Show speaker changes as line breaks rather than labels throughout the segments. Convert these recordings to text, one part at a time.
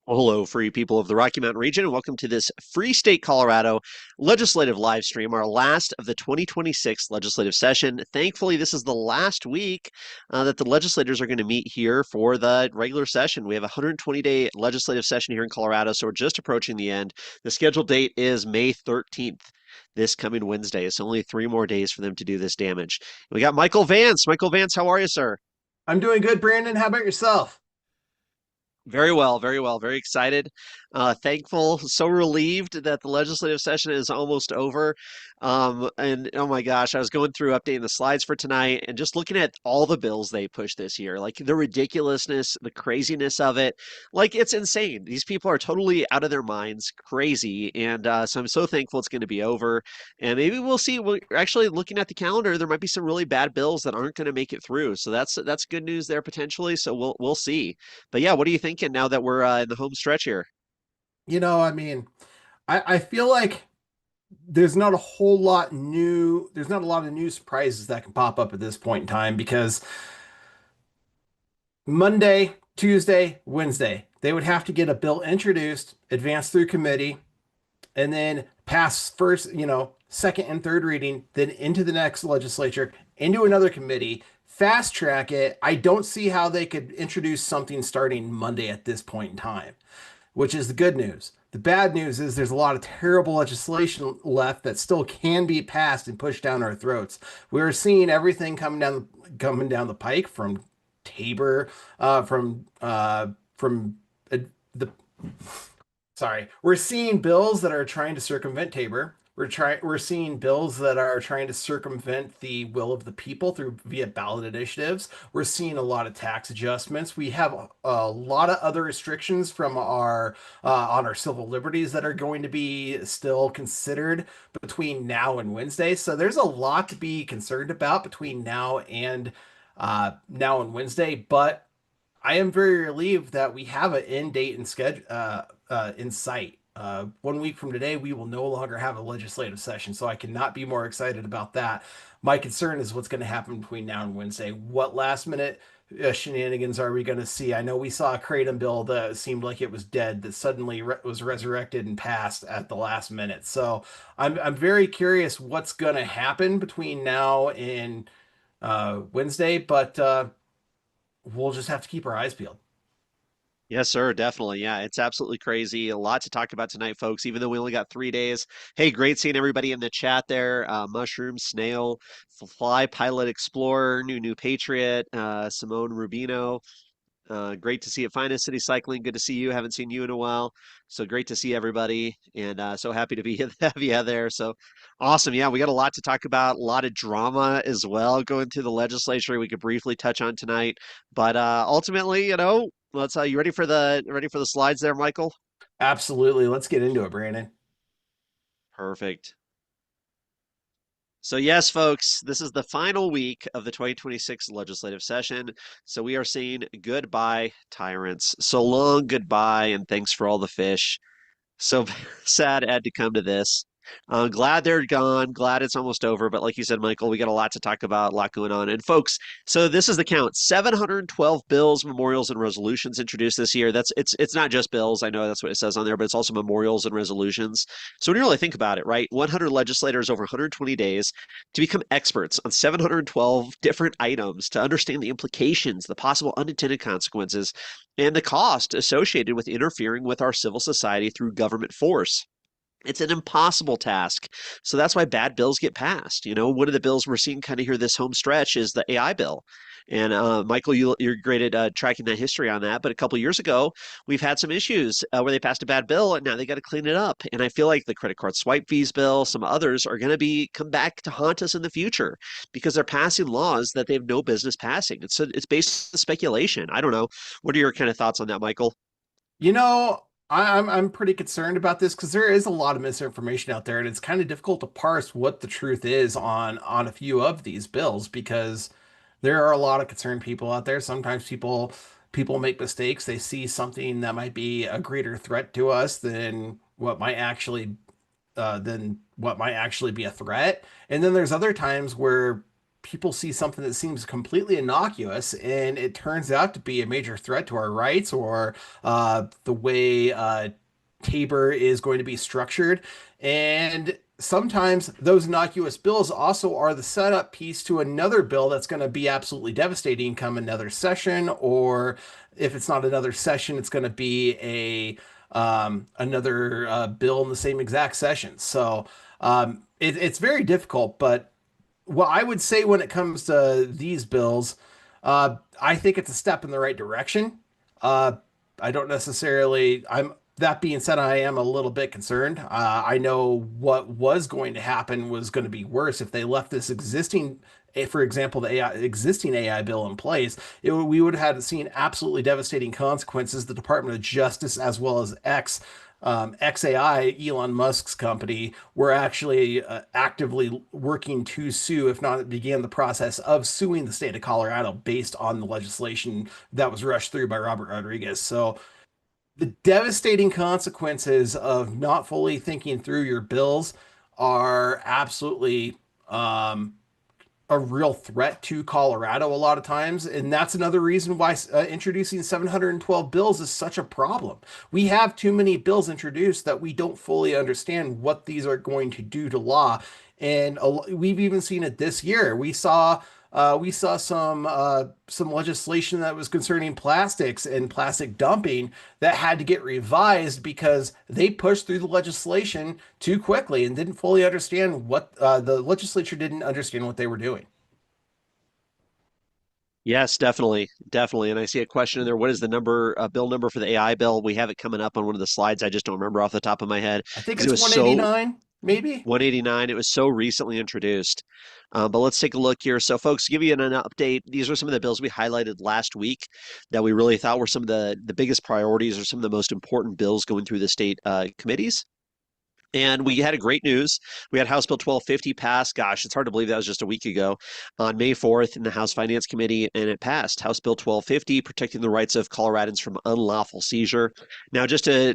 Well, hello, free people of the Rocky Mountain region, and welcome to this Free State Colorado legislative live stream, our last of the 2026 legislative session. Thankfully, this is the last week that the legislators are going to meet here for the regular session. We have a 120-day legislative session here in Colorado, so we're just approaching the end. The scheduled date is May 13th. This coming Wednesday. It's only 3 more days for them to do this damage. We got Michael Vance. Michael Vance, how are you, sir?
I'm doing good, Brandon. How about yourself?
Very well, very well. Very excited, thankful, so relieved that the legislative session is almost over. And oh my gosh, I was going through updating the slides for tonight and just looking at all the bills they pushed this year, like the ridiculousness, the craziness of it. Like it's insane. These people are totally out of their minds, crazy. And so I'm so thankful it's going to be over. And maybe we'll see. We're actually looking at the calendar. There might be some really bad bills that aren't going to make it through. So that's good news there potentially. So we'll see. But yeah, what are you thinking now that we're in the home stretch here?
I mean, I feel like there's not a lot of new surprises that can pop up at this point in time because Monday, Tuesday, Wednesday, they would have to get a bill introduced, advanced through committee, and then pass first, second and third reading, then into the next legislature, into another committee, fast track it. I don't see how they could introduce something starting Monday at this point in time, which is the good news. The bad news is there's a lot of terrible legislation left that still can be passed and pushed down our throats. We're seeing everything coming down the pike from Tabor, from the sorry, we're seeing bills that are trying to circumvent Tabor. We're seeing bills that are trying to circumvent the will of the people through via ballot initiatives. We're seeing a lot of tax adjustments. We have a lot of other restrictions from our on our civil liberties that are going to be still considered between now and Wednesday. So there's a lot to be concerned about between now and Wednesday, but I am very relieved that we have an end date and schedule in sight. 1 week from today, we will no longer have a legislative session, so I cannot be more excited about that. My concern is what's going to happen between now and Wednesday. What last minute shenanigans are we going to see? I know we saw a Kratom bill that seemed like it was dead that suddenly was resurrected and passed at the last minute. So I'm very curious what's going to happen between now and Wednesday, but we'll just have to keep our eyes peeled.
Yes, sir, definitely. Yeah, it's absolutely crazy. A lot to talk about tonight, folks, even though we only got 3 days. Hey, great seeing everybody in the chat there. Mushroom, Snail, Fly, Pilot Explorer, New Patriot, Simone Rubino. Great to see it. Finest City Cycling. Good to see you. Haven't seen you in a while. So great to see everybody. And so happy to be have you there. So awesome. Yeah, we got a lot to talk about. A lot of drama as well going through the legislature. We could briefly touch on tonight. But ultimately, let's you ready for the slides there, Michael?
Absolutely. Let's get into it, Brandon.
Perfect. So, yes, folks, this is the final week of the 2026 legislative session. So, we are saying goodbye, tyrants. So long, goodbye, and thanks for all the fish. So sad it had to come to this. Glad they're gone. Glad it's almost over. But like you said, Michael, we got a lot to talk about, a lot going on. And folks, so this is the count: 712 bills, memorials, and resolutions introduced this year. It's not just bills. I know that's what it says on there, but it's also memorials and resolutions. So when you really think about it, right? 100 legislators over 120 days to become experts on 712 different items to understand the implications, the possible unintended consequences, and the cost associated with interfering with our civil society through government force. It's an impossible task. So that's why bad bills get passed. One of the bills we're seeing kind of here this home stretch is the AI bill. And Michael, you're great at tracking that history on that. But a couple of years ago, we've had some issues where they passed a bad bill, and now they got to clean it up. And I feel like the credit card swipe fees bill, some others are going to come back to haunt us in the future because they're passing laws that they have no business passing. It's based on speculation. I don't know. What are your kind of thoughts on that, Michael?
I'm pretty concerned about this because there is a lot of misinformation out there, and it's kind of difficult to parse what the truth is on a few of these bills because there are a lot of concerned people out there. Sometimes people make mistakes. They see something that might be a greater threat to us than what might actually be a threat. And then there's other times where people see something that seems completely innocuous and it turns out to be a major threat to our rights or the way Tabor is going to be structured. And sometimes those innocuous bills also are the setup piece to another bill that's going to be absolutely devastating come another session, or if it's not another session, it's going to be a another bill in the same exact session. So it's very difficult, but well, I would say when it comes to these bills, I think it's a step in the right direction. Uh, I don't necessarily. I'm That being said, I am a little bit concerned. I know what was going to happen was going to be worse if they left this existing, for example, the existing AI bill in place. We would have seen absolutely devastating consequences. The Department of Justice, as well as XAI, Elon Musk's company, were actually actively working to sue, if not began the process of suing the state of Colorado based on the legislation that was rushed through by Robert Rodriguez. So the devastating consequences of not fully thinking through your bills are absolutely um, a real threat to Colorado a lot of times. And that's another reason why introducing 712 bills is such a problem. We have too many bills introduced that we don't fully understand what these are going to do to law. And we've even seen it this year. We saw some legislation that was concerning plastics and plastic dumping that had to get revised because they pushed through the legislation too quickly and didn't fully understand what the legislature didn't understand what they were doing.
Yes, definitely, definitely. And I see a question in there. What is the number, bill number for the AI bill? We have it coming up on one of the slides. I just don't remember off the top of my head
I think
because it
it's
was so
189, maybe.
189. It was so recently introduced. But let's take a look here. So, folks, to give you an update, these are some of the bills we highlighted last week that we really thought were some of the biggest priorities or some of the most important bills going through the state committees. And we had a great news. We had House Bill 1250 pass. Gosh, it's hard to believe that was just a week ago on May 4th in the House Finance Committee, and it passed. House Bill 1250, protecting the rights of Coloradans from unlawful seizure. Now, just to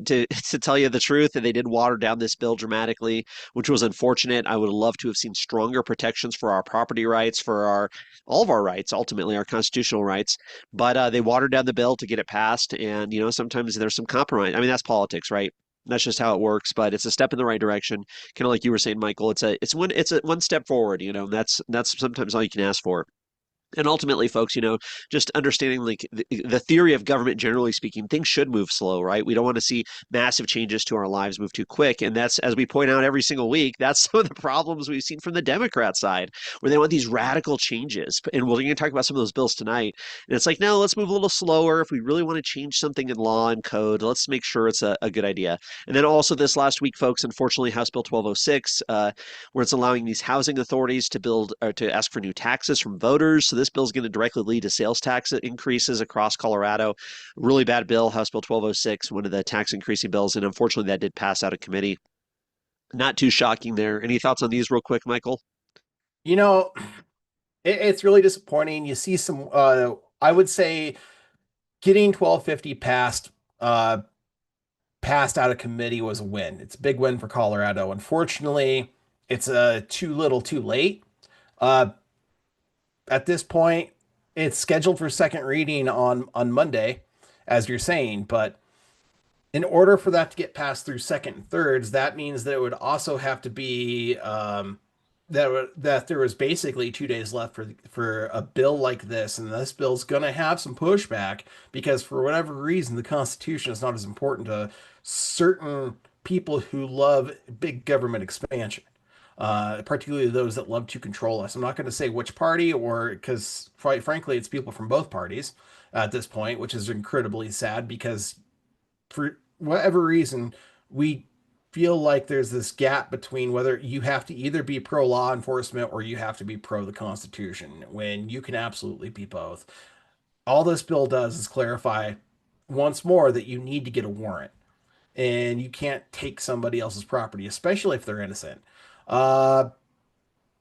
tell you the truth, they did water down this bill dramatically, which was unfortunate. I would have loved to have seen stronger protections for our property rights, for our all of our rights, ultimately our constitutional rights. But they watered down the bill to get it passed, and sometimes there's some compromise. I mean, that's politics, right? That's just how it works, but it's a step in the right direction. Kind of like you were saying, Michael. It's a one step forward. That's sometimes all you can ask for. And ultimately, folks, just understanding like the theory of government, generally speaking, things should move slow, right? We don't want to see massive changes to our lives move too quick. And that's, as we point out every single week, that's some of the problems we've seen from the Democrat side, where they want these radical changes. And we're going to talk about some of those bills tonight. And it's like, no, let's move a little slower. If we really want to change something in law and code, let's make sure it's a good idea. And then also this last week, folks, unfortunately, House Bill 1206, where it's allowing these housing authorities to build or to ask for new taxes from voters. So this bill is going to directly lead to sales tax increases across Colorado. Really bad bill, House Bill 1206, one of the tax increasing bills, and unfortunately that did pass out of committee. Not too shocking there. Any thoughts on these real quick, Michael?
You know, it's really disappointing. You see some, I would say, getting 1250 passed out of committee was a win. It's a big win for Colorado. Unfortunately, it's too little, too late. Uh, at this point, it's scheduled for second reading on Monday, as you're saying, but in order for that to get passed through second and thirds, that means that it would also have to be that there was basically 2 days left for a bill like this, and this bill's going to have some pushback because for whatever reason the Constitution is not as important to certain people who love big government expansion. Particularly those that love to control us. I'm not going to say which party, or because quite frankly, it's people from both parties at this point, which is incredibly sad because for whatever reason, we feel like there's this gap between whether you have to either be pro law enforcement or you have to be pro the Constitution, when you can absolutely be both. All this bill does is clarify once more that you need to get a warrant and you can't take somebody else's property, especially if they're innocent. Uh,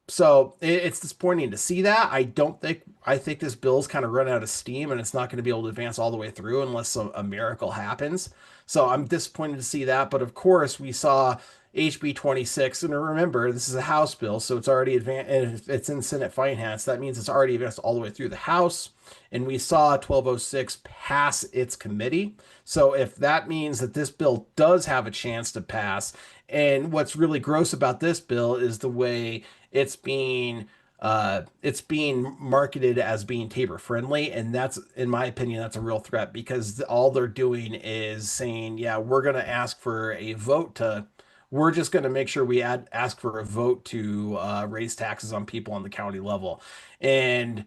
so it's disappointing to see that. I think this bill's kind of run out of steam and it's not going to be able to advance all the way through unless a miracle happens. So I'm disappointed to see that. But of course, we saw HB 26. And remember, this is a House bill, so it's already advanced. And if it's in Senate Finance, that means it's already advanced all the way through the House. And we saw 1206 pass its committee. So if that means that this bill does have a chance to pass, and what's really gross about this bill is the way it's being it's being marketed as being Tabor friendly, and that's, in my opinion, that's a real threat because all they're doing is saying, yeah, we're going to ask for a vote to, we're just going to make sure we ask for a vote to raise taxes on people on the county level, and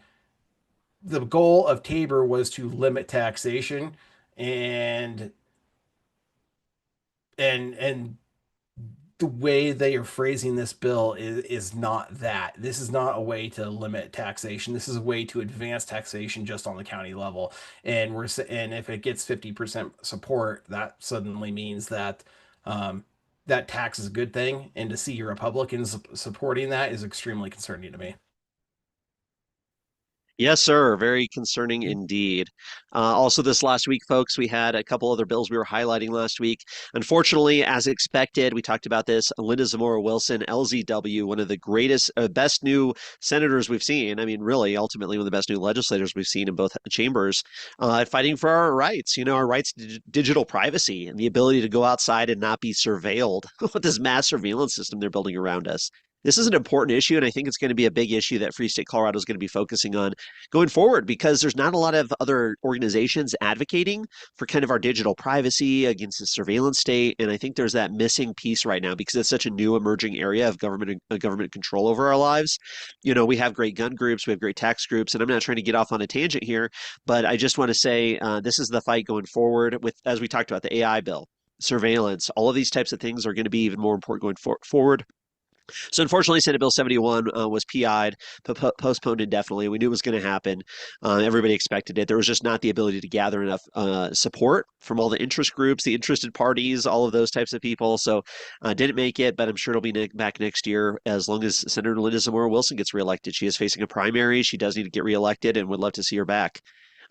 the goal of Tabor was to limit taxation, and and the way they are phrasing this bill is not that. This is not a way to limit taxation. This is a way to advance taxation just on the county level. And if it gets 50% support, that suddenly means that um, that tax is a good thing. And to see Republicans supporting that is extremely concerning to me.
Yes, sir. Very concerning indeed. Also, this last week, folks, we had a couple other bills we were highlighting last week. Unfortunately, as expected, we talked about this. Linda Zamora Wilson, LZW, one of the greatest, best new senators we've seen. I mean, really, ultimately, one of the best new legislators we've seen in both chambers, fighting for our rights, our rights to digital privacy and the ability to go outside and not be surveilled with this mass surveillance system they're building around us. This is an important issue, and I think it's going to be a big issue that Free State Colorado is going to be focusing on going forward because there's not a lot of other organizations advocating for kind of our digital privacy against the surveillance state. And I think there's that missing piece right now because it's such a new emerging area of government control over our lives. We have great gun groups, we have great tax groups, and I'm not trying to get off on a tangent here, but I just want to say this is the fight going forward with, as we talked about, the AI bill, surveillance, all of these types of things are going to be even more important going forward. So unfortunately, Senate Bill 71 was PI'd, postponed indefinitely. We knew it was going to happen. Everybody expected it. There was just not the ability to gather enough support from all the interest groups, the interested parties, all of those types of people. So didn't make it, but I'm sure it'll be back next year as long as Senator Linda Zamora Wilson gets reelected. She is facing a primary. She does need to get reelected and would love to see her back.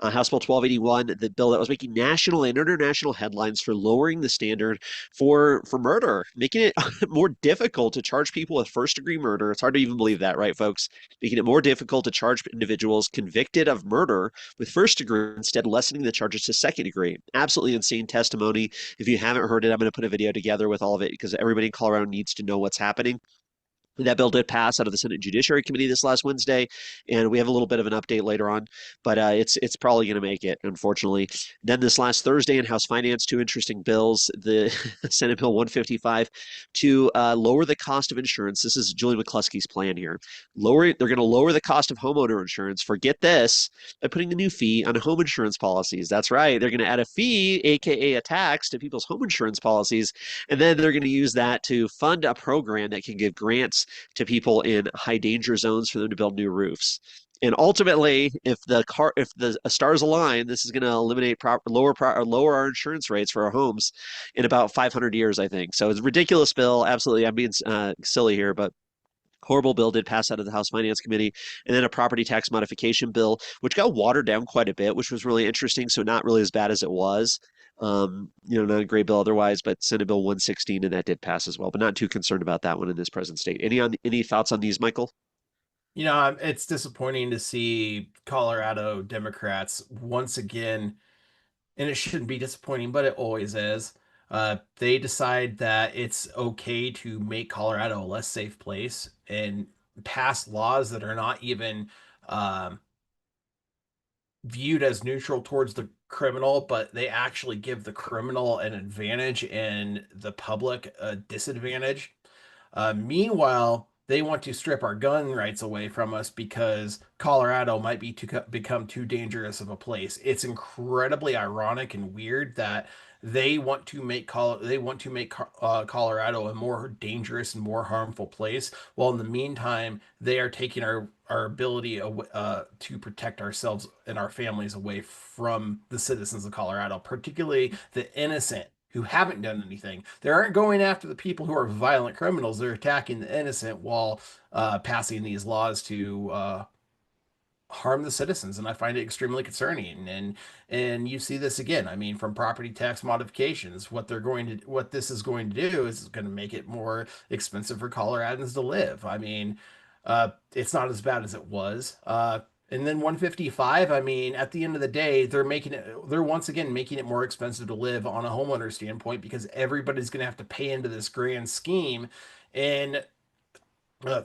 House Bill 1281, the bill that was making national and international headlines for lowering the standard for murder, making it more difficult to charge people with first degree murder. It's hard to even believe that, right, folks? Making it more difficult to charge individuals convicted of murder with first degree, instead lessening the charges to second degree. Absolutely insane testimony. If you haven't heard it, I'm going to put a video together with all of it because everybody in Colorado needs to know what's happening. That bill did pass out of the Senate Judiciary Committee this last Wednesday, and we have a little bit of an update later on, but it's probably going to make it, unfortunately. Then this last Thursday in House Finance, two interesting bills: the Senate Bill 155 to lower the cost of insurance. This is Julie McCluskey's plan here. They're going to lower the cost of homeowner insurance. Forget this, by putting a new fee on home insurance policies. That's right, they're going to add a fee, aka a tax, to people's home insurance policies, and then they're going to use that to fund a program that can give grants to people in high danger zones for them to build new roofs. And ultimately, if the stars align, this is going to eliminate lower our insurance rates for our homes in about 500 years, I think. So it's a ridiculous bill. Absolutely, I'm being silly here, but horrible bill did pass out of the House Finance Committee, and then a property tax modification bill, which got watered down quite a bit, which was really interesting. So not really as bad as it was. Not a great bill otherwise, but Senate Bill 116, and that did pass as well. But not too concerned about that one in this present state. Any thoughts on these, Michael?
It's disappointing to see Colorado Democrats once again, and it shouldn't be disappointing, but it always is. They decide that it's okay to make Colorado a less safe place and pass laws that are not even um, viewed as neutral towards the criminal, but they actually give the criminal an advantage and the public a disadvantage. Meanwhile, they want to strip our gun rights away from us because Colorado might become too dangerous of a place. It's incredibly ironic and weird that they want to make Colorado a more dangerous and more harmful place, while in the meantime they are taking our ability to protect ourselves and our families away from the citizens of Colorado, particularly the innocent who haven't done anything. They aren't going after the people who are violent criminals. They're attacking the innocent while passing these laws to harm the citizens, and I find it extremely concerning. And you see this again. I mean, from property tax modifications, what this is going to do is going to make it more expensive for Coloradans to live. I mean, it's not as bad as it was. And then 155, I mean, at the end of the day, they're once again making it more expensive to live on a homeowner standpoint because everybody's going to have to pay into this grand scheme. And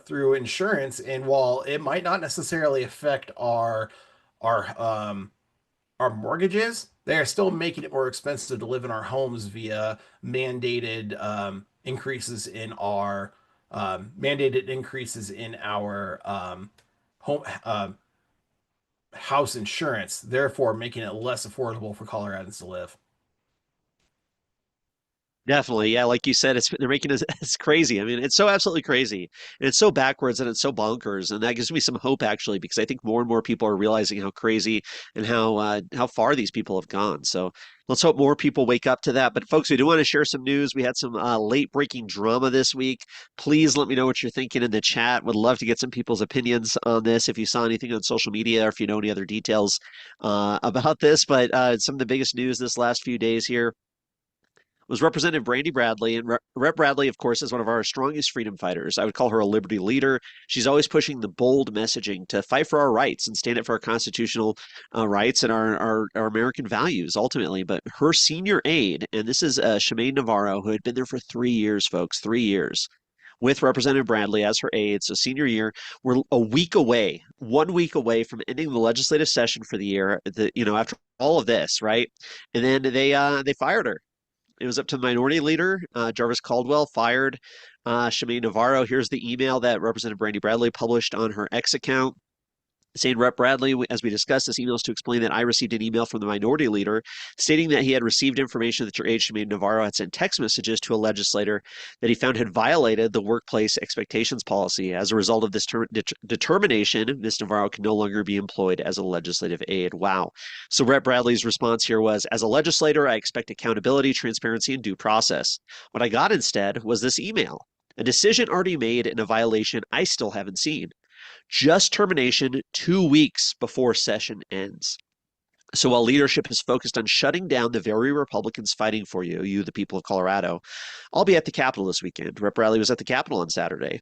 through insurance. And while it might not necessarily affect our our mortgages, they are still making it more expensive to live in our homes via mandated increases in our home house insurance, therefore making it less affordable for Coloradans to live.
Definitely. Yeah, like you said, they're making it it's crazy. I mean, it's so absolutely crazy. And it's so backwards and it's so bonkers. And that gives me some hope actually, because I think more and more people are realizing how crazy and how far these people have gone. So let's hope more people wake up to that. But folks, we do want to share some news. We had some late breaking drama this week. Please let me know what you're thinking in the chat. Would love to get some people's opinions on this. If you saw anything on social media or if you know any other details about this. But some of the biggest news this last few days here was Representative Brandy Bradley. And Rep. Bradley, of course, is one of our strongest freedom fighters. I would call her a liberty leader. She's always pushing the bold messaging to fight for our rights and stand up for our constitutional rights and our American values, ultimately. But her senior aide, and this is Shemaine Navarro, who had been there for 3 years, folks, 3 years. With Representative Bradley as her aide, so senior year, we're a week away, 1 week away from ending the legislative session for the year. After all of this, right? And then they fired her. It was up to the minority leader. Jarvis Caldwell fired Shemaine Navarro. Here's the email that Representative Brandy Bradley published on her X account. Saying Rep. Bradley, as we discussed, this email is to explain that I received an email from the minority leader stating that he had received information that your aide, Shemaine Navarro, had sent text messages to a legislator that he found had violated the workplace expectations policy. As a result of this determination, Ms. Navarro can no longer be employed as a legislative aide. Wow. So Rep. Bradley's response here was, as a legislator, I expect accountability, transparency, and due process. What I got instead was this email. A decision already made in a violation I still haven't seen. Just termination 2 weeks before session ends. So while leadership is focused on shutting down the very Republicans fighting for you, the people of Colorado, I'll be at the Capitol this weekend. Rep. Riley was at the Capitol on Saturday.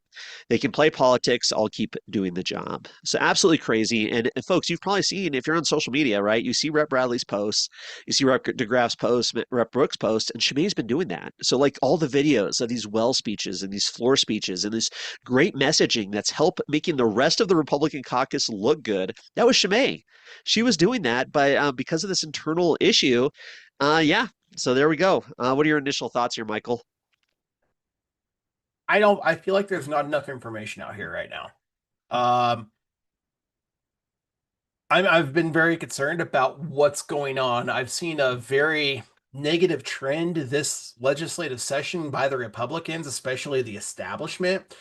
They can play politics. I'll keep doing the job. So absolutely crazy. And folks, you've probably seen, if you're on social media, right, you see Rep. Bradley's posts, you see Rep. DeGraff's posts, Rep. Brooks' posts, and Shemaine's been doing that. So like all the videos of these well speeches and these floor speeches and this great messaging that's helped making the rest of the Republican caucus look good, that was Shemaine. She was doing that, but because of this internal issue, yeah. So there we go. What are your initial thoughts here, Michael?
I feel like there's not enough information out here right now. Um, I've been very concerned about what's going on. I've seen a very negative trend this legislative session by the Republicans, especially the establishment,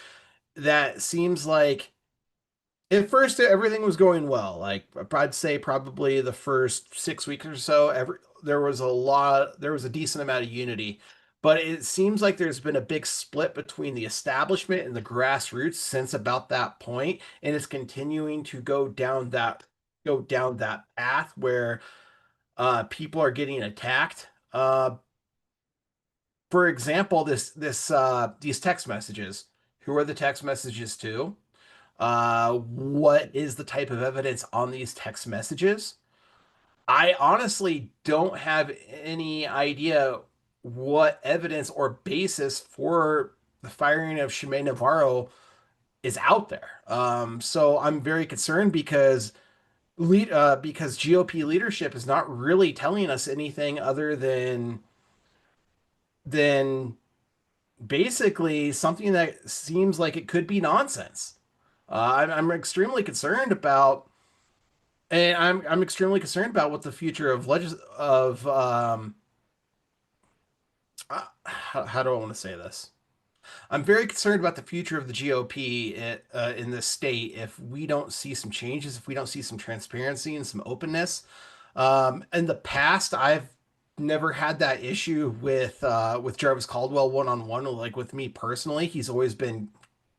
that seems like at first everything was going well. Like I'd say probably the first 6 weeks or so, there was a decent amount of unity. But it seems like there's been a big split between the establishment and the grassroots since about that point, and it's continuing to go down that path where people are getting attacked. For example, these text messages. Who are the text messages to? What is the type of evidence on these text messages? I honestly don't have any idea what evidence or basis for the firing of Shemaine Navarro is out there. So I'm very concerned because GOP leadership is not really telling us anything other than basically something that seems like it could be nonsense. I'm extremely concerned about, and I'm extremely concerned about what the future of how do I want to say this? I'm very concerned about the future of the GOP in this state if we don't see some changes, if we don't see some transparency and some openness. In the past, I've never had that issue with Jarvis Caldwell one on one. Like with me personally, he's always been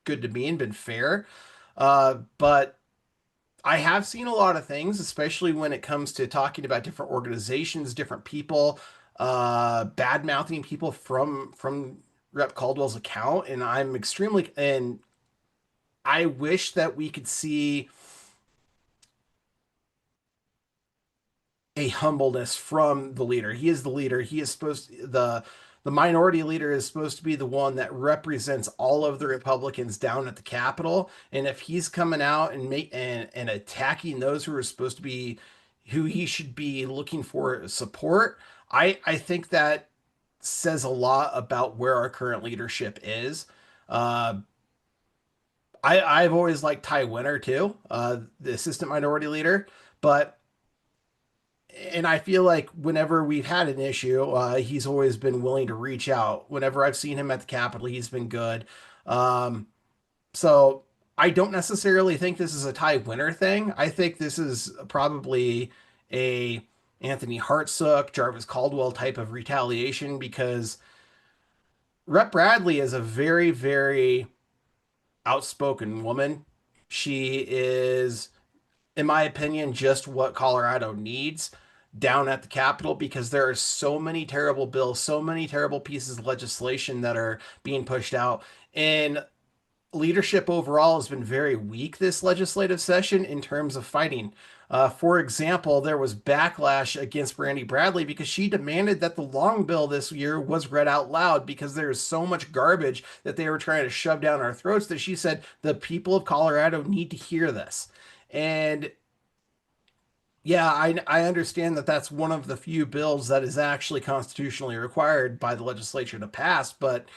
good to me and been fair. But I have seen a lot of things, especially when it comes to talking about different organizations, different people, bad mouthing people from Rep Caldwell's account, and I wish that we could see a humbleness from the leader. He is the leader. He is the minority leader is supposed to be the one that represents all of the Republicans down at the Capitol. And if he's coming out and attacking those who are supposed to be who he should be looking for support, I think that says a lot about where our current leadership is. Uh, I've always liked Ty Winner too, the assistant minority leader, but and I feel like whenever we've had an issue, he's always been willing to reach out. Whenever I've seen him at the Capitol, he's been good. Um, so I don't necessarily think this is a tie winner thing. I think this is probably a Anthony Hartsook, Jarvis Caldwell type of retaliation because Rep Bradley is a very, very outspoken woman. She is, in my opinion, just what Colorado needs down at the Capitol because there are so many terrible bills, so many terrible pieces of legislation that are being pushed out. And leadership overall has been very weak this legislative session in terms of fighting. For example, there was backlash against Brandy Bradley because she demanded that the long bill this year was read out loud because there is so much garbage that they were trying to shove down our throats that she said the people of Colorado need to hear this. And yeah, I understand that that's one of the few bills that is actually constitutionally required by the legislature to pass, but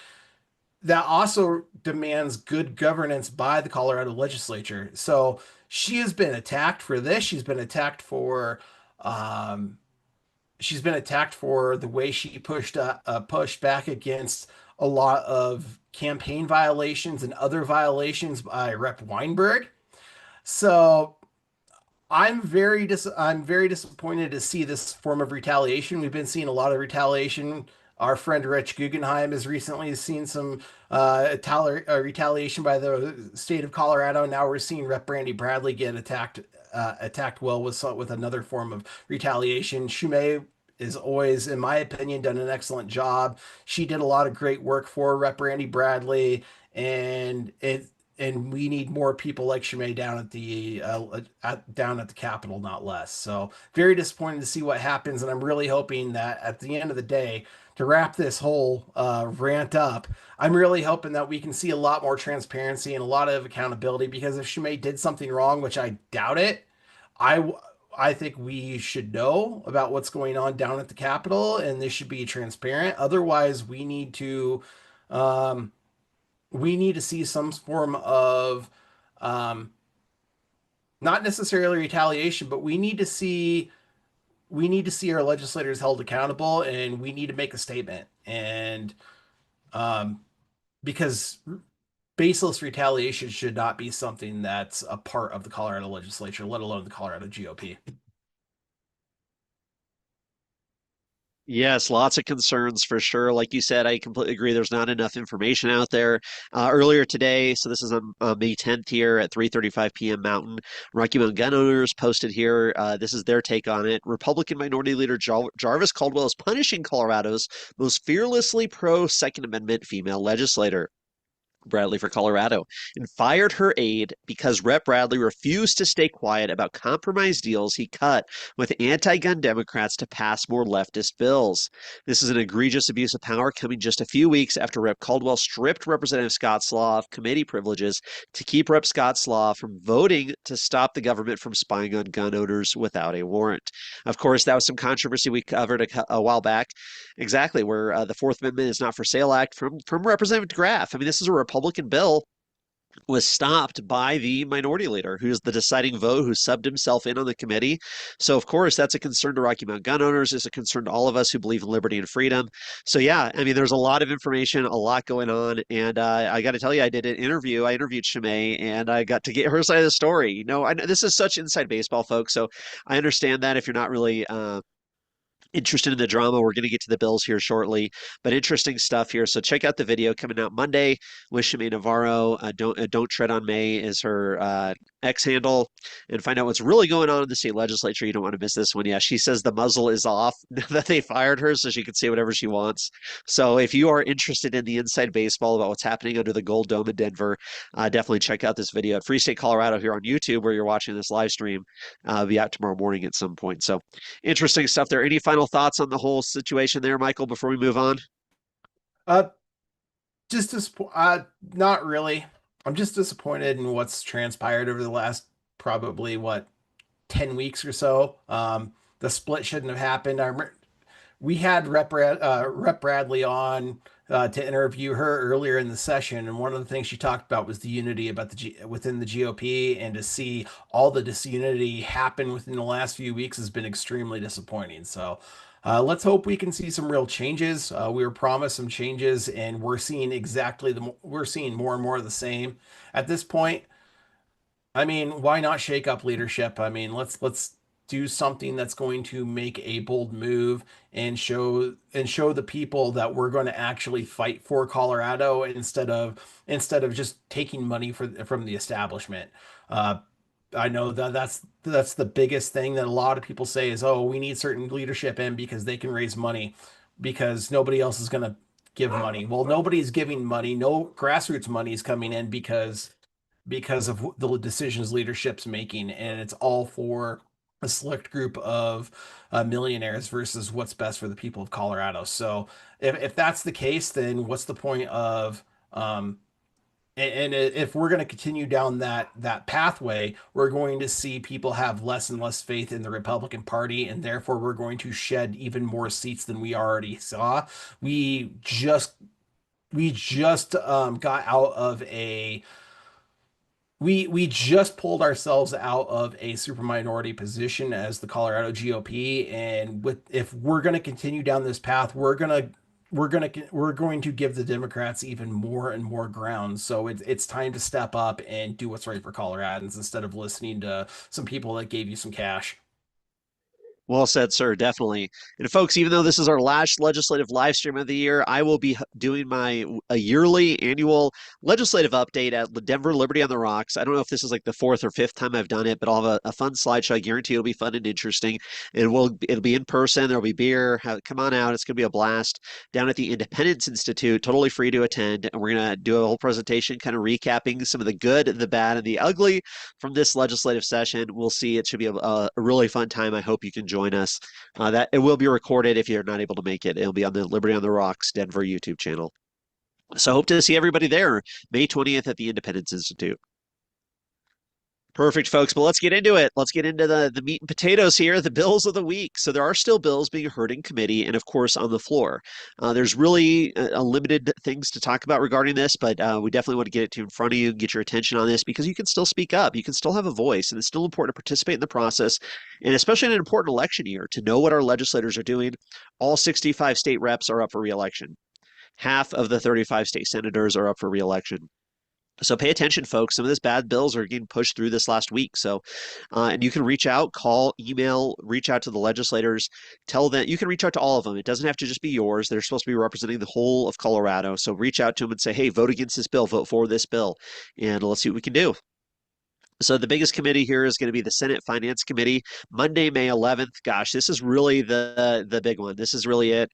that also demands good governance by the Colorado legislature. So she has been attacked for this. Um, she's been attacked for the way she pushed back against a lot of campaign violations and other violations by Rep. Weinberg. So I'm very disappointed to see this form of retaliation. We've been seeing a lot of retaliation. Our friend Rich Guggenheim has recently seen some retaliation by the state of Colorado. Now we're seeing Rep. Brandy Bradley get attacked well with another form of retaliation. Shumay is always, in my opinion, done an excellent job. She did a lot of great work for Rep. Brandy Bradley, and we need more people like Shimei down at the Capitol, not less. So very disappointed to see what happens, and I'm really hoping that at the end of the day, to wrap this whole rant up, I'm really hoping that we can see a lot more transparency and a lot of accountability. Because if Shimei did something wrong, which I doubt it, I I think we should know about what's going on down at the Capitol, and this should be transparent. Otherwise, um, we need to see some form of um, not necessarily retaliation, but we need to see our legislators held accountable, and we need to make a statement. And um, because baseless retaliation should not be something that's a part of the Colorado legislature, let alone the Colorado GOP.
Yes, lots of concerns for sure. Like you said, I completely agree. There's not enough information out there. Earlier today, so this is on May 10th here at 3:35 p.m. Mountain, Rocky Mountain gun owners posted here. This is their take on it. Republican Minority Leader Jarvis Caldwell is punishing Colorado's most fearlessly pro Second Amendment female legislator. Bradley for Colorado, and fired her aide because Rep. Bradley refused to stay quiet about compromise deals he cut with anti gun Democrats to pass more leftist bills. This is an egregious abuse of power coming just a few weeks after Rep. Caldwell stripped Representative Scott Slaw of committee privileges to keep Rep. Scott Slaw from voting to stop the government from spying on gun owners without a warrant. Of course, that was some controversy we covered a while back. Exactly, where the Fourth Amendment is not for sale act from Representative DeGraff. I mean, this is a Republican bill was stopped by the minority leader, who's the deciding vote, who subbed himself in on the committee. So, of course, that's a concern to Rocky Mountain gun owners. It's a concern to all of us who believe in liberty and freedom. So, yeah, I mean, there's a lot of information, a lot going on. And I got to tell you, I did an interview. I interviewed Shimei, and I got to get her side of the story. You know, this is such inside baseball, folks. So I understand that if you're not really interested in the drama. We're going to get to the Bills here shortly, but interesting stuff here. So check out the video coming out Monday with Shimei Navarro. Don't tread on May is her X handle, and find out what's really going on in the state legislature. You don't want to miss this one. Yeah, she says the muzzle is off that they fired her, so she can say whatever she wants. So if you are interested in the inside baseball about what's happening under the Gold Dome in Denver, definitely check out this video at Free State Colorado here on YouTube, where you're watching this live stream. Be out tomorrow morning at some point. So interesting stuff there. Any final thoughts on the whole situation there, Michael, before we move on?
Uh, just not really. I'm just disappointed in what's transpired over the last probably what 10 weeks or so. The split shouldn't have happened. We had Rep Bradley on to interview her earlier in the session, and one of the things she talked about was the unity about within the GOP, and to see all the disunity happen within the last few weeks has been extremely disappointing. So. Let's hope we can see some real changes. We were promised some changes, and we're seeing more and more of the same. At this point, I mean, why not shake up leadership? I mean, let's do something that's going to make a bold move and show the people that we're going to actually fight for Colorado instead of just taking money from the establishment. Uh, I know that that's the biggest thing that a lot of people say is, oh, we need certain leadership in because they can raise money because nobody else is going to give money. Well, nobody's giving money. No grassroots money is coming in because of the decisions leadership's making, and it's all for a select group of millionaires versus what's best for the people of Colorado. So if that's the case, then what's the point of and if we're going to continue down that pathway, we're going to see people have less and less faith in the Republican Party, and therefore we're going to shed even more seats than we already saw. We just we just got out of a we just pulled ourselves out of a super minority position as the Colorado GOP, and with if we're going to continue down this path, we're going to give the Democrats even more and more ground. So it's time to step up and do what's right for Coloradans instead of listening to some people that gave you some cash.
Well said, sir. Definitely. And folks, even though this is our last legislative live stream of the year, I will be doing my a yearly annual legislative update at Denver Liberty on the Rocks. I don't know if this is like the fourth or fifth time I've done it, but I'll have a fun slideshow. I guarantee it'll be fun and interesting. And it'll be in person. There'll be beer. Come on out. It's gonna be a blast down at the Independence Institute. Totally free to attend. And we're gonna do a whole presentation, kind of recapping some of the good, the bad, and the ugly from this legislative session. We'll see. It should be a really fun time. I hope you can join us. That it will be recorded if you're not able to make it. It'll be on the Liberty on the Rocks Denver YouTube channel. So hope to see everybody there May 20th at the Independence Institute. Perfect, folks. But let's get into it. Let's get into the meat and potatoes here, the bills of the week. So there are still bills being heard in committee and, of course, on the floor. There's really a limited things to talk about regarding this, but we definitely want to get it to in front of you and get your attention on this because you can still speak up. You can still have a voice, and it's still important to participate in the process, and especially in an important election year, to know what our legislators are doing. All 65 state reps are up for reelection. Half of the 35 state senators are up for reelection. So pay attention, folks. Some of these bad bills are getting pushed through this last week. So, and you can reach out, call, email, reach out to the legislators, tell them you can reach out to all of them. It doesn't have to just be yours. They're supposed to be representing the whole of Colorado. So reach out to them and say, hey, vote against this bill, vote for this bill, and let's see what we can do. So the biggest committee here is going to be the Senate Finance Committee, Monday, May 11th. Gosh, this is really the big one. This is really it.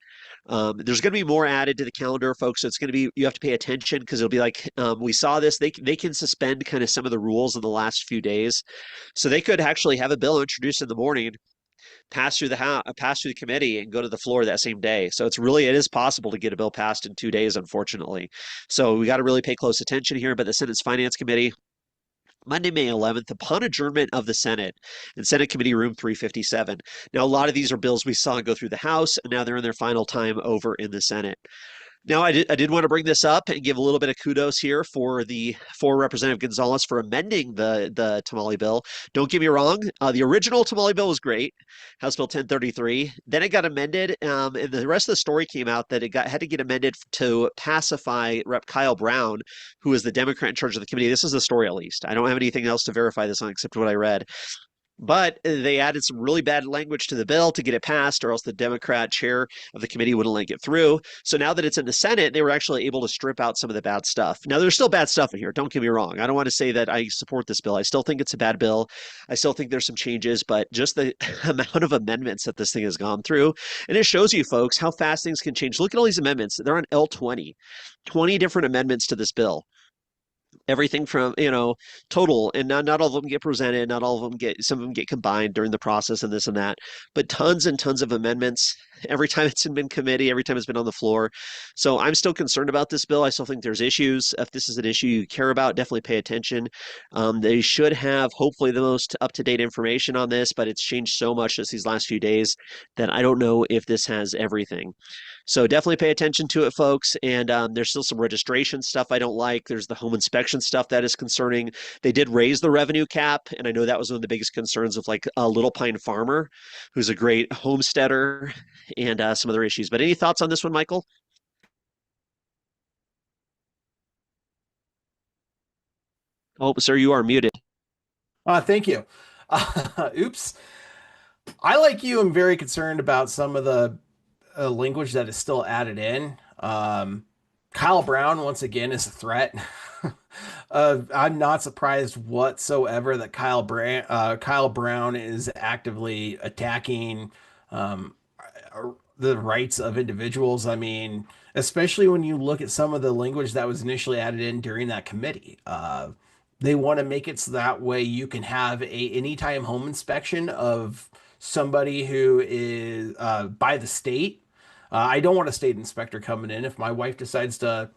There's going to be more added to the calendar, folks. So it's going to be you have to pay attention because it'll be like we saw this. They can suspend kind of some of the rules in the last few days, so they could actually have a bill introduced in the morning, pass through the house, pass through the committee, and go to the floor that same day. So it is possible to get a bill passed in 2 days, unfortunately. So we got to really pay close attention here. But the Senate's Finance Committee, Monday, May 11th, upon adjournment of the Senate in Senate Committee Room 357. Now, a lot of these are bills we saw go through the House, and now they're in their final time over in the Senate. Now, I did want to bring this up and give a little bit of kudos here for Representative Gonzalez for amending the tamale bill. Don't get me wrong, the original tamale bill was great, House Bill 1033. Then it got amended, and the rest of the story came out that had to get amended to pacify Rep. Kyle Brown, who is the Democrat in charge of the committee. This is the story, at least. I don't have anything else to verify this on except what I read. But they added some really bad language to the bill to get it passed, or else the Democrat chair of the committee wouldn't let it get through. So now that it's in the Senate, they were actually able to strip out some of the bad stuff. Now, there's still bad stuff in here. Don't get me wrong. I don't want to say that I support this bill. I still think it's a bad bill. I still think there's some changes, but just the amount of amendments that this thing has gone through, and it shows you folks how fast things can change. Look at all these amendments. They're on L20, 20 different amendments to this bill, everything from total, and not all of them get presented, not all of them get, some of them get combined during the process and this and that, but tons and tons of amendments every time it's been committee, every time it's been on the floor. So I'm still concerned about this bill. I still think there's issues. If this is an issue you care about, definitely pay attention. They should have hopefully the most up-to-date information on this, but it's changed so much just these last few days that I don't know if this has everything. So definitely pay attention to it, folks. And there's still some registration stuff I don't like. There's the home inspection stuff that is concerning. They did raise the revenue cap, and I know that was one of the biggest concerns of like a Little Pine farmer, who's a great homesteader, and some other issues. But any thoughts on this one, Michael? Oh, sir, you are muted.
Thank you. Oops. I, like you, am very concerned about some of the language that is still added in. Kyle Brown, once again, is a threat. I'm not surprised whatsoever that Kyle Brown is actively attacking um, the rights of individuals. I mean, especially when you look at some of the language that was initially added in during that committee. They want to make it so that way you can have a anytime home inspection of somebody who is by the state. I don't want a state inspector coming in. If my wife decides to,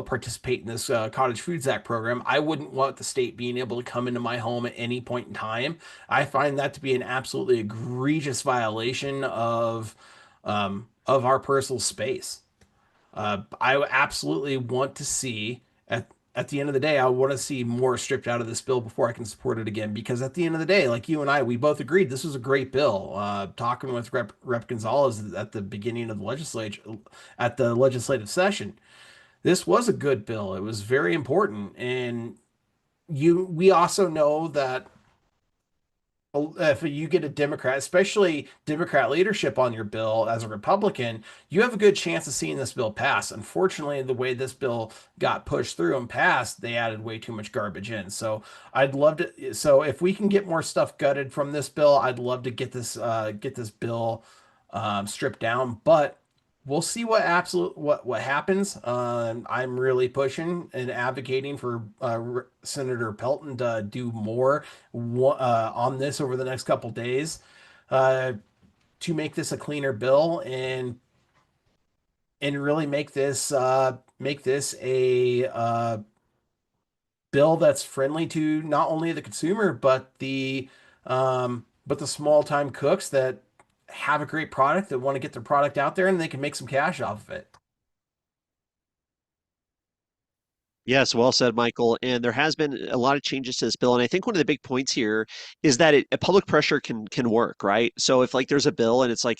participate in this Cottage Foods Act program, I wouldn't want the state being able to come into my home at any point in time. I find that to be an absolutely egregious violation of our personal space. I absolutely want to see at the end of the day, I want to see more stripped out of this bill before I can support it again. Because at the end of the day, like you and I, we both agreed this was a great bill. Talking with Rep Gonzalez at the beginning of the legislature, at the legislative session, this was a good bill. It was very important, and we also know that if you get a Democrat, especially Democrat leadership on your bill as a Republican, you have a good chance of seeing this bill pass. Unfortunately, the way this bill got pushed through and passed, they added way too much garbage in. So I'd love to. So if we can get more stuff gutted from this bill, I'd love to get this bill stripped down. But we'll see what happens. I'm really pushing and advocating for Senator Pelton to do more on this over the next couple days uh, to make this a cleaner bill and really make this a bill that's friendly to not only the consumer but the small time cooks that have a great product that want to get their product out there and they can make some cash off of it.
Yes, well said, Michael. And there has been a lot of changes to this bill, and I think one of the big points here is that public pressure can work, right? So if like there's a bill and it's like,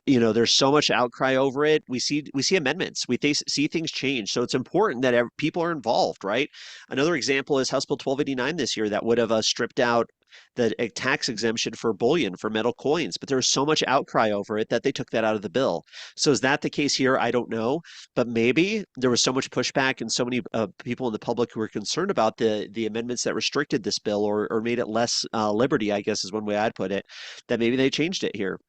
there's so much outcry over it, we see amendments, see things change. So it's important that people are involved, right? Another example is House Bill 1289 this year that would have stripped out the tax exemption for bullion for metal coins, but there was so much outcry over it that they took that out of the bill. So is that the case here? I don't know, but maybe there was so much pushback and so many people in the public who were concerned about the amendments that restricted this bill or made it less liberty, I guess is one way I'd put it, that maybe they changed it here.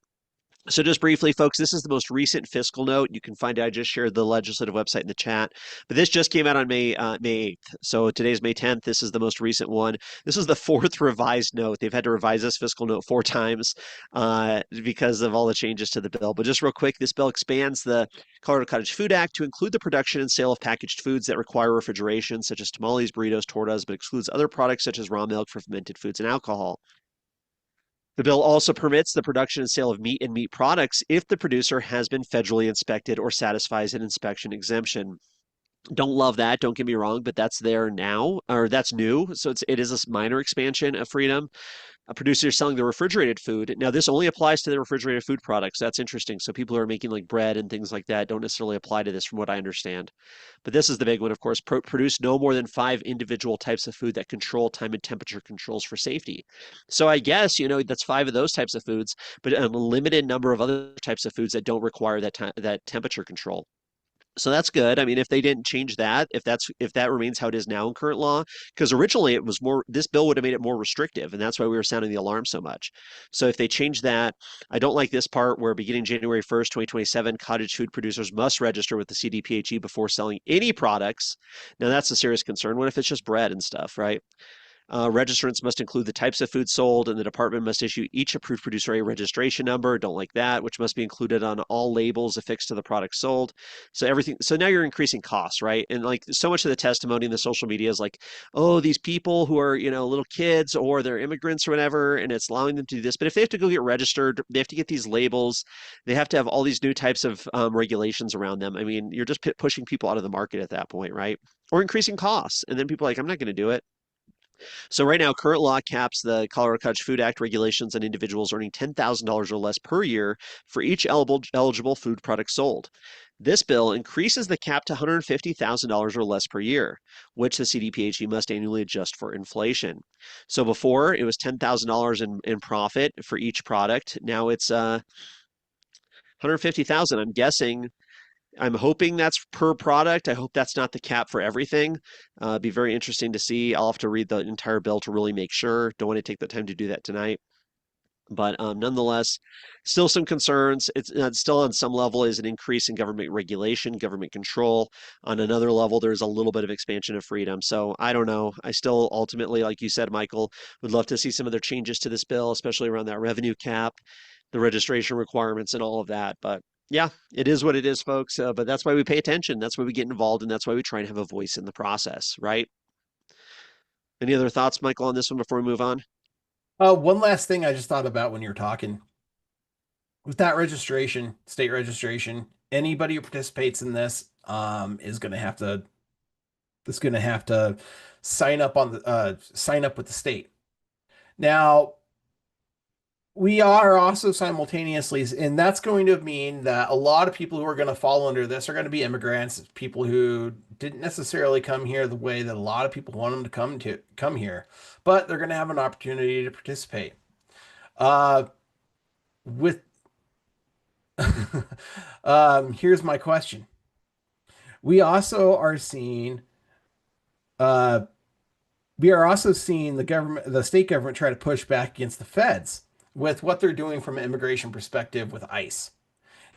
So just briefly, folks, this is the most recent fiscal note. You can find it. I just shared the legislative website in the chat, but this just came out on May 8th. So today's May 10th. This is the most recent one. This is the fourth revised note. They've had to revise this fiscal note 4 times because of all the changes to the bill. But just real quick, this bill expands the Colorado Cottage Food Act to include the production and sale of packaged foods that require refrigeration, such as tamales, burritos, tortas, but excludes other products such as raw milk for fermented foods and alcohol. The bill also permits the production and sale of meat and meat products if the producer has been federally inspected or satisfies an inspection exemption. Don't love that, don't get me wrong, but that's there now, or that's new. So it is a minor expansion of freedom. producers selling the refrigerated food. Now, this only applies to the refrigerated food products. That's interesting. So people who are making like bread and things like that don't necessarily apply to this, from what I understand. But this is the big one, of course. Produce no more than 5 individual types of food that control time and temperature controls for safety. So I guess, that's 5 of those types of foods, but a limited number of other types of foods that don't require that temperature control. So that's good. I mean, if they didn't change that, if that remains how it is now in current law, because originally it was more, this bill would have made it more restrictive, and that's why we were sounding the alarm so much. So if they change that, I don't like this part where beginning January 1st, 2027, cottage food producers must register with the CDPHE before selling any products. Now that's a serious concern. What if it's just bread and stuff, right? Registrants must include the types of food sold, and the department must issue each approved producer a registration number. Don't like that, which must be included on all labels affixed to the product sold. So everything. So now you're increasing costs, right? And like so much of the testimony in the social media is like, oh, these people who are little kids or they're immigrants or whatever, and it's allowing them to do this. But if they have to go get registered, they have to get these labels. They have to have all these new types of regulations around them. I mean, you're just pushing people out of the market at that point, right? Or increasing costs, and then people are like, I'm not going to do it. So right now, current law caps the Colorado Cottage Food Act regulations on individuals earning $10,000 or less per year for each eligible food product sold. This bill increases the cap to $150,000 or less per year, which the CDPHE must annually adjust for inflation. So before it was $10,000 in profit for each product. Now it's 150,000. I'm hoping that's per product. I hope that's not the cap for everything. It'd be very interesting to see. I'll have to read the entire bill to really make sure. Don't want to take the time to do that tonight. But nonetheless, still some concerns. It's still on some level is an increase in government regulation, government control. On another level, there's a little bit of expansion of freedom. So I don't know. I still ultimately, like you said, Michael, would love to see some other changes to this bill, especially around that revenue cap, the registration requirements, and all of that. But yeah, it is what it is, folks. But that's why we pay attention. That's why we get involved, and that's why we try and have a voice in the process, right? Any other thoughts, Michael, on this one before we move on?
One last thing I just thought about when you were talking. With that registration, state registration, anybody who participates in this is going to have to sign up with the state. Now, we are also simultaneously, and that's going to mean that a lot of people who are going to fall under this are going to be immigrants, people who didn't necessarily come here the way that a lot of people want them to come here, but they're going to have an opportunity to participate. Uh, with Here's my question. We also are seeing uh, we are also seeing the state government try to push back against the feds with what they're doing from an immigration perspective with ICE.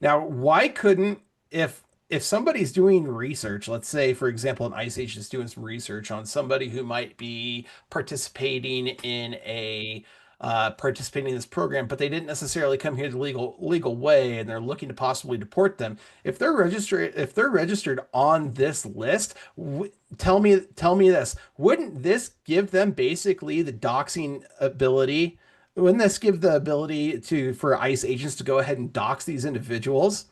Now, why couldn't if somebody's doing research, let's say, for example, an ICE agent is doing some research on somebody who might be participating in this program, but they didn't necessarily come here the legal way, and they're looking to possibly deport them. If they're registered on this list, tell me this, wouldn't this give them basically the doxing ability? Wouldn't this give the ability for ICE agents to go ahead and dox these individuals?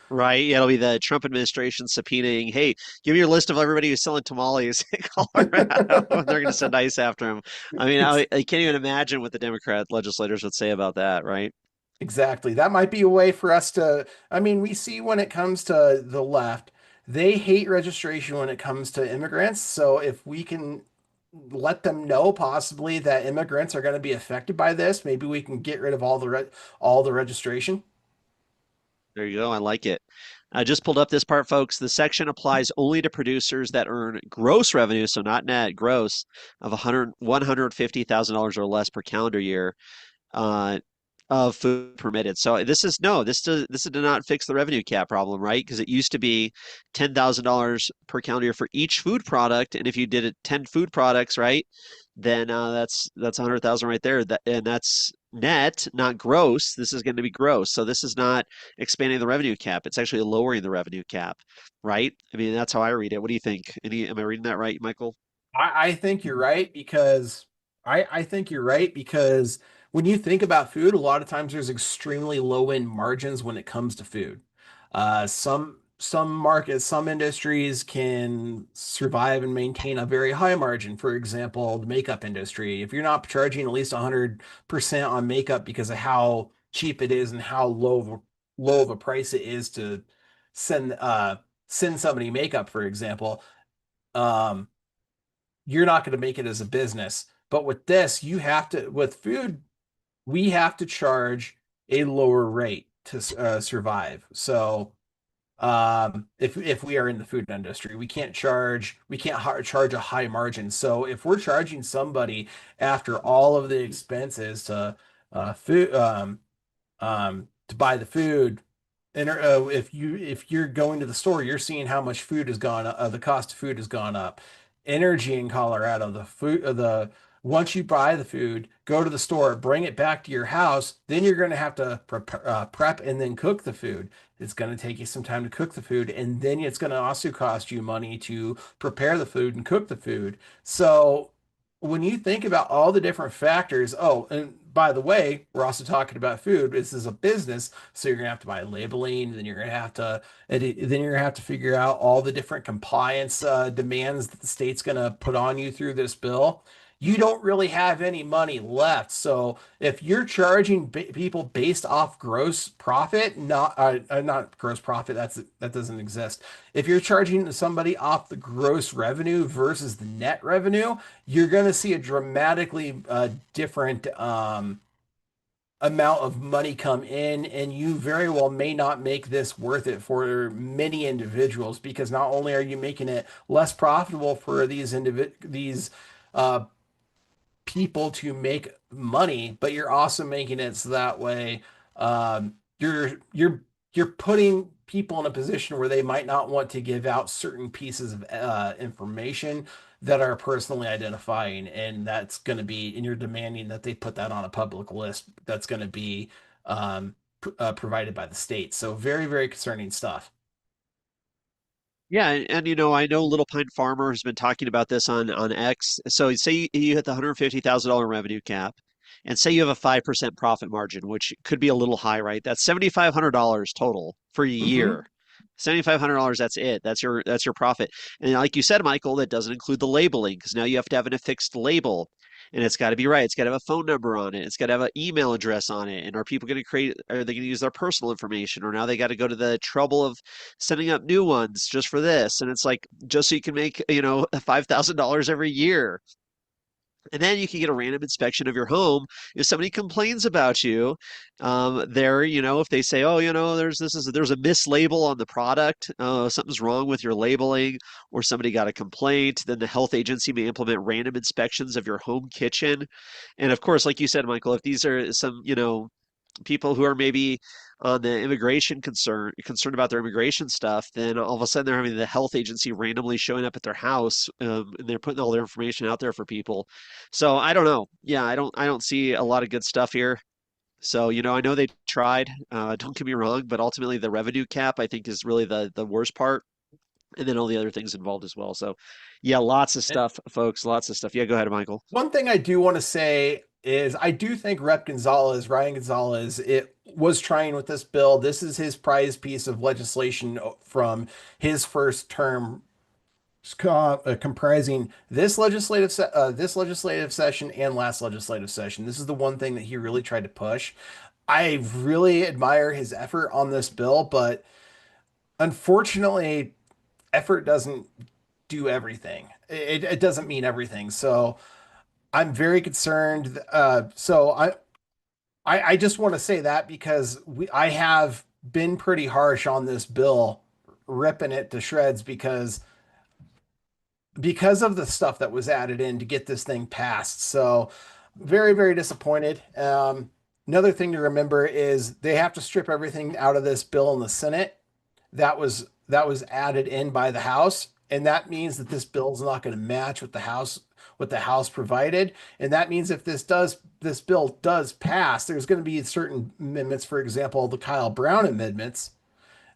Right. Yeah, it'll be the Trump administration subpoenaing, hey, give me your list of everybody who's selling tamales in Colorado. And they're going to send ICE after him. I mean,
Ex-
I can't even imagine what the Democrat legislators would say about that, right?
Exactly. That might be a way for us to, I mean, we see when it comes to the left, they hate registration when it comes to immigrants. So if we can let them know possibly that immigrants are going to be affected by this, maybe we can get rid of all the registration.
There you go. I like it. I just pulled up this part, folks. The section applies only to producers that earn gross revenue, so not net, gross, of $150,000 or less per calendar year. uh, of food permitted. So this is no, this did not fix the revenue cap problem, right? Because it used to be $10,000 per calendar year for each food product, and if you did it 10 food products, right, then that's 100,000 right there. And that's net, not gross. This is going to be gross. So this is not expanding the revenue cap. It's actually lowering the revenue cap, right? I mean, that's how I read it. What do you think? Am I reading that right, Michael?
I think you're right because I think you're right because when you think about food, a lot of times there's extremely low end margins when it comes to food. Some some markets, some industries can survive and maintain a very high margin. For example, the makeup industry. If you're not charging at least 100% on makeup because of how cheap it is and how low of a price it is to send send somebody makeup, for example, um, you're not going to make it as a business. But with this, you have to, with food, we have to charge a lower rate to survive. So if we are in the food industry, we can't charge a high margin. So if we're charging somebody after all of the expenses to food to buy the food, and if you're going to the store, you're seeing how much food has gone up, the cost of food has gone up. Energy in Colorado, the food the once you buy the food, go to the store, bring it back to your house, then you're going to have to prep and then cook the food. It's going to take you some time to cook the food, and then it's going to also cost you money to prepare the food and cook the food. So when you think about all the different factors, oh, and by the way, we're also talking about food. This is a business, so you're gonna have to buy labeling, then you're gonna have to, then you're gonna have to figure out all the different compliance demands that the state's gonna put on you through this bill. You don't really have any money left. So if you're charging people based off gross profit, not gross profit, that doesn't exist. If you're charging somebody off the gross revenue versus the net revenue, you're going to see a dramatically different amount of money come in, and you very well may not make this worth it for many individuals because not only are you making it less profitable for these uh, people to make money, but you're also making it so that way um, you're putting people in a position where they might not want to give out certain pieces of information that are personally identifying, and that's going to be, and you're demanding that they put that on a public list that's going to be provided by the state. So very, very concerning stuff.
Yeah, and I know Little Pine Farmer has been talking about this on X. So say you hit the $150,000 revenue cap, and say you have a 5% profit margin, which could be a little high, right? That's $7,500 total for a
Hmm.
year. $7,500, that's it. That's your profit. And like you said, Michael, that doesn't include the labeling because now you have to have an affixed label. And it's got to be right. It's got to have a phone number on it. It's got to have an email address on it. And are they going to use their personal information? Or now they got to go to the trouble of setting up new ones just for this. And it's like, just so you can make, $5,000 every year. And then you can get a random inspection of your home. If somebody complains about you, if they say, oh, there's a mislabel on the product, something's wrong with your labeling, or somebody got a complaint, then the health agency may implement random inspections of your home kitchen. And of course, like you said, Michael, if these are some, people who are maybe on the immigration concerned about their immigration stuff, then all of a sudden they're having the health agency randomly showing up at their house, and they're putting all their information out there for people. So I don't know. Yeah, I don't see a lot of good stuff here. So, I know they tried. Don't get me wrong, but ultimately the revenue cap I think is really the worst part, and then all the other things involved as well. So, yeah, lots of stuff, folks. Lots of stuff. Yeah, go ahead, Michael.
One thing I do want to say is I do think Ryan Gonzalez, it was trying with this bill. This is his prize piece of legislation from his first term, comprising this legislative session and last legislative session. This is the one thing that he really tried to push. I really admire his effort on this bill, but unfortunately, effort doesn't do everything. It doesn't mean everything. So I'm very concerned. I just want to say that because I have been pretty harsh on this bill, ripping it to shreds because of the stuff that was added in to get this thing passed. So very, very disappointed. Another thing to remember is they have to strip everything out of this bill in the Senate that was added in by the House, and that means that this bill is not going to match what the House provided, and that means if this bill does pass, there's going to be certain amendments, for example, the Kyle Brown amendments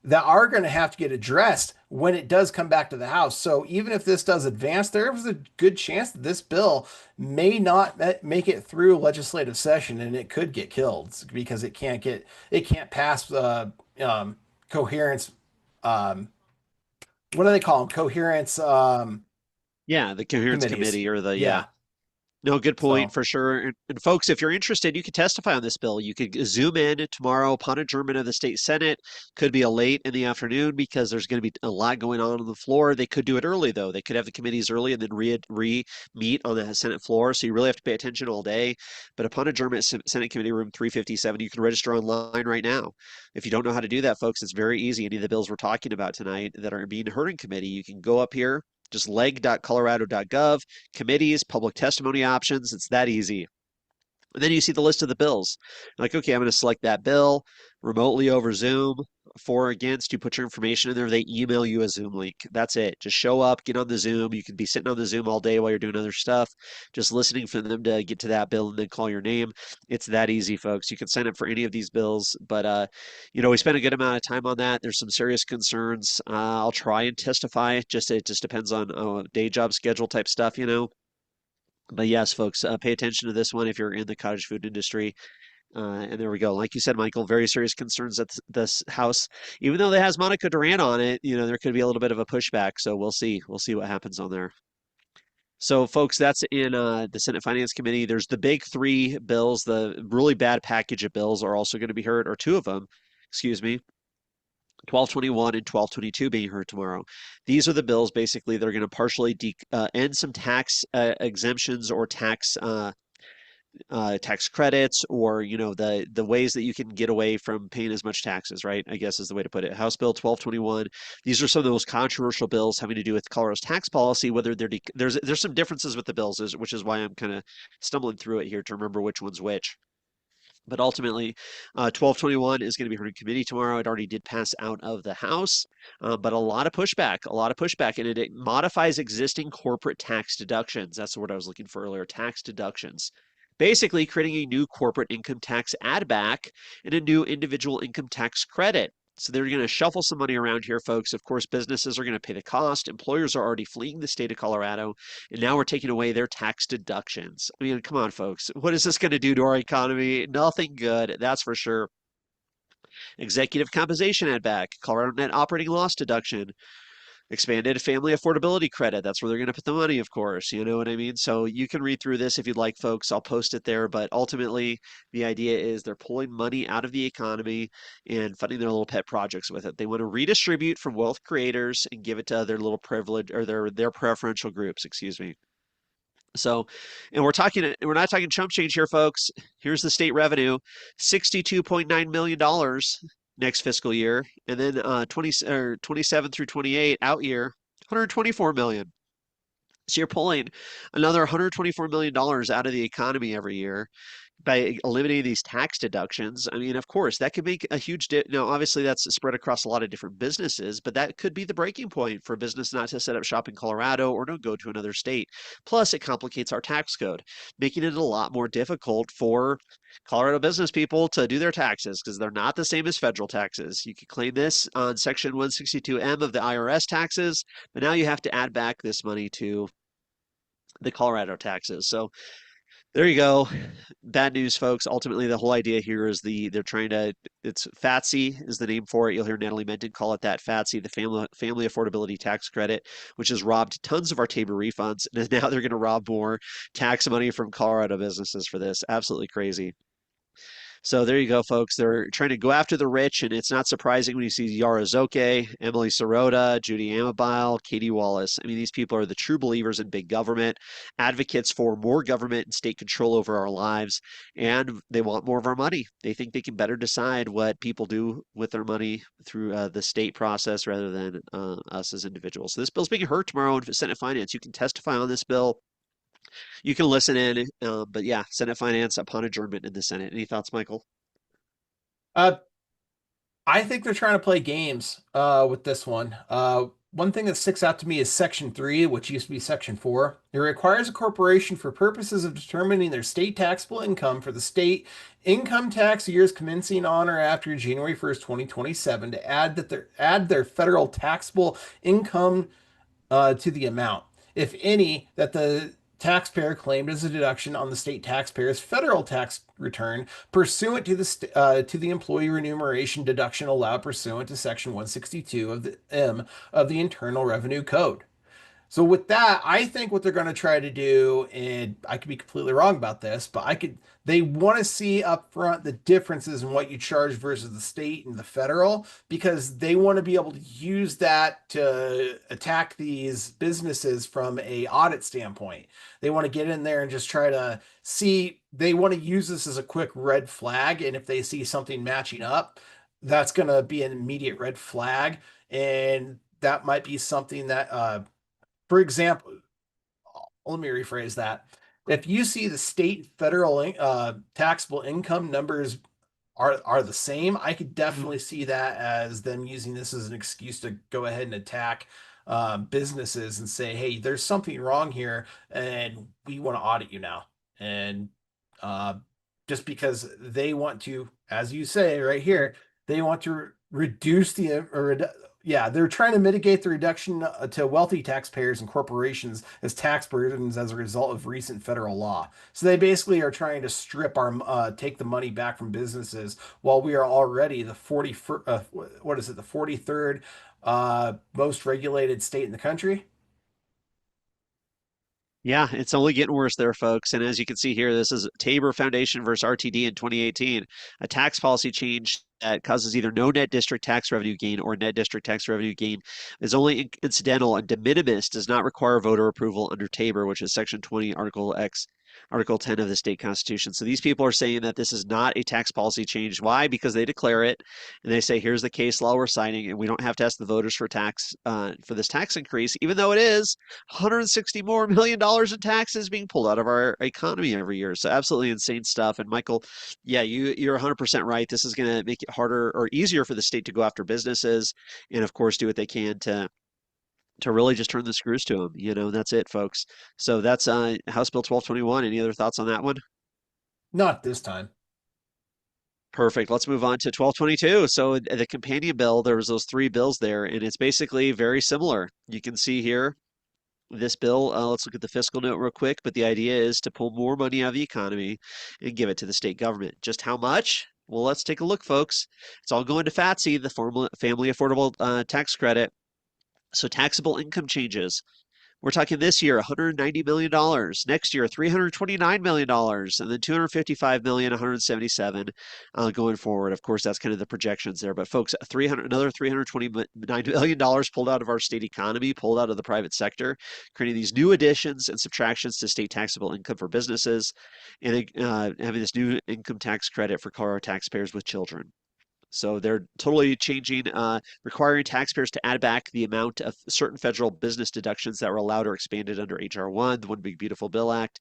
that are going to have to get addressed when it does come back to the House. So even if this does advance, there is a good chance that this bill may not make it through legislative session, and it could get killed because it can't pass um, coherence um, what do they call them? Coherence
Yeah, the coherence
committees.
committee or the yeah.
Yeah.
No, good point
So
for sure. And folks, if you're interested, you could testify on this bill. You could zoom in tomorrow upon adjournment of the state senate. Could be a late in the afternoon because there's going to be a lot going on the floor. They could do it early though. They could have the committees early and then re meet on the Senate floor. So you really have to pay attention all day. But upon adjournment, Senate Committee Room 357, you can register online right now. If you don't know how to do that, folks, it's very easy. Any of the bills we're talking about tonight that are being heard in committee, you can go up here, just leg.colorado.gov, committees, public testimony options. It's that easy. And then you see the list of the bills. Like, okay, I'm going to select that bill remotely over Zoom. For or against, you put your information in there. They email you a Zoom link. That's it. Just show up, get on the Zoom. You can be sitting on the Zoom all day while you're doing other stuff, just listening for them to get to that bill and then call your name. It's that easy, folks. You can sign up for any of these bills, but we spent a good amount of time on that. There's some serious concerns. I'll try and testify. Just it just depends on day job schedule type stuff. But yes, folks, pay attention to this one if you're in the cottage food industry. And there we go. Like you said, Michael, very serious concerns at this house. Even though it has Monica Duran on it, there could be a little bit of a pushback. So we'll see. We'll see what happens on there. So, folks, that's in the Senate Finance Committee. There's the big three bills. The really bad package of bills are also going to be heard, or two of them, excuse me, 1221 and 1222 being heard tomorrow. These are the bills basically that are going to partially end some tax exemptions or tax credits, or the ways that you can get away from paying as much taxes, right? I guess is the way to put it. House Bill 1221. These are some of the most controversial bills having to do with Colorado's tax policy. Whether there's some differences with the bills, which is why I'm kind of stumbling through it here to remember which one's which. But ultimately, 1221 is going to be heard in committee tomorrow. It already did pass out of the House, but a lot of pushback, and it modifies existing corporate tax deductions. That's the word I was looking for earlier, tax deductions. Basically, creating a new corporate income tax add back and a new individual income tax credit. So they're going to shuffle some money around here, folks. Of course, businesses are going to pay the cost. Employers are already fleeing the state of Colorado, and now we're taking away their tax deductions. I mean, come on, folks. What is this going to do to our economy? Nothing good, that's for sure. Executive compensation add back, Colorado net operating loss deduction, expanded family affordability credit. That's where they're going to put the money, of course. You know what I mean? So you can read through this if you'd like, folks. I'll post it there. But ultimately, the idea is they're pulling money out of the economy and funding their little pet projects with it. They want to redistribute from wealth creators and give it to their little privilege or their preferential groups, excuse me. So, and we're not talking chump change here, folks. Here's the state revenue, $62.9 million next fiscal year. And then 27 through 28 out year, 124 million. So you're pulling another $124 million out of the economy every year by eliminating these tax deductions. I mean, of course, that could make a huge now, obviously that's spread across a lot of different businesses, but that could be the breaking point for a business not to set up shop in Colorado or to go to another state. Plus, it complicates our tax code, making it a lot more difficult for Colorado business people to do their taxes because they're not the same as federal taxes. You could claim this on Section 162M of the IRS taxes, but now you have to add back this money to the Colorado taxes. So there you go. Bad news, folks. Ultimately, the whole idea here is they're trying to it's FATSI is the name for it. You'll hear Natalie Menton call it that FATSI, the family affordability tax credit, which has robbed tons of our Tabor refunds, and now they're going to rob more tax money from Colorado businesses for this. Absolutely crazy. So there you go, folks. They're trying to go after the rich, and it's not surprising when you see Yara Zoke, Emily Sirota, Judy Amabile, Katie Wallace. I mean, these people are the true believers in big government, advocates for more government and state control over our lives, and they want more of our money. They think they can better decide what people do with their money through the state process rather than us as individuals. So this bill's being heard tomorrow in Senate Finance. You can testify on this bill. You can listen in, but yeah, Senate Finance upon adjournment in the Senate. Any thoughts, Michael?
uh, I think they're trying to play games with this one. One thing that sticks out to me is Section 3, which used to be Section 4. It requires a corporation for purposes of determining their state taxable income for the state income tax years commencing on or after January 1st, 2027 to add their federal taxable income to the amount, if any, that the taxpayer claimed as a deduction on the state taxpayer's federal tax return pursuant to to the employee remuneration deduction allowed pursuant to Section 162 of the M of the Internal Revenue Code. So with that, I think what they're going to try to do, and I could be completely wrong about this, but they want to see up front the differences in what you charge versus the state and the federal, because they want to be able to use that to attack these businesses from a audit standpoint. They want to get in there and just try to see, they want to use this as a quick red flag. And if they see something matching up, that's going to be an immediate red flag. And that might be something that, for example, let me rephrase that. If you see the state and federal taxable income numbers are the same, I could definitely see that as them using this as an excuse to go ahead and attack businesses and say, "Hey, there's something wrong here, and we want to audit you now." And uh, just because they want to, as you say right here, they want to reduce yeah, they're trying to mitigate the reduction to wealthy taxpayers and corporations as tax burdens as a result of recent federal law. So they basically are trying to take the money back from businesses while we are already the 40, what is it, the 43rd most regulated state in the country.
Yeah, it's only getting worse there, folks. And as you can see here, this is Tabor Foundation versus RTD in 2018, a tax policy change that causes either no net district tax revenue gain or net district tax revenue gain is only incidental and de minimis, does not require voter approval under Tabor, which is Section 20, Article 10 of the state constitution. So these people are saying that this is not a tax policy change. Why? Because they declare it and they say, here's the case law we're signing, and we don't have to ask the voters for this tax increase, even though it is $160 more million in taxes being pulled out of our economy every year. So absolutely insane stuff. And Michael, yeah, you're 100% right. This is going to make it harder or easier for the state to go after businesses, and of course do what they can to really just turn the screws to them. That's it, folks. So that's House Bill 1221. Any other thoughts on that one?
Not this time.
Perfect. Let's move on to 1222. So the companion bill, there was those three bills there, and it's basically very similar. You can see here this bill, let's look at the fiscal note real quick, but the idea is to pull more money out of the economy and give it to the state government. Just how much? Well, let's take a look, folks. It's all going to FATSI, the Family Affordable Tax Credit. So taxable income changes. We're talking this year, $190 million. Next year, $329 million. And then 255 million, 177 going forward. Of course, that's kind of the projections there. But folks, another $329 million pulled out of our state economy, pulled out of the private sector, creating these new additions and subtractions to state taxable income for businesses, and having this new income tax credit for Colorado taxpayers with children. So they're totally changing, requiring taxpayers to add back the amount of certain federal business deductions that were allowed or expanded under H.R. 1, the One Big Beautiful Bill Act.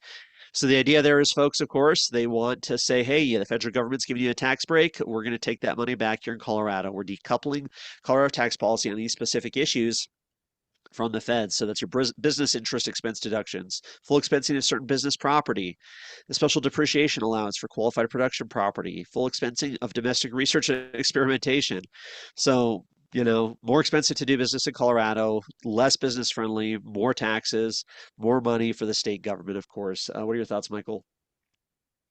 So the idea there is, folks, of course, they want to say, hey, yeah, the federal government's giving you a tax break. We're going to take that money back here in Colorado. We're decoupling Colorado tax policy on these specific issues from the feds. So that's your business interest expense deductions, full expensing of certain business property, the special depreciation allowance for qualified production property, full expensing of domestic research and experimentation. So, more expensive to do business in Colorado, less business friendly, more taxes, more money for the state government, of course. What are your thoughts, Michael?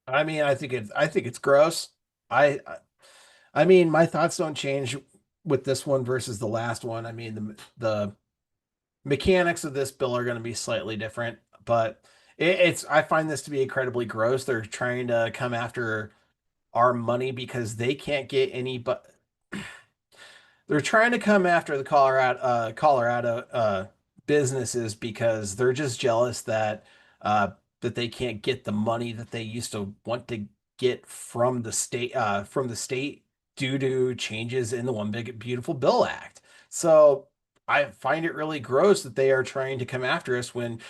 I mean, I think it's gross. I mean, my thoughts don't change with this one versus the last one. I mean, the mechanics of this bill are going to be slightly different, but I find this to be incredibly gross. They're trying to come after our money because they can't get any but they're trying to come after the Colorado businesses because they're just jealous uh that they can't get the money that they used to want to get from the state due to changes in the One Big Beautiful Bill Act. So I find it really gross that they are trying to come after us when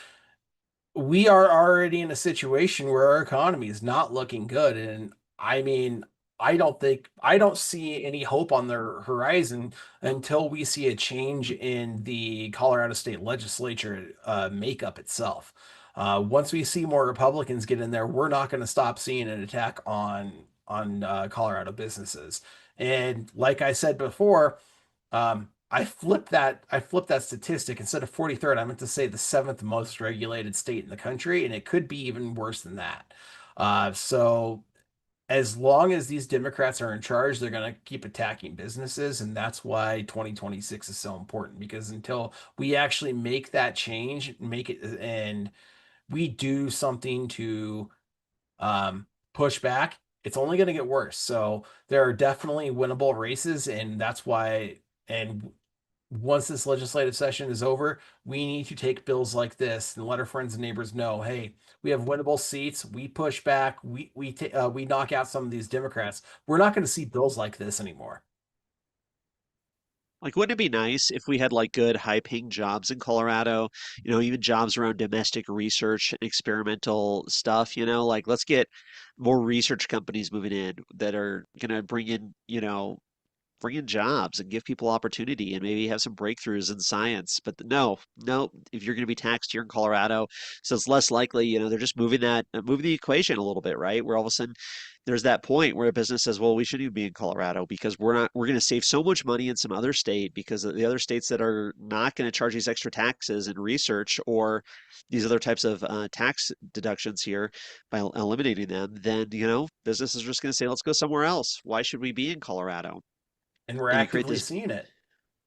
we are already in a situation where our economy is not looking good. And I mean, I don't see any hope on the horizon until we see a change in the Colorado State Legislature makeup itself. Once we see more Republicans get in there, we're not going to stop seeing an attack on Colorado businesses. And like I said before, I flipped that statistic. Instead of 43rd, I meant to say the seventh most regulated state in the country, and it could be even worse than that. So as long as these Democrats are in charge, they're going to keep attacking businesses. And that's why 2026 is so important, because until we actually make that change, make it, and we do something to push back, it's only going to get worse. So there are definitely winnable races. And that's why, and once this legislative session is over, we need to take bills like this and let our friends and neighbors know, hey, we have winnable seats. We push back. We knock out some of these Democrats. We're not going to see bills like this anymore.
Like, wouldn't it be nice if we had like good high-paying jobs in Colorado, even jobs around domestic research and experimental stuff, like let's get more research companies moving in that are gonna bring in jobs and give people opportunity and maybe have some breakthroughs in science. But no, no, if you're going to be taxed here in Colorado, so it's less likely, they're just moving the equation a little bit, right? Where all of a sudden there's that point where a business says, well, we shouldn't even be in Colorado because we're going to save so much money in some other state because the other states that are not going to charge these extra taxes in research or these other types of tax deductions here by eliminating them, then, businesses are just going to say, let's go somewhere else. Why should we be in Colorado?
And we're
And you create
actively
this
seeing it.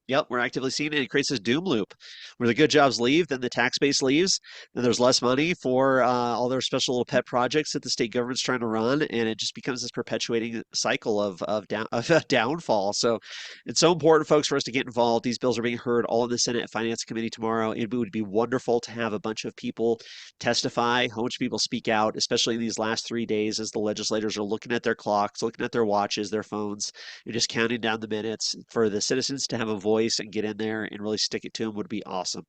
Yep, we're actively seeing it. It creates this doom loop where the good jobs leave, then the tax base leaves, then there's less money for all their special little pet projects that the state government's trying to run, and it just becomes this perpetuating cycle of a downfall. So it's so important, folks, for us to get involved. These bills are being heard all in the Senate Finance Committee tomorrow. It would be wonderful to have a bunch of people testify, a bunch of people speak out, especially in these last 3 days as the legislators are looking at their clocks, looking at their watches, their phones, and just counting down the minutes for the citizens to have a voice and get in there and really stick it to them would be awesome.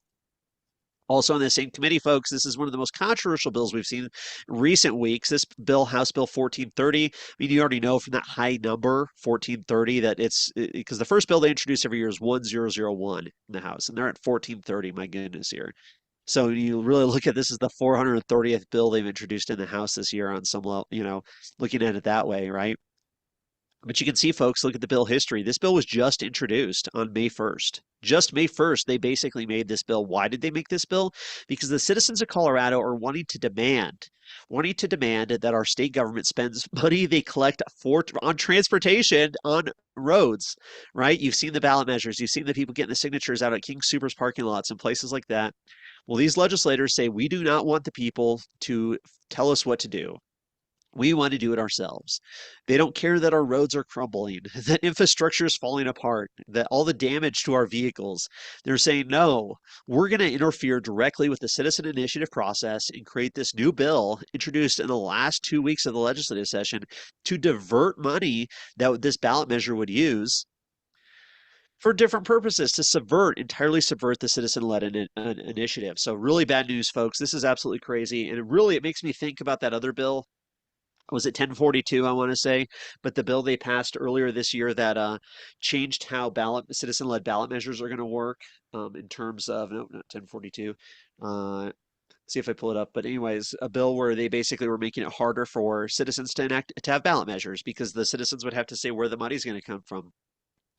Also, on the same committee, folks, this is one of the most controversial bills we've seen in recent weeks. This bill, House Bill 1430, I mean, you already know from that high number, 1430, that it's because the first bill they introduce every year is 1001 in the House, and they're at 1430. My goodness, here. So you really look at this as the 430th bill they've introduced in the House this year on some level, looking at it that way, right? But you can see, folks, look at the bill history. This bill was just introduced on May 1st. Just May 1st, they basically made this bill. Why did they make this bill? Because the citizens of Colorado are wanting to demand that our state government spends money they collect on transportation on roads, right? You've seen the ballot measures. You've seen the people getting the signatures out at King Soopers parking lots and places like that. Well, these legislators say we do not want the people to tell us what to do. We want to do it ourselves. They don't care that our roads are crumbling, that infrastructure is falling apart, that all the damage to our vehicles. They're saying, no, we're going to interfere directly with the citizen initiative process and create this new bill introduced in the last 2 weeks of the legislative session to divert money that this ballot measure would use for different purposes to entirely subvert the citizen-led initiative. So really bad news, folks. This is absolutely crazy. And it makes me think about that other bill, was it 1042, I want to say, but the bill they passed earlier this year that changed how citizen-led ballot measures are going to work in terms of, no, not 1042. See if I pull it up. But anyways, a bill where they basically were making it harder for citizens to have ballot measures because the citizens would have to say where the money's going to come from.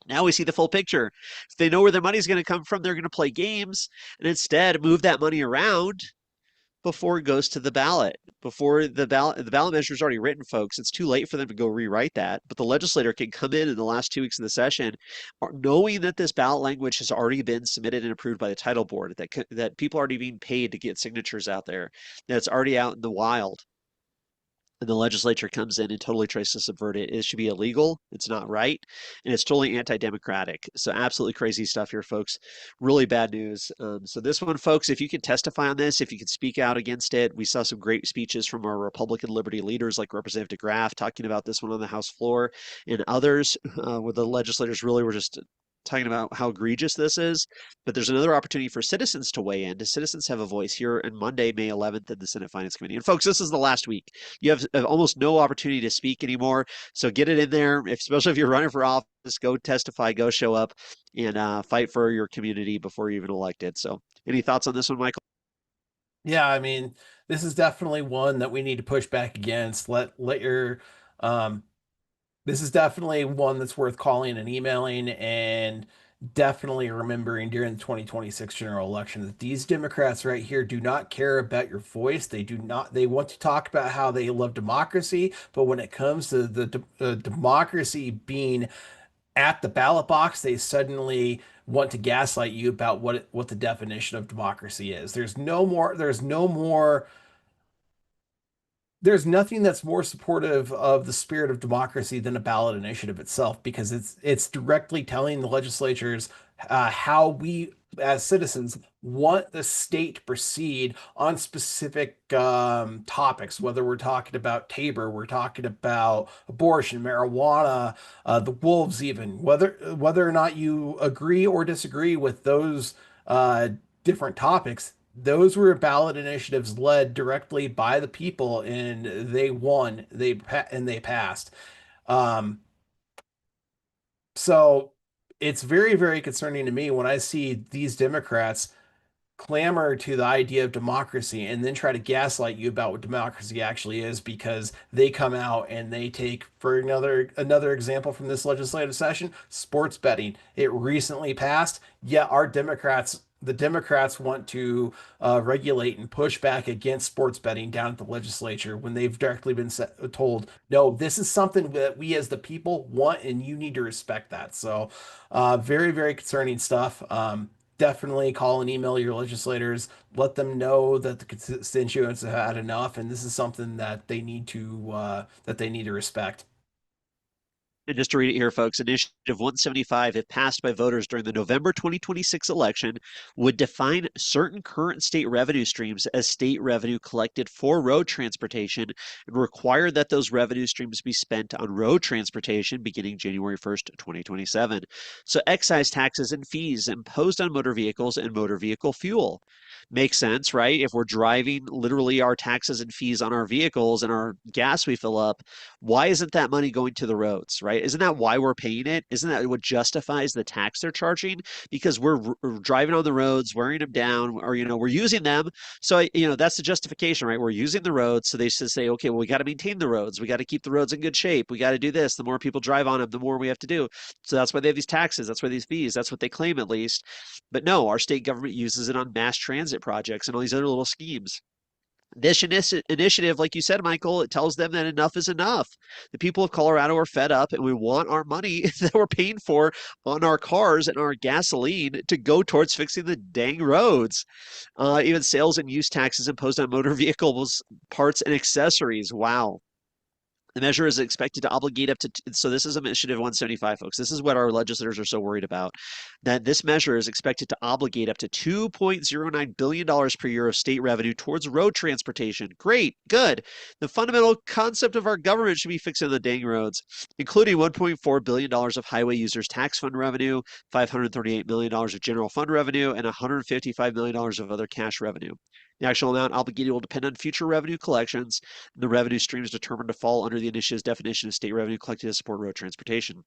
Now we see the full picture. If they know where their money's going to come from, they're going to play games and instead move that money around before it goes to the ballot. Before the ballot measure is already written, folks. It's too late for them to go rewrite that. But the legislator can come in the last 2 weeks of the session, knowing that this ballot language has already been submitted and approved by the title board, that people are already being paid to get signatures out there, that it's already out in the wild, and the legislature comes in and totally tries to subvert it. It should be illegal. It's not right. And it's totally anti-democratic. So absolutely crazy stuff here, folks. Really bad news. So this one, folks, if you can testify on this, if you can speak out against it, we saw some great speeches from our Republican Liberty leaders like Representative Graff talking about this one on the House floor, and others where the legislators really were just talking about how egregious this is. But there's another opportunity for citizens to weigh in. Do citizens have a voice here on Monday, May 11th in the Senate Finance Committee? And folks, this is the last week. You have almost no opportunity to speak anymore. So get it in there, especially if you're running for office. Go testify, go show up, and fight for your community before you're even elected. So, any thoughts on this one, Michael?
Yeah, I mean, this is definitely one that we need to push back against. Let your um this is definitely one that's worth calling and emailing and definitely remembering during the 2026 general election that these Democrats right here do not care about your voice. They do not, they want to talk about how they love democracy, but when it comes to the democracy being at the ballot box, they suddenly want to gaslight you about what the definition of democracy is. There's nothing that's more supportive of the spirit of democracy than a ballot initiative itself, because it's directly telling the legislatures how we as citizens want the state to proceed on specific topics, whether we're talking about Tabor, we're talking about abortion, marijuana, the wolves, even whether or not you agree or disagree with those uh, different topics. Those were ballot initiatives led directly by the people, and they won. They passed. Um, so it's very, very concerning to me when I see these Democrats clamor to the idea of democracy and then try to gaslight you about what democracy actually is, because they come out and they take, for another example from this legislative session, sports betting. It recently passed, yet the Democrats want to regulate and push back against sports betting down at the legislature when they've directly been told, no, this is something that we as the people want and you need to respect that. So very, very concerning stuff. Definitely call and email your legislators, let them know that the constituents have had enough, and this is something that they need to respect.
And just to read it here, folks, Initiative 175, if passed by voters during the November 2026 election, would define certain current state revenue streams as state revenue collected for road transportation and require that those revenue streams be spent on road transportation beginning January 1st, 2027. So, excise taxes and fees imposed on motor vehicles and motor vehicle fuel. Makes sense, right? If we're driving literally our taxes and fees on our vehicles and our gas we fill up, why isn't that money going to the roads, right? Isn't that why we're paying it? Isn't that what justifies the tax they're charging? Because we're driving on the roads, wearing them down, or we're using them. So that's the justification, right? We're using the roads, so they should say, okay, well, we got to maintain the roads, we got to keep the roads in good shape, we got to do this. The more people drive on them, the more we have to do. So that's why they have these taxes. That's why these fees. That's what they claim, at least. But no, our state government uses it on mass transit projects and all these other little schemes. This initiative, like you said, Michael, it tells them that enough is enough. The people of Colorado are fed up, and we want our money that we're paying for on our cars and our gasoline to go towards fixing the dang roads. Even sales and use taxes imposed on motor vehicles, parts, and accessories. Wow. The measure is expected to obligate up to, so this is Initiative 175, folks. This is what our legislators are so worried about. That this measure is expected to obligate up to $2.09 billion per year of state revenue towards road transportation. Great, good. The fundamental concept of our government should be fixing the dang roads, including $1.4 billion of highway users tax fund revenue, $538 million of general fund revenue, and $155 million of other cash revenue. The actual amount obligated will depend on future revenue collections. The revenue streams determined to fall under the initiative's definition of state revenue collected to support road transportation.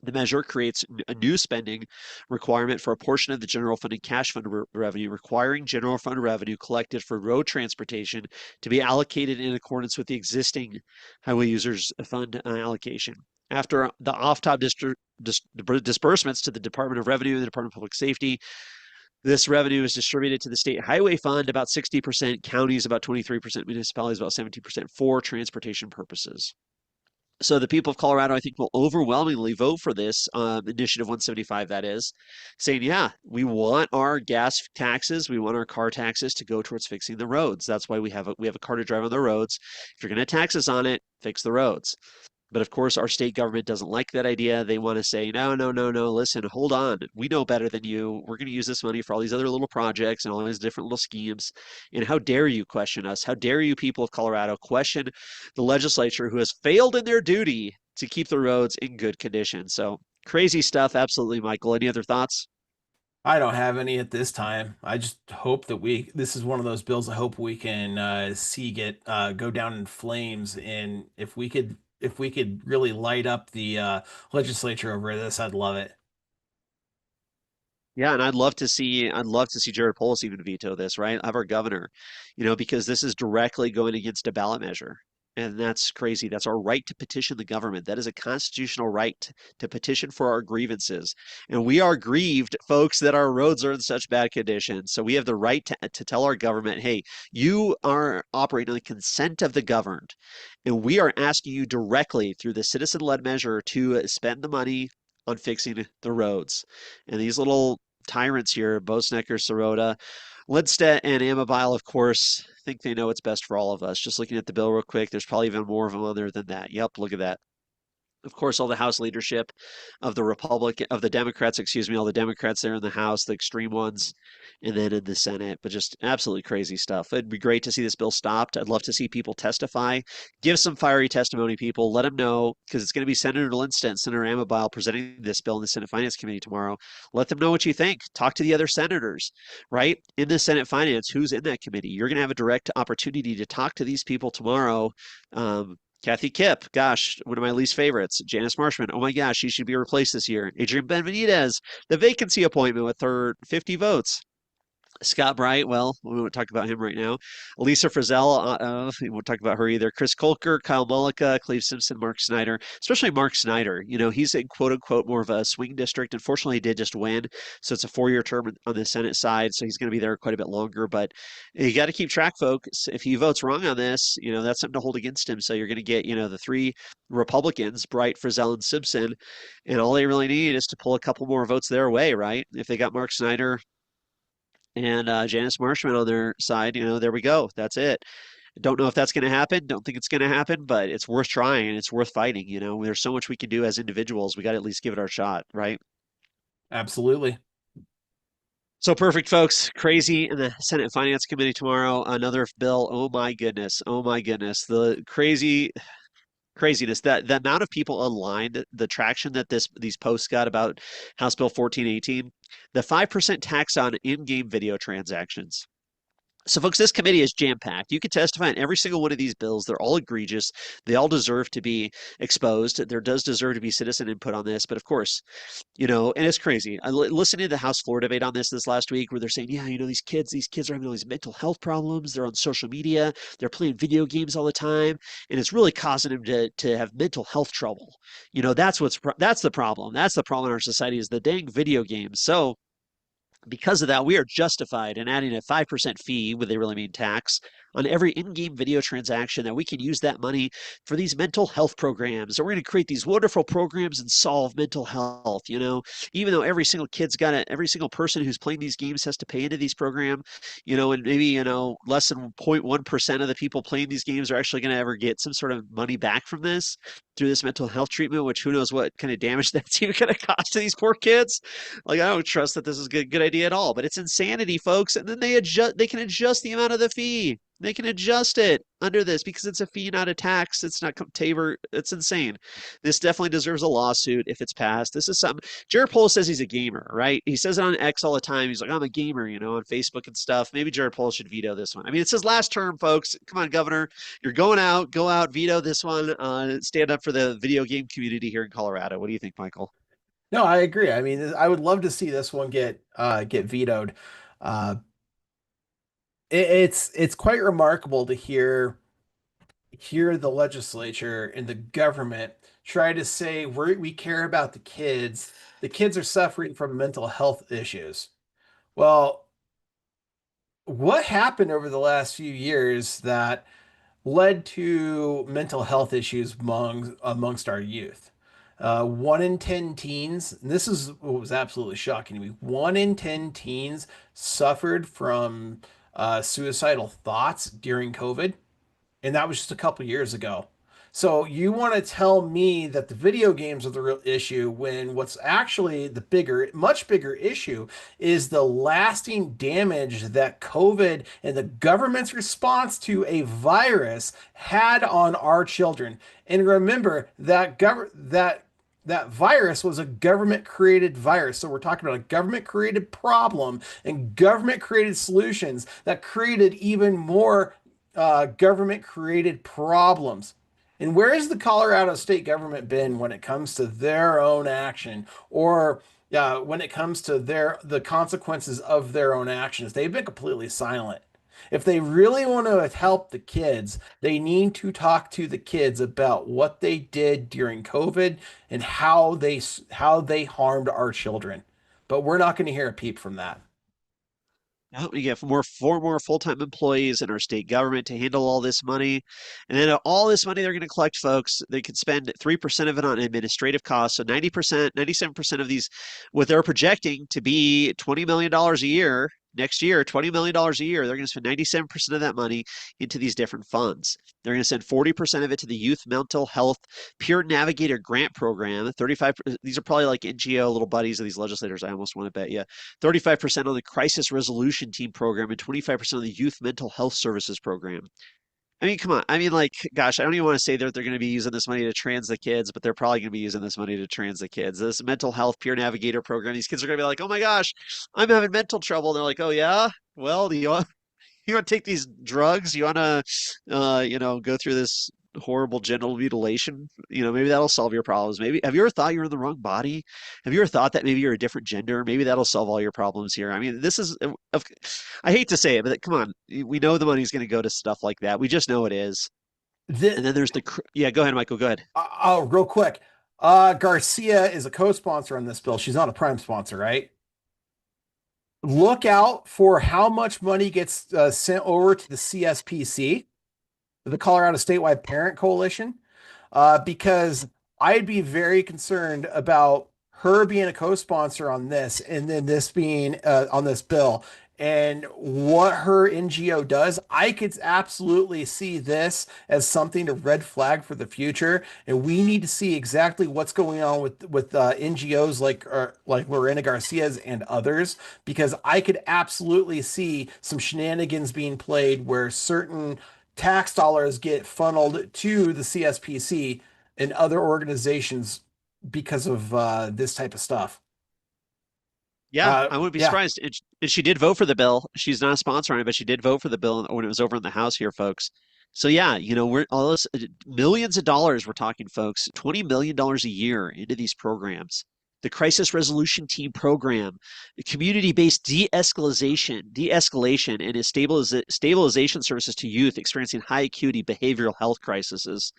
The measure creates a new spending requirement for a portion of the general fund and cash fund revenue, requiring general fund revenue collected for road transportation to be allocated in accordance with the existing highway users fund allocation. After the off-top disbursements to the Department of Revenue and the Department of Public Safety, this revenue is distributed to the state highway fund, about 60%, counties about 23%, municipalities about 17% for transportation purposes. So the people of Colorado, I think, will overwhelmingly vote for this Initiative 175. That is, saying, yeah, we want our gas taxes, we want our car taxes to go towards fixing the roads. That's why we have a car to drive on the roads. If you're going to tax us on it, fix the roads. But of course, our state government doesn't like that idea. They want to say, no, no, no, no, listen, hold on. We know better than you. We're going to use this money for all these other little projects and all these different little schemes. And how dare you question us? How dare you, people of Colorado, question the legislature who has failed in their duty to keep the roads in good condition? So crazy stuff. Absolutely, Michael. Any other thoughts?
I don't have any at this time. I just hope that this is one of those bills I hope we can see get go down in flames. And if we could really light up the legislature over this, I'd love it.
Yeah, and I'd love to see Jared Polis even veto this, right? Have our governor, because this is directly going against a ballot measure. And that's crazy. That's our right to petition the government. That is a constitutional right to petition for our grievances. And we are grieved, folks, that our roads are in such bad condition. So we have the right to tell our government, hey, you are operating on the consent of the governed. And we are asking you directly through the citizen led measure to spend the money on fixing the roads. And these little tyrants here, Bosnecker, Sirota, Lidstedt and Amabile, of course, think they know what's best for all of us. Just looking at the bill real quick, there's probably even more of them on there than that. Yep, look at that. Of course, all the House leadership of the Democrats, excuse me, all the Democrats there in the House, the extreme ones, and then in the Senate. But just absolutely crazy stuff. It'd be great to see this bill stopped. I'd love to see people testify. Give some fiery testimony, people. Let them know, because it's going to be Senator Lindstedt and Senator Amabile presenting this bill in the Senate Finance Committee tomorrow. Let them know what you think. Talk to the other senators, right? In the Senate Finance, who's in that committee? You're going to have a direct opportunity to talk to these people tomorrow. Kathy Kipp, gosh, one of my least favorites. Janice Marshman, oh my gosh, she should be replaced this year. Adrian Benavidez, the vacancy appointment with her 50 votes. Scott Bright, well, we won't talk about him right now. Lisa Frizzell, we won't talk about her either. Chris Kolker, Kyle Mullica, Cleve Simpson, Mark Snyder, especially Mark Snyder. You know, he's in quote unquote more of a swing district. Unfortunately, he did just win. So it's a 4-year term on the Senate side. So he's going to be there quite a bit longer. But you got to keep track, folks. If he votes wrong on this, you know, that's something to hold against him. So you're going to get, you know, the 3 Republicans, Bright, Frizzell, and Simpson. And all they really need is to pull a couple more votes their way, right? If they got Mark Snyder and Janice Marshman on their side, you know, there we go. That's it. Don't know if that's going to happen. Don't think it's going to happen, but it's worth trying and it's worth fighting. You know, there's so much we can do as individuals. We got to at least give it our shot, right?
Absolutely.
So perfect, folks. Crazy in the Senate Finance Committee tomorrow. Another bill. Oh my goodness. Oh my goodness. The craziness that the amount of people online, the traction that these posts got about House Bill 1418, the 5% tax on in-game video transactions. So, folks, this committee is jam packed. You can testify on every single one of these bills. They're all egregious. They all deserve to be exposed. There does deserve to be citizen input on this. But of course, you know, and it's crazy. I listened to the House floor debate on this last week where they're saying, yeah, you know, these kids are having all these mental health problems. They're on social media. They're playing video games all the time. And it's really causing them to have mental health trouble. You know, that's the problem. That's the problem in our society is the dang video games. So, because of that, we are justified in adding a 5% fee, would they really mean tax, on every in-game video transaction that we can use that money for these mental health programs. And we're going to create these wonderful programs and solve mental health, you know, even though every single person who's playing these games has to pay into these programs, you know, and maybe, you know, less than 0.1% of the people playing these games are actually going to ever get some sort of money back from this through this mental health treatment, which who knows what kind of damage that's even going to cost to these poor kids. Like, I don't trust that this is a good idea at all, but it's insanity, folks. And then they can adjust the amount of the fee. They can adjust it under this because it's a fee, not a tax. It's not Tabor. It's insane. This definitely deserves a lawsuit if it's passed. This is something. Jared Polis says he's a gamer, right? He says it on X all the time. He's like, I'm a gamer, you know, on Facebook and stuff. Maybe Jared Polis should veto this one. I mean, it's his last term, folks. Come on, Governor. You're going out. Go out, veto this one. Stand up for the video game community here in Colorado. What do you think, Michael?
No, I agree. I mean, I would love to see this one get vetoed. Uh, it's quite remarkable to hear the legislature and the government try to say we care about the kids. The kids are suffering from mental health issues. Well, what happened over the last few years that led to mental health issues amongst our youth? 1 in 10 teens, and this is what was absolutely shocking to me. 1 in 10 teens suffered from suicidal thoughts during COVID, and that was just a couple years ago. So you want to tell me that the video games are the real issue when what's actually the much bigger issue is the lasting damage that COVID and the government's response to a virus had on our children. And remember that virus was a government created virus. So we're talking about a government created problem and government created solutions that created even more government created problems. And where has the Colorado state government been when it comes to their own action or when it comes to the consequences of their own actions? They've been completely silent. If they really want to help the kids, they need to talk to the kids about what they did during COVID and how they harmed our children. But we're not going to hear a peep from that.
Now we get four more full-time employees in our state government to handle all this money. And then all this money they're going to collect, folks, they could spend 3% of it on administrative costs. So 90%, 97% of these, what they're projecting to be $20 million a year next year, $20 million a year, they're going to spend 97% of that money into these different funds. They're going to send 40% of it to the Youth Mental Health Peer Navigator Grant Program. 35, these are probably like NGO little buddies of these legislators, I almost want to bet you. 35% on the Crisis Resolution Team program, and 25% on the Youth Mental Health Services program. I mean, come on. I mean, like, gosh, I don't even want to say that they're going to be using this money to trans the kids, but they're probably going to be using this money to trans the kids. This mental health peer navigator program, these kids are going to be like, oh my gosh, I'm having mental trouble. And they're like, oh yeah? Well, do you want to take these drugs? You want to, go through this horrible genital mutilation? Maybe that'll solve your problems. Maybe have you ever thought you're in the wrong body? Have you ever thought that maybe you're a different gender? Maybe that'll solve all your problems here. I mean, this is, I hate to say it, but come on, we know the money's going to go to stuff like that. We just know it is.
The,
And then there's yeah, go ahead, Michael. Go ahead.
oh, real quick. Garcia is a co-sponsor on this bill. She's not a prime sponsor, right? Look out for how much money gets sent over to the CSPC, the Colorado Statewide Parent Coalition, because I'd be very concerned about her being a co-sponsor on this and then this being on this bill and what her NGO does. I could absolutely see this as something to red flag for the future, and we need to see exactly what's going on with NGOs like Lorena Garcia's and others, because I could absolutely see some shenanigans being played where certain tax dollars get funneled to the CSPC and other organizations because of this type of stuff.
Yeah, I wouldn't be
Yeah,
surprised. And she did vote for the bill. She's not a sponsor on it, but she did vote for the bill when it was over in the House here, folks. So yeah, we're all this millions of dollars we're talking, folks. $20 million a year into these programs. The Crisis Resolution Team program, the community-based de-escalation, and stabilization services to youth experiencing high acuity behavioral health crises.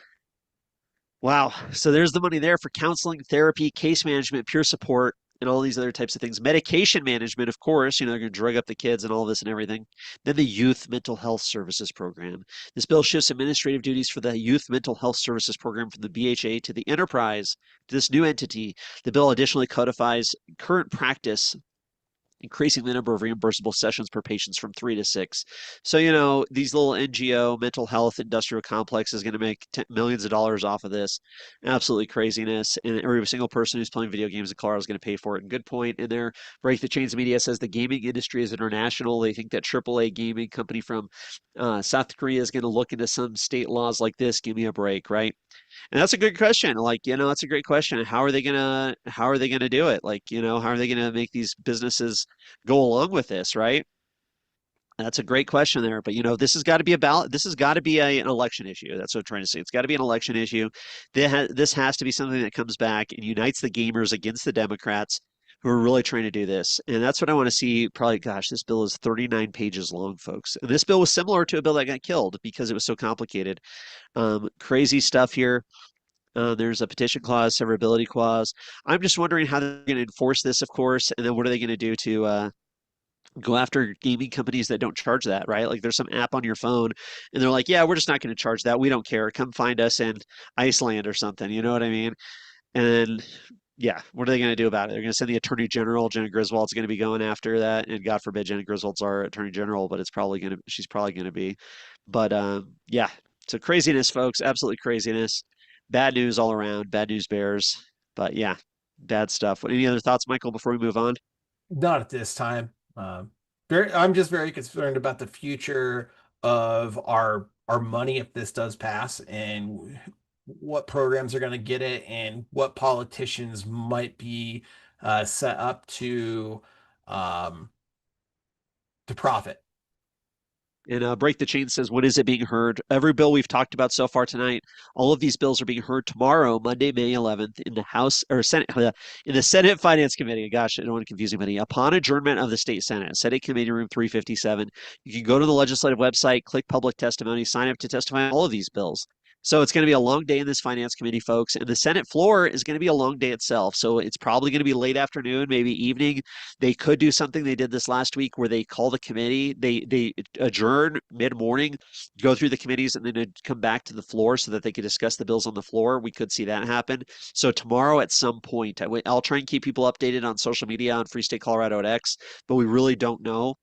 Wow. So there's the money there for counseling, therapy, case management, peer support, and all these other types of things. Medication management, of course, they're going to drug up the kids and all this and everything. Then the Youth Mental Health Services Program. This bill shifts administrative duties for the Youth Mental Health Services Program from the BHA to the enterprise, to this new entity. The bill additionally codifies current practice, increasing the number of reimbursable sessions per patients from 3 to 6. So, these little NGO mental health industrial complex is going to make millions of dollars off of this. Absolutely craziness. And every single person who's playing video games in Colorado is going to pay for it. And good point in there. Break the Chains Media says the gaming industry is international. They think that AAA gaming company from South Korea is going to look into some state laws like this. Give me a break, right? And that's a good question. Like, that's a great question. How are they gonna do it? Like, how are they gonna make these businesses go along with this, right? That's a great question there. But this has got to be a ballot. This has got to be an election issue. That's what I'm trying to say. It's got to be an election issue. This has to be something that comes back and unites the gamers against the Democrats who are really trying to do this. And that's what I want to see. Probably, gosh, this bill is 39 pages long, folks. And this bill was similar to a bill that got killed because it was so complicated. Crazy stuff here. There's a petition clause, severability clause. I'm just wondering how they're going to enforce this, of course, and then what are they going to do to go after gaming companies that don't charge that, right? Like there's some app on your phone, and they're like, yeah, we're just not going to charge that. We don't care. Come find us in Iceland or something. You know what I mean? And yeah, what are they going to do about it? They're going to send the Attorney General. Jenna Griswold's going to be going after that, and God forbid Jenna Griswold's our Attorney General, but she's probably going to be. But yeah, so craziness, folks, absolutely craziness. Bad news all around. Bad news bears. But yeah, bad stuff. Any other thoughts, Michael, before we move on?
not at this time. I'm just very concerned about the future of our money if this does pass, and what programs are going to get it, and what politicians might be set up um, to profit.
And Break the Chain says, when is it being heard? Every bill we've talked about so far tonight, all of these bills are being heard tomorrow, Monday, May 11th, in the House or Senate, in the Senate Finance Committee. Gosh, I don't want to confuse anybody. Upon adjournment of the state Senate, Senate Committee Room 357, you can go to the legislative website, click public testimony, sign up to testify on all of these bills. So it's going to be a long day in this finance committee, folks, and the Senate floor is going to be a long day itself. So it's probably going to be late afternoon, maybe evening. They could do something they did this last week where they call the committee, they adjourn mid-morning, go through the committees, and then come back to the floor so that they could discuss the bills on the floor. We could see that happen. So tomorrow at some point, I'll try and keep people updated on social media on Free State Colorado at X, but we really don't know.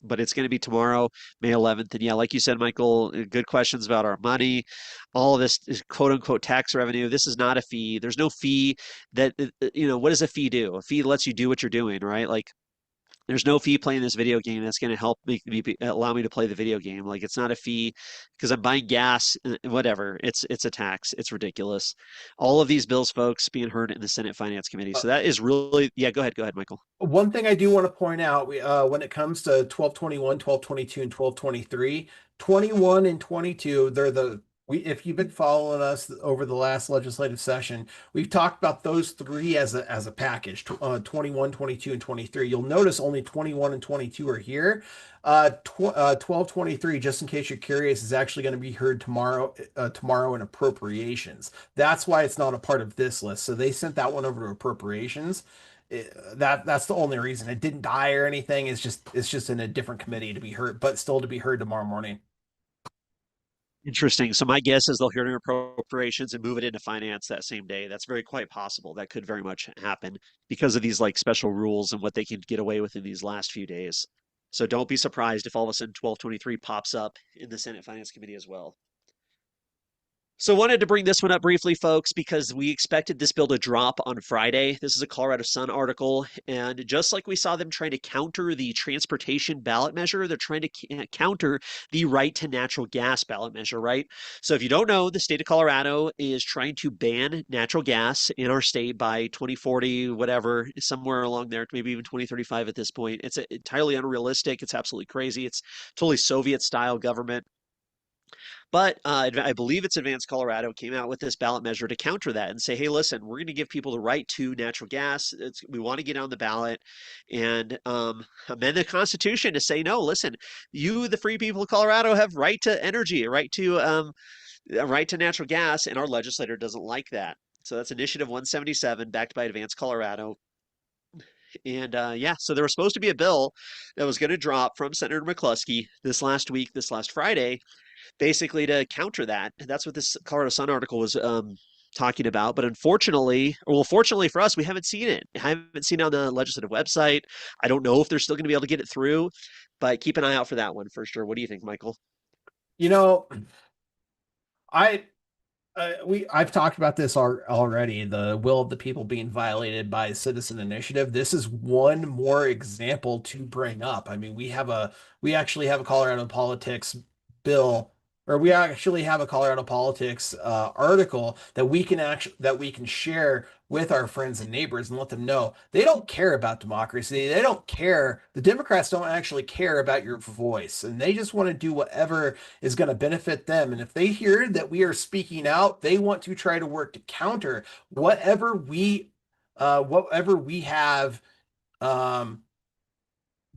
But it's going to be tomorrow, May 11th. And yeah, like you said, Michael, good questions about our money. All of this is quote unquote tax revenue. This is not a fee. There's no fee that, what does a fee do? A fee lets you do what you're doing, right? Like there's no fee playing this video game that's going to help allow me to play the video game. Like it's not a fee because I'm buying gas, whatever. It's a tax. It's ridiculous. All of these bills, folks, being heard in the Senate Finance Committee. So that is really, yeah. Go ahead, Michael.
One thing I do want to point out, when it comes to 1221, 1222, and 1223, 21 and 22, they're if you've been following us over the last legislative session, we've talked about those three as a package, 21, 22, and 23. You'll notice only 21 and 22 are here. 1223, just in case you're curious, is actually going to be heard tomorrow in appropriations. That's why it's not a part of this list. So they sent that one over to appropriations. That's the only reason it didn't die or anything. It's just in a different committee to be heard, but still to be heard tomorrow morning.
Interesting. So my guess is they'll hear an appropriations and move it into finance that same day. That's very quite possible. That could very much happen because of these like special rules and what they can get away with in these last few days. So don't be surprised if all of a sudden 1223 pops up in the Senate Finance Committee as well. So wanted to bring this one up briefly, folks, because we expected this bill to drop on Friday. This is a Colorado Sun article, and just like we saw them trying to counter the transportation ballot measure, they're trying to counter the right to natural gas ballot measure, right? So if you don't know, the state of Colorado is trying to ban natural gas in our state by 2040, whatever, somewhere along there, maybe even 2035 at this point. It's entirely unrealistic. It's absolutely crazy. It's totally Soviet style government. But I believe it's Advanced Colorado came out with this ballot measure to counter that and say, hey, listen, we're going to give people the right to natural gas. We want to get on the ballot and amend the Constitution to say, no, listen, you, the free people of Colorado, have right to energy, a right to natural gas, and our legislator doesn't like that. So that's Initiative 177, backed by Advanced Colorado. And yeah, so there was supposed to be a bill that was going to drop from Senator McCluskey this last week, this last Friday, basically to counter that. That's what this Colorado Sun article was talking about. But unfortunately, well, fortunately for us, we haven't seen it. I haven't seen it on the legislative website. I don't know if they're still going to be able to get it through, but keep an eye out for that one for sure. What do you think, Michael?
You know, I I've talked about this already. The will of the people being violated by citizen initiative. This is one more example to bring up. I mean, we actually have a Colorado politics bill, or we actually have a Colorado politics article that we can share with our friends and neighbors and let them know they don't care about democracy. They don't care. The Democrats don't actually care about your voice, and they just want to do whatever is going to benefit them. And if they hear that we are speaking out, they want to try to work to counter whatever we have um,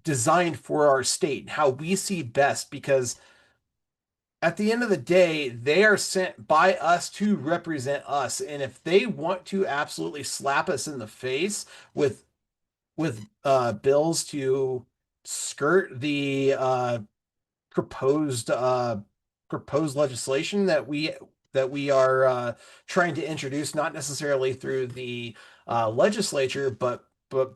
designed for our state and how we see best. Because at the end of the day, they are sent by us to represent us. And if they want to absolutely slap us in the face with bills to skirt the proposed proposed legislation that we are trying to introduce, not necessarily through the legislature, but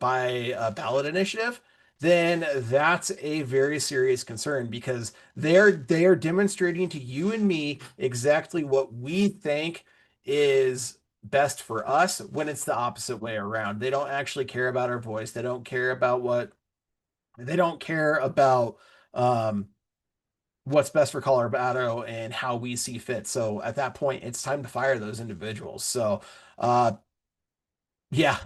by a ballot initiative, then that's a very serious concern because they are demonstrating to you and me exactly what we think is best for us when it's the opposite way around. They don't actually care about our voice. They don't care about um what's best for Colorado and how we see fit. So at that point, it's time to fire those individuals. So, uh, yeah,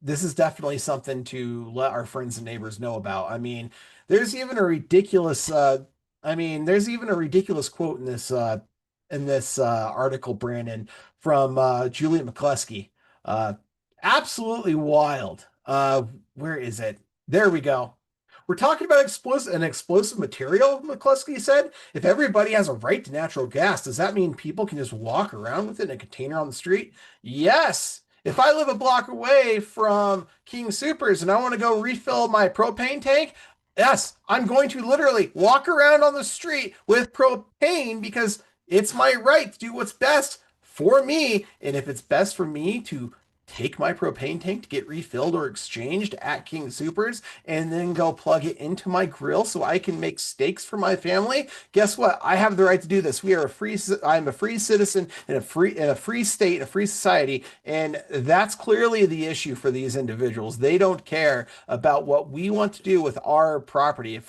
this is definitely something to let our friends and neighbors know about. I mean, there's even a ridiculous. I mean, there's even a ridiculous quote in this article, Brandon, from Juliet McCluskey. Uh, Absolutely wild. Where is it? There we go. We're talking about an explosive material, McCluskey said. If everybody has a right to natural gas, does that mean people can just walk around with it in a container on the street? Yes. If I live a block away from King Supers and I want to go refill my propane tank, yes, I'm going to literally walk around on the street with propane because it's my right to do what's best for me. And if it's best for me to take my propane tank to get refilled or exchanged at King Supers and then go plug it into my grill so I can make steaks for my family, guess what? I have the right to do this. I'm a free citizen in a free state, a free society, and that's clearly the issue for these individuals. They don't care about what we want to do with our property. If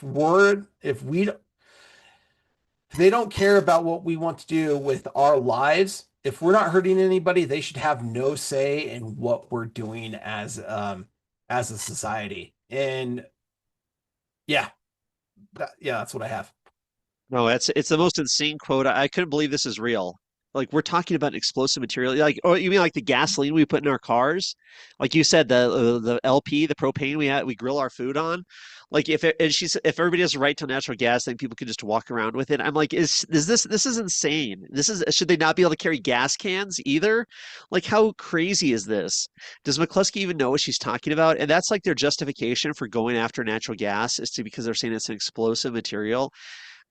they don't care about what we want to do with our lives, if we're not hurting anybody, they should have no say in what we're doing as a society. And yeah, that's what I have.
No, it's the most insane quote. I couldn't believe this is real. Like we're talking about explosive material. Like, oh, you mean like the gasoline we put in our cars? Like you said, the LP, the propane we grill our food on. Like if everybody has a right to natural gas, then people could just walk around with it. I'm like, is this is insane. This is should they not be able to carry gas cans either? Like how crazy is this? Does McCluskey even know what she's talking about? And that's like their justification for going after natural gas is to because they're saying it's an explosive material.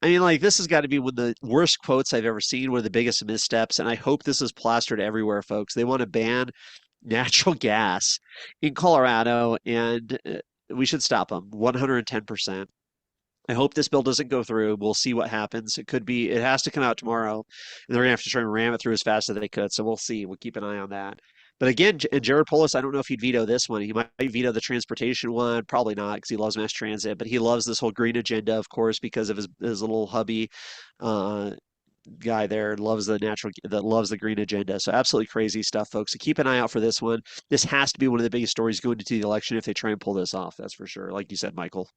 I mean, like, this has got to be one of the worst quotes I've ever seen, one of the biggest missteps, and I hope this is plastered everywhere, folks. They want to ban natural gas in Colorado, and we should stop them 110%. I hope this bill doesn't go through. We'll see what happens. It has to come out tomorrow, and they're gonna have to try and ram it through as fast as they could. So we'll see. We'll keep an eye on that. But again, and Jared Polis, I don't know if he'd veto this one. He might veto the transportation one, probably not, because he loves mass transit. But he loves this whole green agenda, of course, because of his little hubby uh, guy there that loves the green agenda. So absolutely crazy stuff, folks. So keep an eye out for this one. This has to be one of the biggest stories going into the election if they try and pull this off. That's for sure. Like you said, Michael.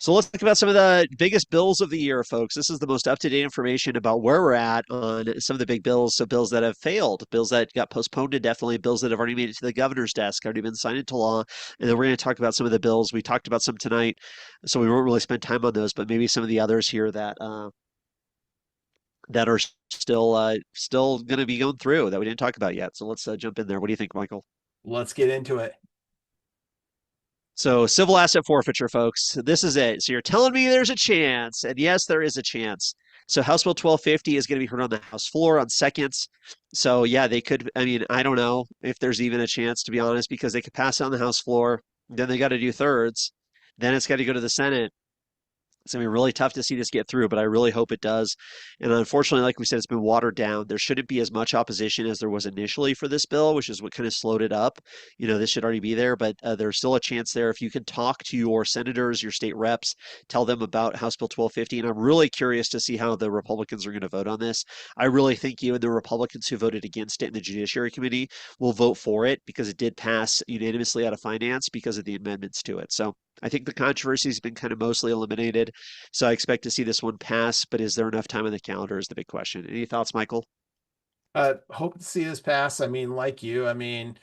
So let's talk about some of the biggest bills of the year, folks. This is the most up-to-date information about where we're at on some of the big bills. So bills that have failed, bills that got postponed indefinitely, bills that have already made it to the governor's desk, already been signed into law. And then we're going to talk about some of the bills. We talked about some tonight, so we won't really spend time on those, but maybe some of the others here that are still going to be going through that we didn't talk about yet. So let's jump in there. What do you think, Michael?
Let's get into it.
So, civil asset forfeiture, folks. This is it. So, you're telling me there's a chance. And yes, there is a chance. So, House Bill 1250 is going to be heard on the House floor on seconds. So, yeah, they could. I mean, I don't know if there's even a chance, to be honest, because they could pass it on the House floor. Then they got to do thirds. Then it's got to go to the Senate. It's gonna be really tough to see this get through, but I really hope it does. And unfortunately, like we said, it's been watered down. There shouldn't be as much opposition as there was initially for this bill, which is what kind of slowed it up. This should already be there, but there's still a chance there. If you can talk to your senators, your state reps, tell them about House Bill 1250. And I'm really curious to see how the Republicans are going to vote on this. I really think even the Republicans who voted against it in the Judiciary Committee will vote for it because it did pass unanimously out of finance because of the amendments to it. So I think the controversy has been kind of mostly eliminated. So I expect to see this one pass, but is there enough time on the calendar is the big question. Any thoughts, Michael?
Hope to see this pass. I mean, like you, I mean,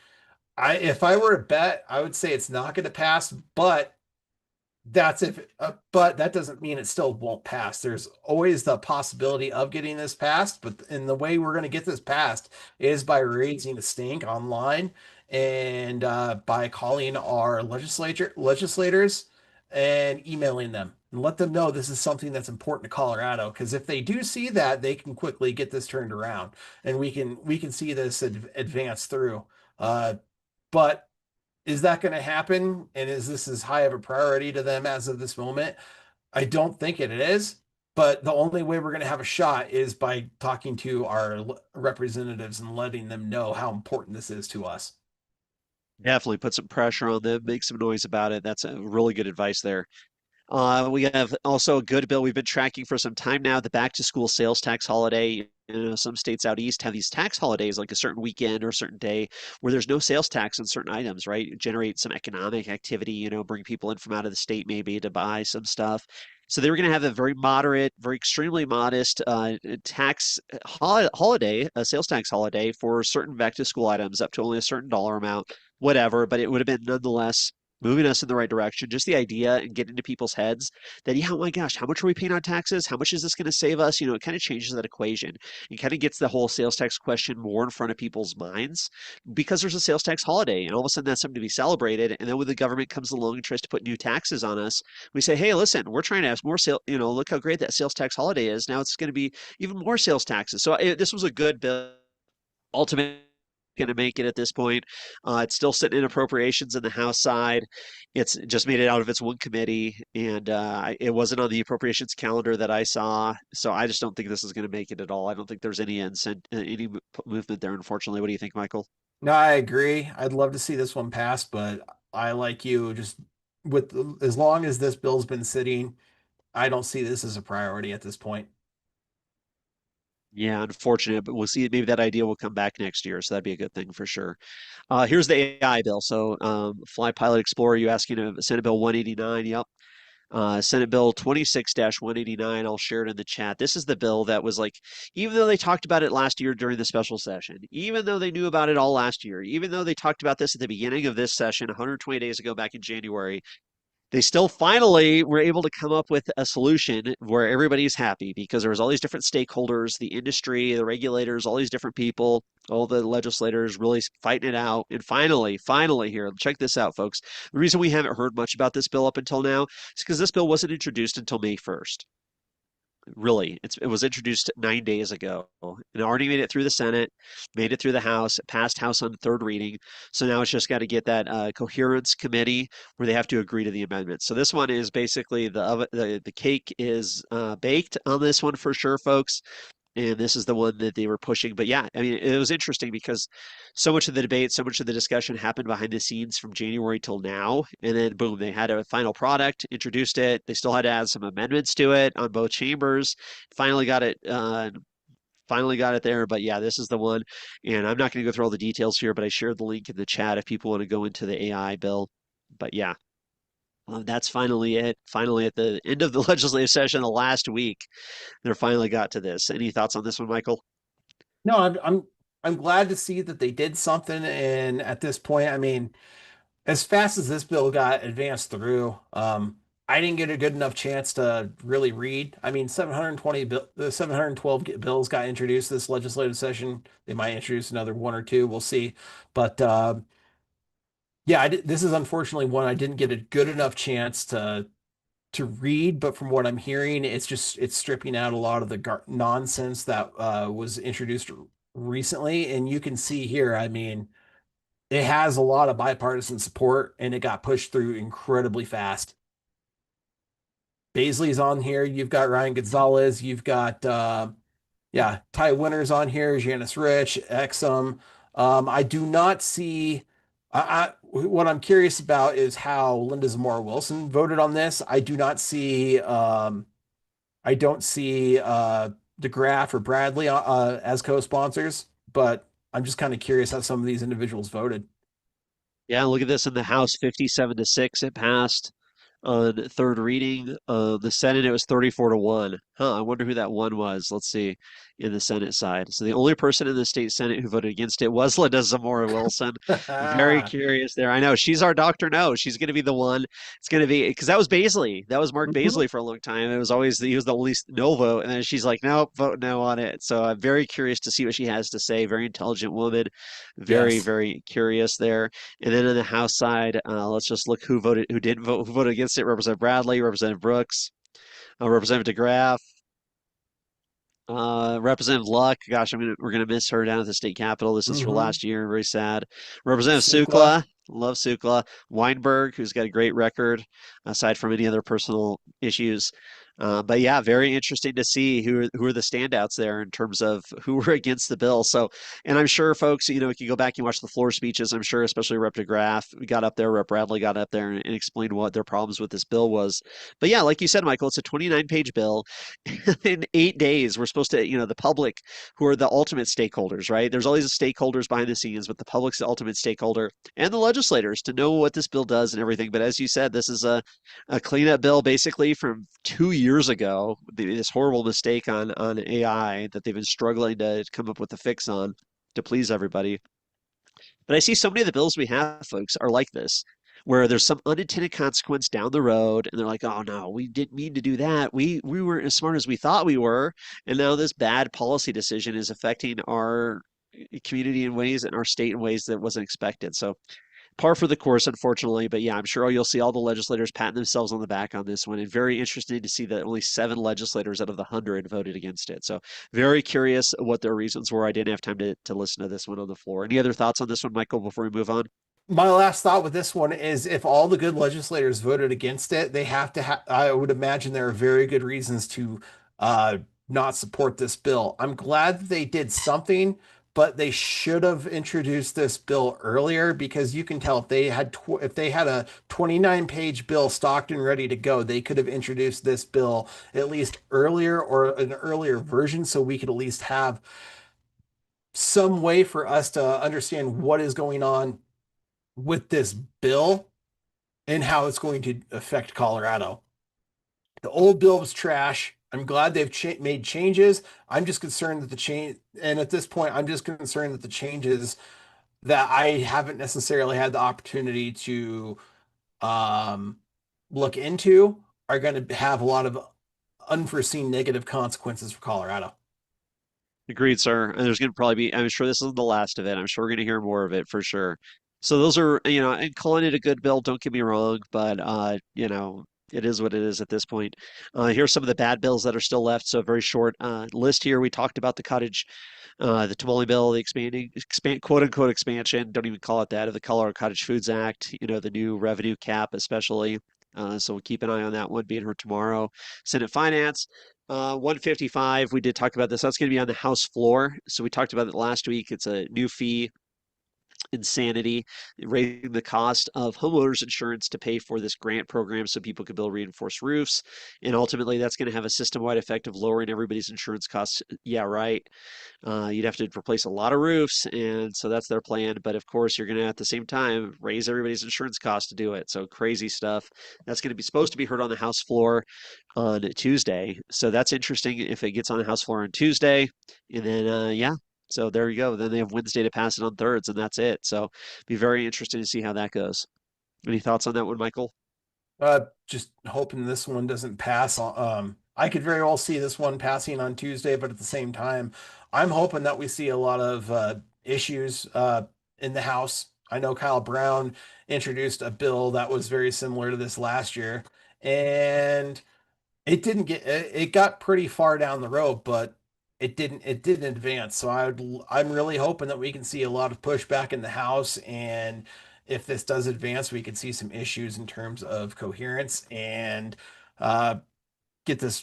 I if I were to bet, I would say it's not going to pass, but that doesn't mean it still won't pass. There's always the possibility of getting this passed, but in the way we're going to get this passed is by raising a stink online and by calling our legislators and emailing them and let them know this is something that's important to Colorado. Because if they do see that, they can quickly get this turned around, and we can see this advance through. Uh, but is that going to happen? And is this as high of a priority to them as of this moment? I don't think it is. But the only way we're going to have a shot is by talking to our representatives and letting them know how important this is to us.
Definitely put some pressure on them, make some noise about it. That's a really good advice there. We have also a good bill we've been tracking for some time now, the back to school sales tax holiday. some states out east have these tax holidays, like a certain weekend or a certain day where there's no sales tax on certain items, right? Generate some economic activity, bring people in from out of the state maybe to buy some stuff. So they were going to have a very moderate, very extremely modest tax holiday, a sales tax holiday for certain back to school items up to only a certain dollar amount, whatever. But it would have been nonetheless moving us in the right direction. Just the idea and get into people's heads that, yeah, oh my gosh, how much are we paying on taxes? How much is this going to save us? It kind of changes that equation. It kind of gets the whole sales tax question more in front of people's minds because there's a sales tax holiday. And all of a sudden that's something to be celebrated. And then when the government comes along and tries to put new taxes on us, we say, hey, listen, we're trying to have more sale, look how great that sales tax holiday is. Now it's going to be even more sales taxes. So this was a good bill. Ultimately, going to make it at this point. It's still sitting in appropriations in the House side. It's just made it out of its one committee, and it wasn't on the appropriations calendar that I saw. So I just don't think this is going to make it at all. I don't think there's any movement there. Unfortunately, what do you think, Michael?
No, I agree. I'd love to see this one pass, but I like you just with as long as this bill's been sitting, I don't see this as a priority at this point.
Yeah, unfortunate, but we'll see. Maybe that idea will come back next year, so that'd be a good thing for sure. Here's the AI bill. So, Fly Pilot Explorer, you asking Senate Bill 189? Yep. Senate Bill 26-189. I'll share it in the chat. This is the bill that was like, even though they talked about it last year during the special session, even though they knew about it all last year, even though they talked about this at the beginning of this session 120 days ago back in January, they still finally were able to come up with a solution where everybody's happy because there was all these different stakeholders, the industry, the regulators, all these different people, all the legislators really fighting it out. And finally here, check this out, folks. The reason we haven't heard much about this bill up until now is because this bill wasn't introduced until May 1st. Really, it was introduced 9 days ago and already made it through the Senate, made it through the House, passed House on third reading. So now it's just got to get that coherence committee where they have to agree to the amendments. So this one is basically the cake is baked on this one for sure, folks, and this is the one that they were pushing. But yeah, I mean, it was interesting because so much of the debate, so much of the discussion happened behind the scenes from January till now, and then boom, they had a final product, introduced it. They still had to add some amendments to it on both chambers. Finally got it. Finally got it there. But yeah, this is the one. And I'm not going to go through all the details here, but I shared the link in the chat if people want to go into the AI bill. But yeah, that's finally it. Finally, at the end of the legislative session the last week, they finally got to this. Any thoughts on this one, Michael?
No, I'm glad to see that they did something. And at this point, I mean, as fast as this bill got advanced through, I didn't get a good enough chance to really read. I mean, 720 bill, the 712 bills got introduced this legislative session. They might introduce another one or two. We'll see. But yeah, this is unfortunately one I didn't get a good enough chance to read. But from what I'm hearing, it's stripping out a lot of the nonsense that was introduced recently. And you can see here, I mean it has a lot of bipartisan support and it got pushed through incredibly fast. Baisley's on here. You've got Ryan Gonzalez. You've got yeah, Ty Winters on here, Janice Rich, Exum. I do not see what I'm curious about is how Linda Zamora Wilson voted on this. I do not see I don't see DeGraff or Bradley as co-sponsors, but I'm just kind of curious how some of these individuals voted.
Yeah, look at this in the House, 57-6. It passed on third reading. The Senate, it was 34-1. Huh, I wonder who that one was. Let's see in the Senate side. So the only person in the state Senate who voted against it was Linda Zamora Wilson. Very curious there. I know she's our Dr. No. She's going to be the one. It's going to be because that was Baisley. That was Mark
Mhm.
Baisley for a long time. It was always he was the only no vote, and then she's like, nope, vote no on it. So I'm very curious to see what she has to say. Very intelligent woman. Very,
Yes.
very curious there. And then on the House side, let's just look who didn't vote, who voted against it. Representative Bradley, Representative Brooks, Representative DeGraff, Representative Luck. Gosh, we're gonna miss her down at the state capitol. This is her
Hmm.
last year. Very sad. Representative
Sukla.
Sukla. Love Sukla. Weinberg, who's got a great record aside from any other personal issues. But yeah, very interesting to see who are the standouts there in terms of who were against the bill. So, and I'm sure folks, if you go back and watch the floor speeches, I'm sure especially Rep. DeGraff got up there, Rep. Bradley got up there and explained what their problems with this bill was. But yeah, like you said, Michael, it's a 29-page bill. In 8 days, we're supposed to, the public, who are the ultimate stakeholders, right? There's always stakeholders behind the scenes, but the public's the ultimate stakeholder, and the legislators to know what this bill does and everything. But as you said, this is a cleanup bill basically from 2 years ago. This horrible mistake on AI that they've been struggling to come up with a fix on to please everybody. But I see so many of the bills we have, folks, are like this, where there's some unintended consequence down the road, and they're like, "Oh no, we didn't mean to do that. We weren't as smart as we thought we were, and now this bad policy decision is affecting our community in ways and our state in ways that wasn't expected." So par for the course, unfortunately. But yeah, I'm sure you'll see all the legislators patting themselves on the back on this one. And very interesting to see that only 7 legislators out of the 100 voted against it. So very curious what their reasons were. I didn't have time to listen to this one on the floor. Any other thoughts on this one, Michael, before we move on?
My last thought with this one is if all the good legislators voted against it, they have to have, I would imagine there are very good reasons to uh, not support this bill. I'm glad that they did something, but they should have introduced this bill earlier because you can tell if they had a 29-page bill stocked and ready to go, they could have introduced this bill at least earlier or an earlier version so we could at least have some way for us to understand what is going on with this bill and how it's going to affect Colorado. The old bill was trash. I'm glad they've made changes. I'm just concerned that the change, and at this point, I'm just concerned that the changes that I haven't necessarily had the opportunity to um, look into are going to have a lot of unforeseen negative consequences for Colorado.
Agreed, sir. And there's going to probably be, I'm sure this isn't the last of it. I'm sure we're going to hear more of it for sure. So those are, and calling it a good bill, don't get me wrong, but, it is what it is at this point. Here's some of the bad bills that are still left. So a very short list here. We talked about the cottage, the tamale bill, the quote unquote expansion, don't even call it that, of the Colorado Cottage Foods Act, the new revenue cap, especially. So we'll keep an eye on that one being heard tomorrow. Senate Finance. 155, we did talk about this. That's going to be on the House floor. So we talked about it last week. It's a new fee, insanity, raising the cost of homeowners insurance to pay for this grant program so people could build reinforced roofs. And ultimately, that's going to have a system wide effect of lowering everybody's insurance costs. Yeah, right. You'd have to replace a lot of roofs, and so that's their plan. But of course, you're going to at the same time raise everybody's insurance costs to do it. So crazy stuff. That's going to be supposed to be heard on the House floor on Tuesday. So that's interesting if it gets on the House floor on Tuesday, and then yeah. So there you go. Then they have Wednesday to pass it on thirds, and that's it. So be very interesting to see how that goes. Any thoughts on that one, Michael?
Just hoping this one doesn't pass. I could very well see this one passing on Tuesday, but at the same time, I'm hoping that we see a lot of issues in the House. I know Kyle Brown introduced a bill that was very similar to this last year, and it got pretty far down the road, but it didn't advance. So I'm really hoping that we can see a lot of pushback in the House, and if this does advance, we could see some issues in terms of coherence and uh, get this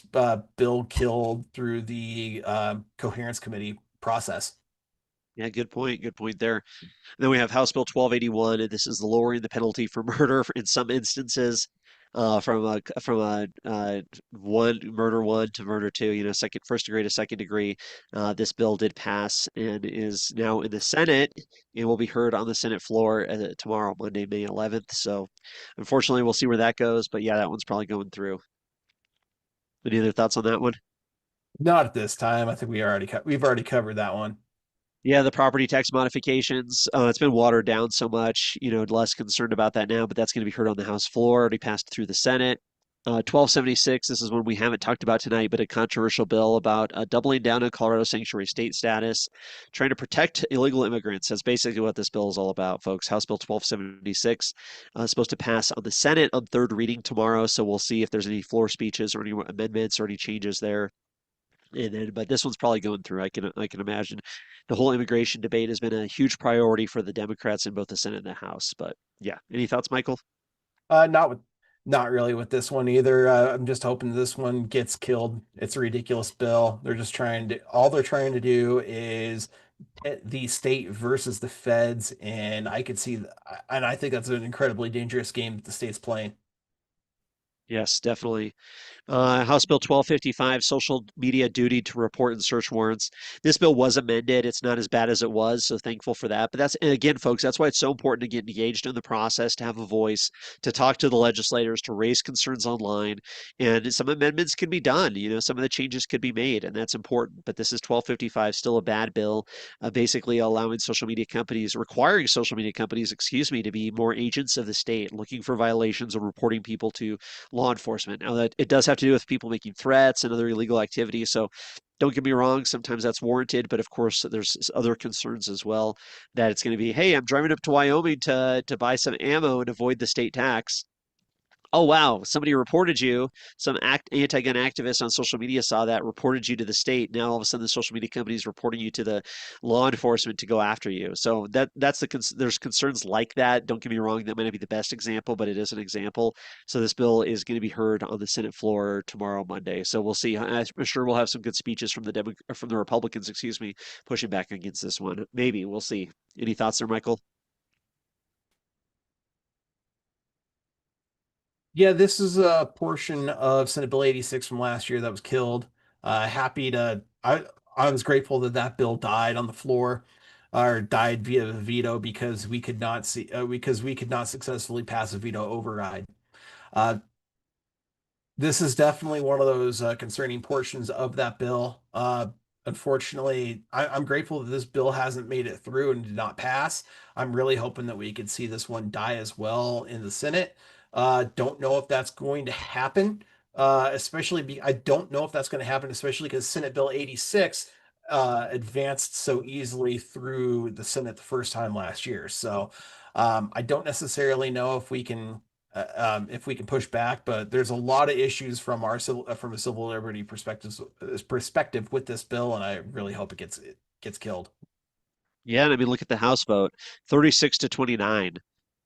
bill killed through the coherence committee process.
Yeah, good point. Good point there. Then we have House Bill 1281, and this is the lowering the penalty for murder in some instances, from a one to murder two. Second first degree to second degree. This bill did pass and is now in the Senate and will be heard on the Senate floor tomorrow, Monday, May 11th. So, unfortunately, we'll see where that goes. But yeah, that one's probably going through. Any other thoughts on that one?
Not at this time. I think we've already covered that one.
Yeah, the property tax modifications. It's been watered down so much, less concerned about that now, but that's going to be heard on the House floor. Already passed through the Senate. 1276, this is one we haven't talked about tonight, but a controversial bill about doubling down on Colorado sanctuary state status, trying to protect illegal immigrants. That's basically what this bill is all about, folks. House Bill 1276 supposed to pass on the Senate on third reading tomorrow, so we'll see if there's any floor speeches or any amendments or any changes there. And then, but this one's probably going through. I can imagine the whole immigration debate has been a huge priority for the Democrats in both the Senate and the House. But yeah, any thoughts, Michael?
Not with Not really with this one either. I'm just hoping this one gets killed. It's a ridiculous bill. All they're trying to do is pit the state versus the feds, and I think that's an incredibly dangerous game that the state's playing.
Yes, definitely. House Bill 1255, social media duty to report and search warrants. This bill was amended. It's not as bad as it was, so thankful for that. But and again, folks, that's why it's so important to get engaged in the process, to have a voice, to talk to the legislators, to raise concerns online. And some amendments can be done. Some of the changes could be made, and that's important. But this is 1255, still a bad bill, basically allowing requiring social media companies, excuse me, to be more agents of the state, looking for violations and reporting people to law enforcement. Now, that it does have to do with people making threats and other illegal activities. So don't get me wrong, sometimes that's warranted, but of course there's other concerns as well, that it's going to be, hey, I'm driving up to Wyoming to buy some ammo and avoid the state tax. Oh wow, somebody reported you. Some anti-gun activist on social media saw that, reported you to the state. Now all of a sudden the social media company is reporting you to the law enforcement to go after you. So there's concerns like that. Don't get me wrong, that might not be the best example, but it is an example. So this bill is going to be heard on the Senate floor tomorrow, Monday. So we'll see. I'm sure we'll have some good speeches from the Republicans, excuse me, pushing back against this one. Maybe we'll see. Any thoughts there, Michael?
Yeah, this is a portion of Senate Bill 86 from last year that was killed. Happy to I was grateful that that bill died on the floor, or died via veto because we could not successfully pass a veto override. Uh, this is definitely one of those concerning portions of that bill. Unfortunately, I'm grateful that this bill hasn't made it through and did not pass. I'm really hoping that we could see this one die as well in the Senate. Don't know if that's going to happen, I don't know if that's going to happen, especially because Senate Bill 86 advanced so easily through the Senate the first time last year. So I don't necessarily know if we can push back, but there's a lot of issues from a civil liberty perspective with this bill, and I really hope it gets killed.
Yeah, and I mean, look at the House vote, 36 to 29.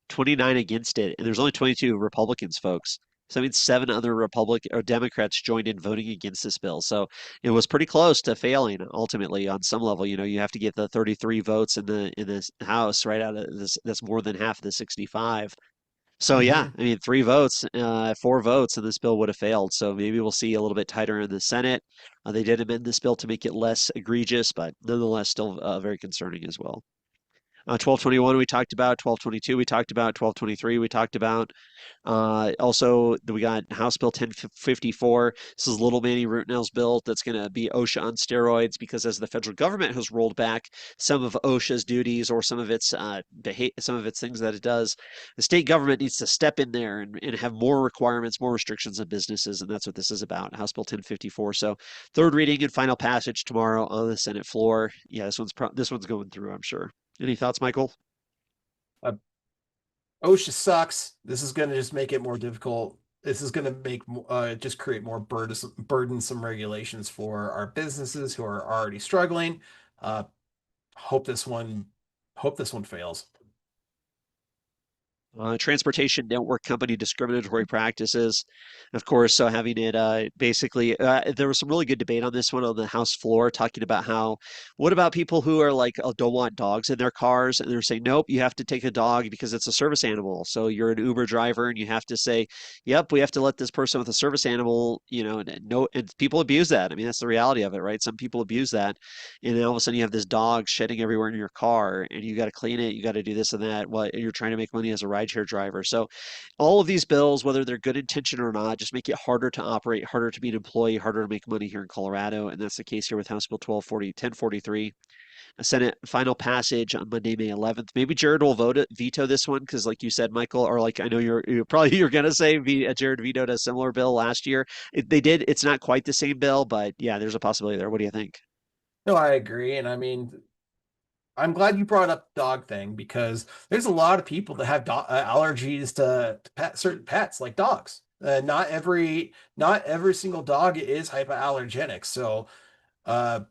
29 against it, and there's only 22 Republicans, folks. So that means seven other Republican or Democrats joined in voting against this bill. So it was pretty close to failing ultimately on some level. You have to get the 33 votes in the House right out of this. That's more than half of the 65. So yeah,
Hmm.
I mean, 3 votes, 4 votes, and this bill would have failed. So maybe we'll see a little bit tighter in the Senate. They did amend this bill to make it less egregious, but nonetheless, still very concerning as well. 1221 we talked about, 1222 we talked about, 1223 we talked about. Also, we got House Bill 1054. This is Little Manny Rootnell's bill that's going to be OSHA on steroids, because as the federal government has rolled back some of OSHA's duties, or some of its things that it does, the state government needs to step in there and have more requirements, more restrictions on businesses, and that's what this is about. House Bill 1054. So third reading and final passage tomorrow on the Senate floor. Yeah, this one's going through, I'm sure. Any thoughts, Michael?
Uh, OSHA sucks. This is going to just make it more difficult. This is going to make just create more burdensome regulations for our businesses who are already struggling. Uh, hope this one hope this one fails.
Transportation network company discriminatory practices, of course. So having it basically, there was some really good debate on this one on the House floor, talking about what about people who are like, oh, don't want dogs in their cars, and they're saying, nope, you have to take a dog because it's a service animal. So you're an Uber driver, and you have to say, yep, we have to let this person with a service animal, and no, and people abuse that. I mean, that's the reality of it, right? Some people abuse that, and then all of a sudden you have this dog shedding everywhere in your car, and you got to clean it, you got to do this and that. What you're trying to make money as a rideshare driver. So all of these bills, whether they're good intention or not, just make it harder to operate, harder to be an employee, harder to make money here in Colorado, and that's the case here with House Bill 1043. A Senate final passage on Monday, May 11th. Maybe Jared will veto this one because, like you said, Michael, or like I know you're gonna say Jared vetoed a similar bill last year. They did. It's not quite the same bill, but yeah, there's a possibility there. What do you think?
No, I agree, and I mean, I'm glad you brought up the dog thing because there's a lot of people that have allergies to certain pets like dogs. Not every single dog is hypoallergenic. So uh,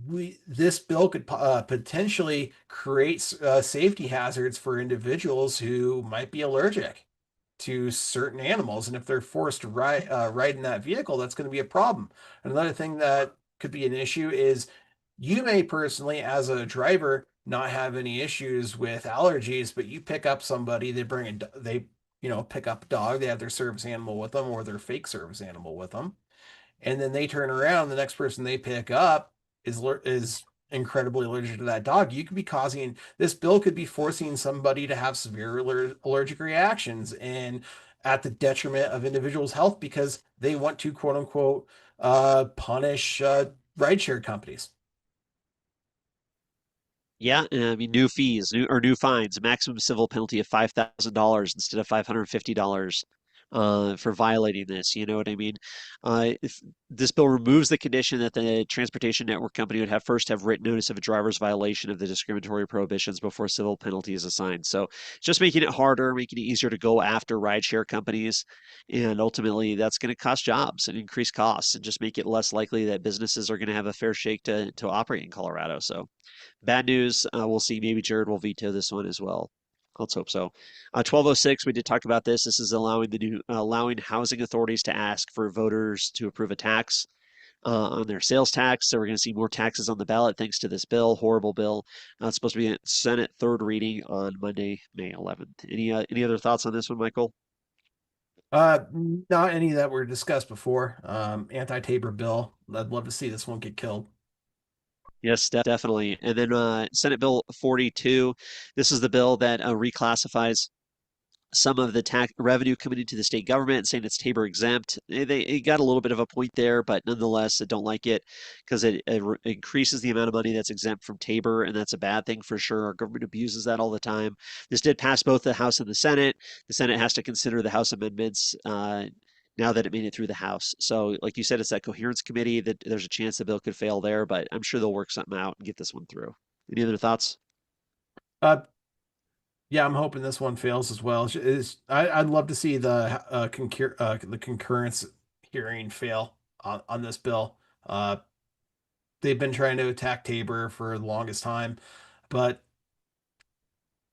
we this bill could potentially create safety hazards for individuals who might be allergic to certain animals, and if they're forced to ride in that vehicle, that's going to be a problem. Another thing that could be an issue is you may personally, as a driver, not have any issues with allergies, but you pick up somebody, they pick up a dog, they have their service animal with them or their fake service animal with them, and then they turn around, the next person they pick up is incredibly allergic to that dog. You could be causing this bill could be forcing somebody to have severe allergic reactions and at the detriment of individuals' health because they want to quote unquote punish rideshare companies.
Yeah, I mean, new fees, new fines, maximum civil penalty of $5,000 instead of $550 for violating this. You know what I mean? If this bill removes the condition that the transportation network company would have first have written notice of a driver's violation of the discriminatory prohibitions before civil penalty is assigned. So just making it harder, making it easier to go after rideshare companies, and ultimately that's going to cost jobs and increase costs, and just make it less likely that businesses are going to have a fair shake to operate in Colorado. So. Bad news. We'll see. Maybe Jared will veto this one as well. Let's hope so. 1206. We did talk about this. This is allowing housing authorities to ask for voters to approve a tax on their sales tax. So we're going to see more taxes on the ballot thanks to this bill. Horrible bill. It's supposed to be in Senate third reading on Monday, May 11th. Any other thoughts on this one, Michael?
Uh, Not any that were discussed before. Anti-Tabor bill. I'd love to see this one get killed.
Yes, definitely. And then Senate Bill 42. This is the bill that reclassifies some of the tax revenue coming into the state government, saying it's Tabor exempt. They got a little bit of a point there, but nonetheless, I don't like it because it increases the amount of money that's exempt from Tabor, and that's a bad thing for sure. Our government abuses that all the time. This did pass both the House and the Senate. The Senate has to consider the House amendments. Now that it made it through the House. So, like you said, it's that coherence committee that there's a chance the bill could fail there, but I'm sure they'll work something out and get this one through. Any other thoughts?
Uh, yeah, I'm hoping this one fails as well. I'd love to see the concurrence hearing fail on this bill. They've been trying to attack Tabor for the longest time, but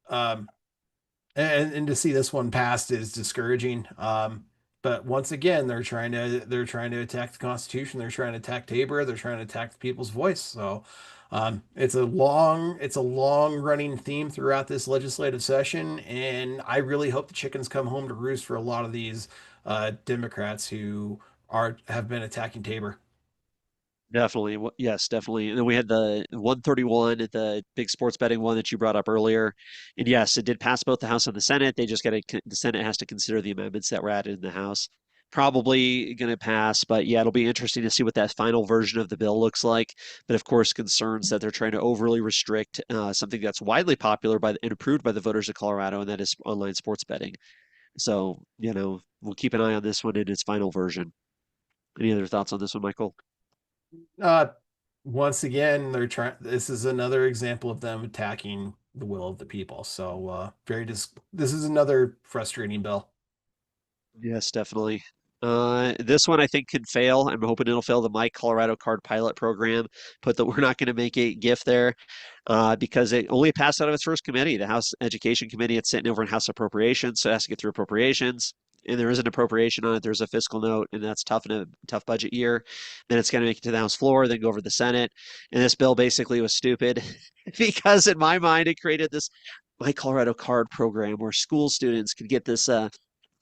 um, and to see this one passed is discouraging. But once again, they're trying to attack the Constitution. They're trying to attack Tabor. They're trying to attack the people's voice. So it's a long running theme throughout this legislative session, and I really hope the chickens come home to roost for a lot of these Democrats who are have been attacking Tabor.
Definitely. Yes, definitely. And then we had the 131, the big sports betting one that you brought up earlier. And yes, it did pass both the House and the Senate. They just got to, the Senate has to consider the amendments that were added in the House. Probably going to pass, but yeah, it'll be interesting to see what that final version of the bill looks like. But of course, concerns that they're trying to overly restrict something that's widely popular and approved by the voters of Colorado, and that is online sports betting. So, we'll keep an eye on this one in its final version. Any other thoughts on this one, Michael?
Uh, Once again, they're trying. This is another example of them attacking the will of the people. So, this is another frustrating bill.
Yes, definitely. This one I think could fail. I'm hoping it'll fail the My Colorado Card pilot program. Put that we're not going to make a gift there because it only passed out of its first committee, the House Education Committee. It's sitting over in House Appropriations, so it has to get through appropriations. And there is an appropriation on it. There's a fiscal note, and that's tough in a tough budget year. Then it's going to make it to the House floor, then go over to the Senate. And this bill basically was stupid because, in my mind, it created this My Colorado Card program where school students could get this.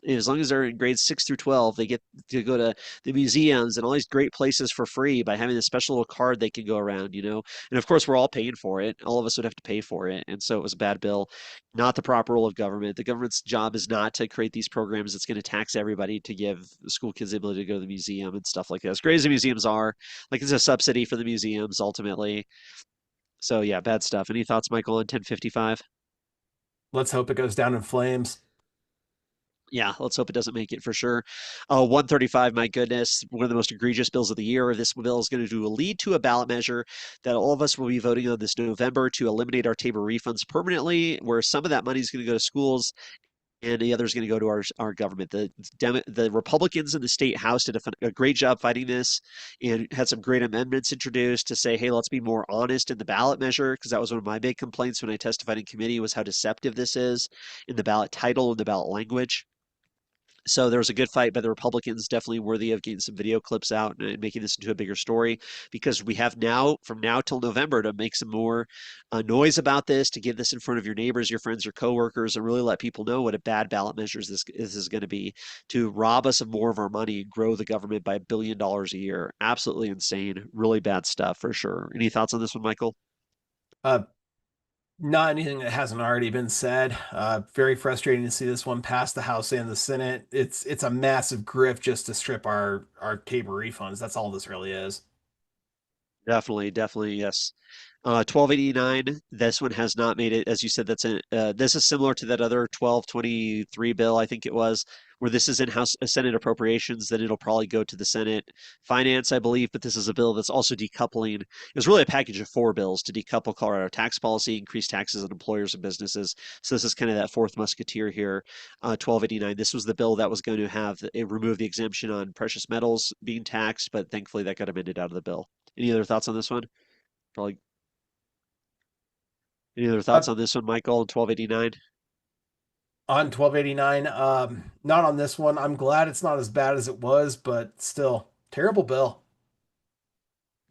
As long as they're in grades 6 through 12, they get to go to the museums and all these great places for free by having a special little card they can go around. And of course, we're all paying for it. All of us would have to pay for it. And so it was a bad bill, not the proper role of government. The government's job is not to create these programs that's going to tax everybody to give school kids the ability to go to the museum and stuff like that. As great as the museums are, like it's a subsidy for the museums ultimately. So yeah, bad stuff. Any thoughts, Michael, on 1055?
Let's hope it goes down in flames.
Yeah, let's hope it doesn't make it for sure. 135, my goodness, one of the most egregious bills of the year. This bill is going to lead to a ballot measure that all of us will be voting on this November to eliminate our Tabor refunds permanently, where some of that money is going to go to schools and the other is going to go to our government. The Republicans in the state house did a great job fighting this and had some great amendments introduced to say, hey, let's be more honest in the ballot measure, because that was one of my big complaints when I testified in committee was how deceptive this is in the ballot title and the ballot language. So there was a good fight by the Republicans, definitely worthy of getting some video clips out and making this into a bigger story because we have now from now till November to make some more noise about this, to get this in front of your neighbors, your friends, your coworkers, and really let people know what a bad ballot measures this is going to be to rob us of more of our money and grow the government by $1 billion a year. Absolutely insane. Really bad stuff for sure. Any thoughts on this one, Michael?
Uh, Not anything that hasn't already been said. Very frustrating to see this one pass the House and the Senate. It's a massive grift just to strip our cable refunds. That's all this really is.
Definitely, definitely, yes. 1289. This one has not made it, as you said. This is similar to that other 1223 bill, I think it was, where this is in House Senate Appropriations. Then it'll probably go to the Senate Finance, I believe. But this is a bill that's also decoupling. It was really a package of four bills to decouple Colorado tax policy, increase taxes on employers and businesses. So this is kind of that fourth musketeer here. 1289. This was the bill that was going to have it remove the exemption on precious metals being taxed, but thankfully that got amended out of the bill. Any other thoughts on this one? Probably any other thoughts
Uh,
on this one, Michael? 1289.
on 1289, not on this one. I'm glad it's not as bad as it was, but still, terrible bill.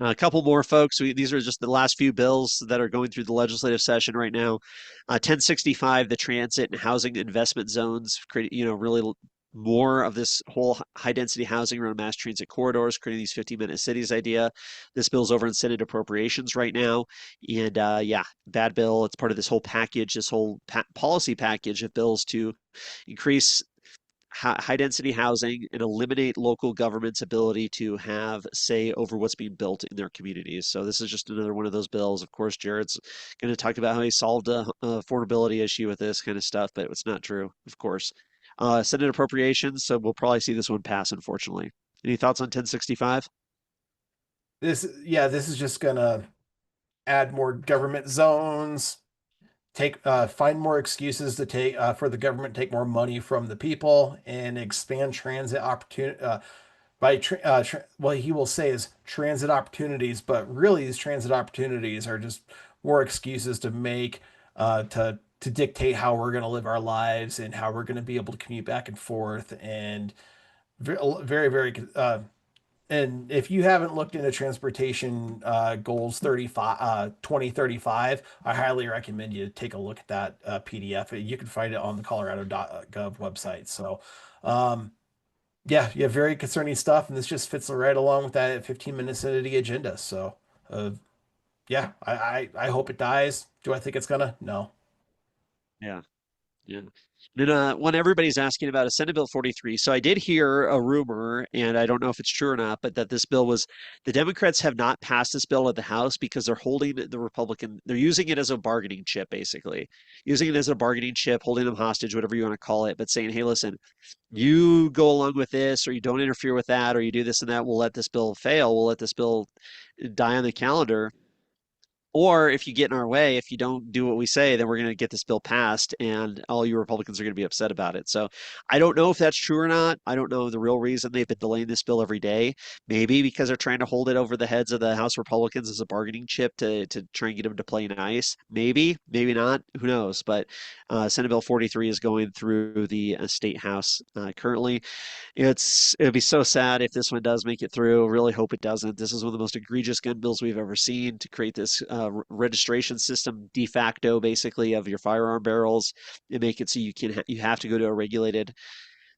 A couple more, folks. These are just the last few bills that are going through the legislative session right now. 1065, the transit and housing investment zones, create, really more of this whole high density housing around mass transit corridors, creating these 50-minute cities idea. This bill's over in Senate Appropriations right now. And yeah, bad bill. It's part of this whole package, this whole policy package of bills to increase high density housing and eliminate local government's ability to have say over what's being built in their communities. So this is just another one of those bills. Of course, Jared's going to talk about how he solved a affordability issue with this kind of stuff, but it's not true, of course. Senate appropriations, so we'll probably see this one pass, unfortunately. Any thoughts on 1065?
This is just gonna add more government zones, take find more excuses to take for the government to take more money from the people and expand transit opportunity what he will say is transit opportunities, but really these transit opportunities are just more excuses to make to dictate how we're going to live our lives and how we're going to be able to commute back and forth and very and if you haven't looked into transportation goals 2035, I highly recommend you take a look at that PDF. You can find it on the colorado.gov website. So yeah, very concerning stuff, and this just fits right along with that 15 minutes into the agenda. So, uh, yeah, I hope it dies. Do I think it's gonna? No.
Yeah. Yeah. Then when everybody's asking about a Senate Bill 43, so I did hear a rumor, and I don't know if it's true or not, but that this bill was the Democrats have not passed this bill at the House because they're holding the Republican, they're using it as a bargaining chip, basically, using it as a bargaining chip, holding them hostage, whatever you want to call it, but saying, hey, listen, you go along with this, or you don't interfere with that, or you do this and that, we'll let this bill fail, we'll let this bill die on the calendar. Or if you get in our way, if you don't do what we say, then we're going to get this bill passed, and all you Republicans are going to be upset about it. So I don't know if that's true or not. I don't know the real reason they've been delaying this bill every day. Maybe because they're trying to hold it over the heads of the House Republicans as a bargaining chip to try and get them to play nice. Maybe, maybe not. Who knows? But Senate Bill 43 is going through the state house currently. It'd be so sad if this one does make it through. Really hope it doesn't. This is one of the most egregious gun bills we've ever seen to create this registration system de facto, basically, of your firearm barrels and make it so you have to go to a regulated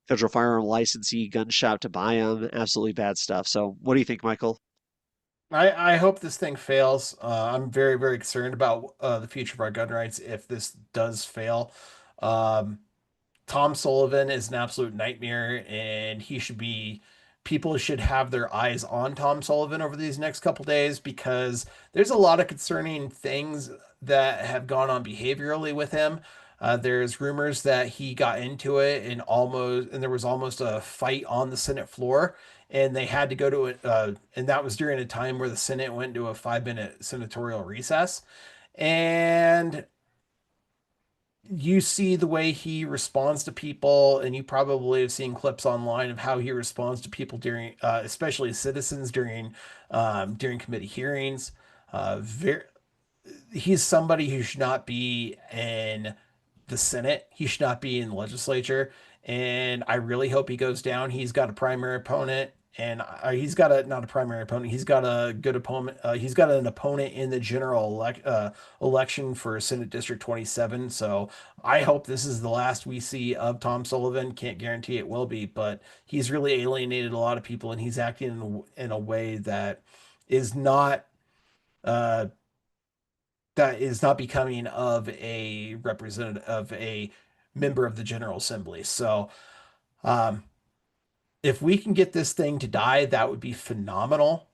federal firearm licensee gun shop to buy them. Absolutely bad stuff. So, what do you think, Michael?
I hope this thing fails. I'm very concerned about the future of our gun rights if this does fail. Um, Tom Sullivan is an absolute nightmare, and people should have their eyes on Tom Sullivan over these next couple days because there's a lot of concerning things that have gone on behaviorally with him. There's rumors that he got into it and there was almost a fight on the Senate floor, and they had to go to it, and that was during a time where the Senate went to a 5 minute senatorial recess. And you see the way he responds to people, and you probably have seen clips online of how he responds to people during, especially citizens during committee hearings. Very, he's somebody who should not be in the Senate. He should not be in the legislature. and I really hope he goes down. He's got a primary opponent, and he's got a not a primary opponent. He's got a good opponent. He's got an opponent in the election for Senate District 27. So I hope this is the last we see of Tom Sullivan. Can't guarantee it will be, but he's really alienated a lot of people, and he's acting in a way is not uh, that is not becoming of a representative of a member of the General Assembly. So um, if we can get this thing to die, that would be phenomenal.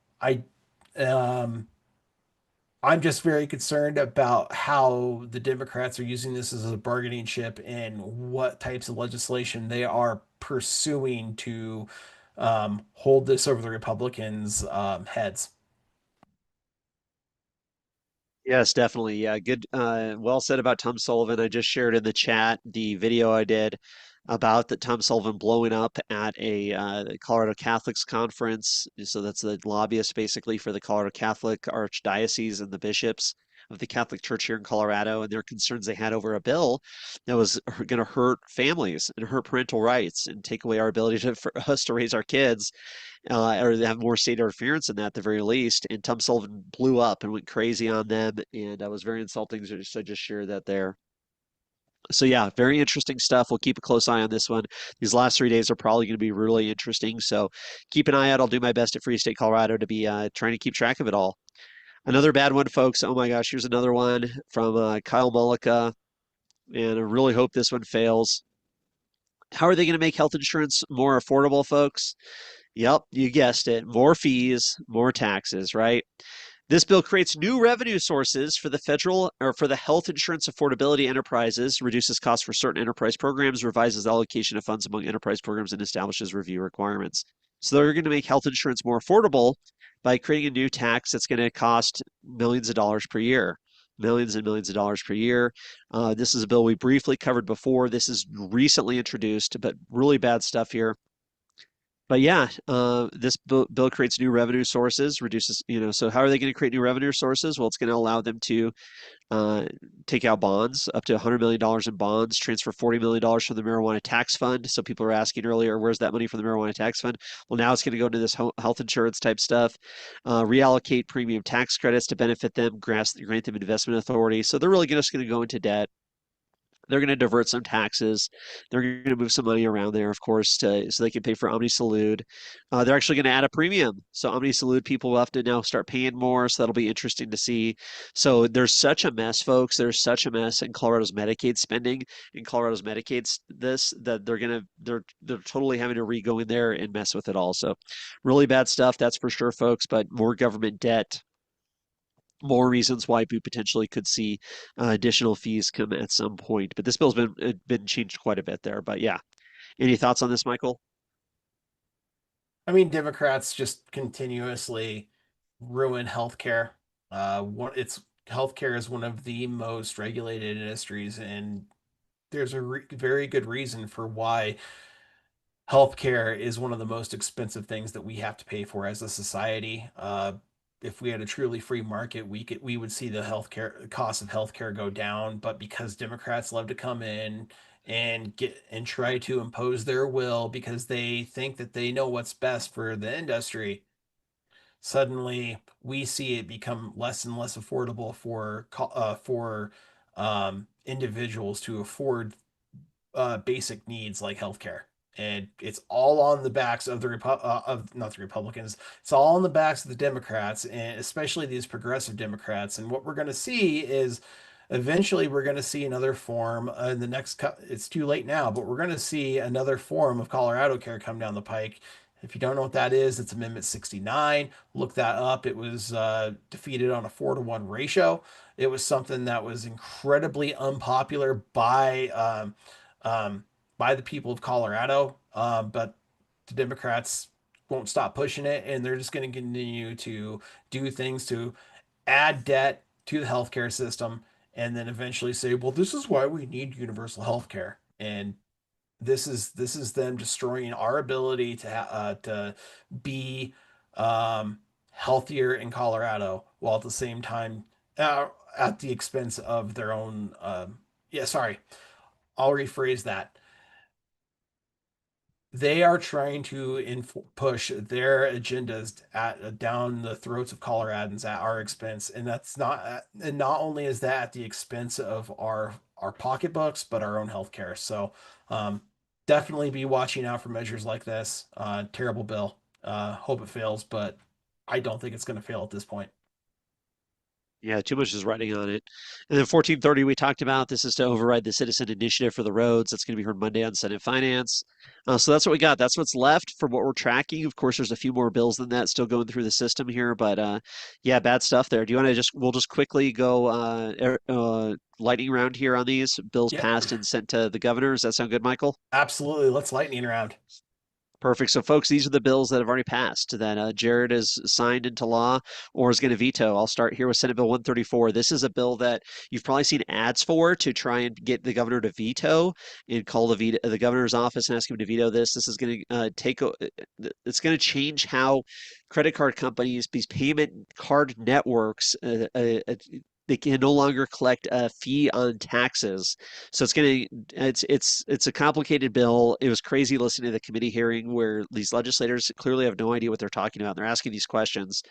Um, I'm just very concerned about how the Democrats are using this as a bargaining chip and what types of legislation they are pursuing to hold this over the Republicans' heads.
Yes, definitely. Yeah, good. Well said about Tom Sullivan. I just shared in the chat the video I did about the Tom Sullivan blowing up at a Colorado Catholics conference. So that's the lobbyist basically for the Colorado Catholic Archdiocese and the bishops of the Catholic Church here in Colorado, and their concerns they had over a bill that was going to hurt families and hurt parental rights and take away our ability for us to raise our kids or have more state interference in that at the very least. And Tom Sullivan blew up and went crazy on them, and was very insulting. So just share that there. So yeah, very interesting stuff. We'll keep a close eye on this one. These last 3 days are probably going to be really interesting. So keep an eye out. I'll do my best at Free State Colorado to be trying to keep track of it all. Another bad one, folks. Oh my gosh, here's another one from Kyle Mullica, and I really hope this one fails. How are they going to make health insurance more affordable, folks? Yep, you guessed it. More fees, more taxes, right? This bill creates new revenue sources for the federal or for the health insurance affordability enterprises, reduces costs for certain enterprise programs, revises the allocation of funds among enterprise programs, and establishes review requirements. So they're going to make health insurance more affordable by creating a new tax that's going to cost millions of dollars per year. Millions and millions of dollars per year. This is a bill we briefly covered before. This is recently introduced, but really bad stuff here. But yeah, this bill creates new revenue sources, reduces, so how are they going to create new revenue sources? Well, it's going to allow them to uh, take out bonds, up to $100 million in bonds, transfer $40 million from the marijuana tax fund. So people were asking earlier, where's that money from the marijuana tax fund? Well, now it's going to go into this health insurance type stuff, reallocate premium tax credits to benefit them, grant them investment authority. So they're really just going to go into debt. They're going to divert some taxes. They're going to move some money around there, of course, so they can pay for Omni Salud. They're actually going to add a premium. So Omni Salud people will have to now start paying more. So that'll be interesting to see. So there's such a mess, folks. There's such a mess in Colorado's Medicaid spending, in Colorado's Medicaid this that they're totally having to re-go in there and mess with it all. So really bad stuff, that's for sure, folks. But more government debt, more reasons why we potentially could see additional fees come at some point. But this bill's been changed quite a bit there. But yeah, any thoughts on this, Michael?
I mean, Democrats just continuously ruin healthcare. It's healthcare is one of the most regulated industries, and there's a very good reason for why healthcare is one of the most expensive things that we have to pay for as a society. If we had a truly free market, we would see the healthcare cost of healthcare go down. But because Democrats love to come in and try to impose their will because they think that they know what's best for the industry, suddenly we see it become less and less affordable for individuals to afford basic needs like healthcare. And it's all on the backs of of not the Republicans. It's all on the backs of the Democrats, and especially these progressive Democrats. And what we're going to see is eventually we're going to see another form in the it's too late now, but we're going to see another form of Colorado Care come down the pike. If you don't know what that is, it's Amendment 69. Look that up. It was defeated on a 4-to-1 ratio. It was something that was incredibly unpopular um, by the people of Colorado, but the Democrats won't stop pushing it, and they're just going to continue to do things to add debt to the healthcare system, and then eventually say, "Well, this is why we need universal healthcare." And this is them destroying our ability to be healthier in Colorado, while at the same time at the expense of their own. Yeah, sorry, I'll rephrase that. they are trying to push their agendas down the throats of Coloradans at our expense, and that's not and not only is that at the expense of our pocketbooks, but our own healthcare. So, um, definitely be watching out for measures like this. Terrible bill. Hope it fails, but I don't think it's going to fail at this point.
Yeah, too much is riding on it. And then 1430 we talked about. This is to override the citizen initiative for the roads. That's going to be heard Monday on Senate Finance. So that's what we got. That's what's left from what we're tracking. Of course, there's a few more bills than that still going through the system here, but yeah, bad stuff there. Do you want to we'll just quickly go lightning round here on these bills
Yeah,
passed and sent to the governor? Does that sound good, Michael?
absolutely. Let's lightning round.
Perfect. So, folks, these are the bills that have already passed that Jared has signed into law or is going to veto. I'll start here with Senate Bill 134. This is a bill that you've probably seen ads for to try and get the governor to veto and call the governor's office and ask him to veto this. This is going to it's going to change how credit card companies, these payment card networks, they can no longer collect a fee on taxes. So it's a complicated bill. It was crazy listening to the committee hearing where these legislators clearly have no idea what they're talking about. They're asking these questions,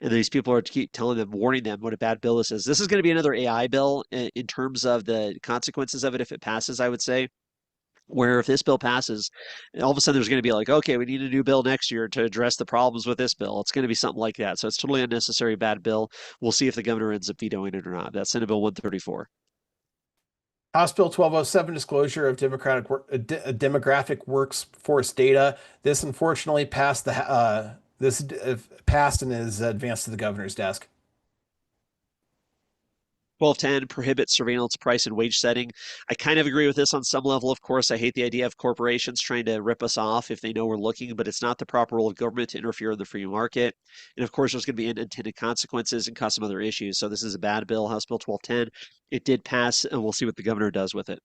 and these people are keep telling them, warning them what a bad bill this is. This is going to be another AI bill in terms of the consequences of it if it passes, I would say. Where if this bill passes, all of a sudden there's going to be like, okay, we need a new bill next year to address the problems with this bill. It's going to be something like that. So it's totally unnecessary bad bill. We'll see if the governor ends up vetoing it or not. That's Senate Bill 134.
House Bill 1207, disclosure of demographic workforce data. This unfortunately passed passed and is advanced to the governor's desk.
1210 prohibits surveillance, price, and wage setting. I kind of agree with this on some level. Of course, I hate the idea of corporations trying to rip us off if they know we're looking, but it's not the proper role of government to interfere in the free market. And of course, there's going to be unintended consequences and cause some other issues. So this is a bad bill, House Bill 1210. It did pass, and we'll see what the governor does with it.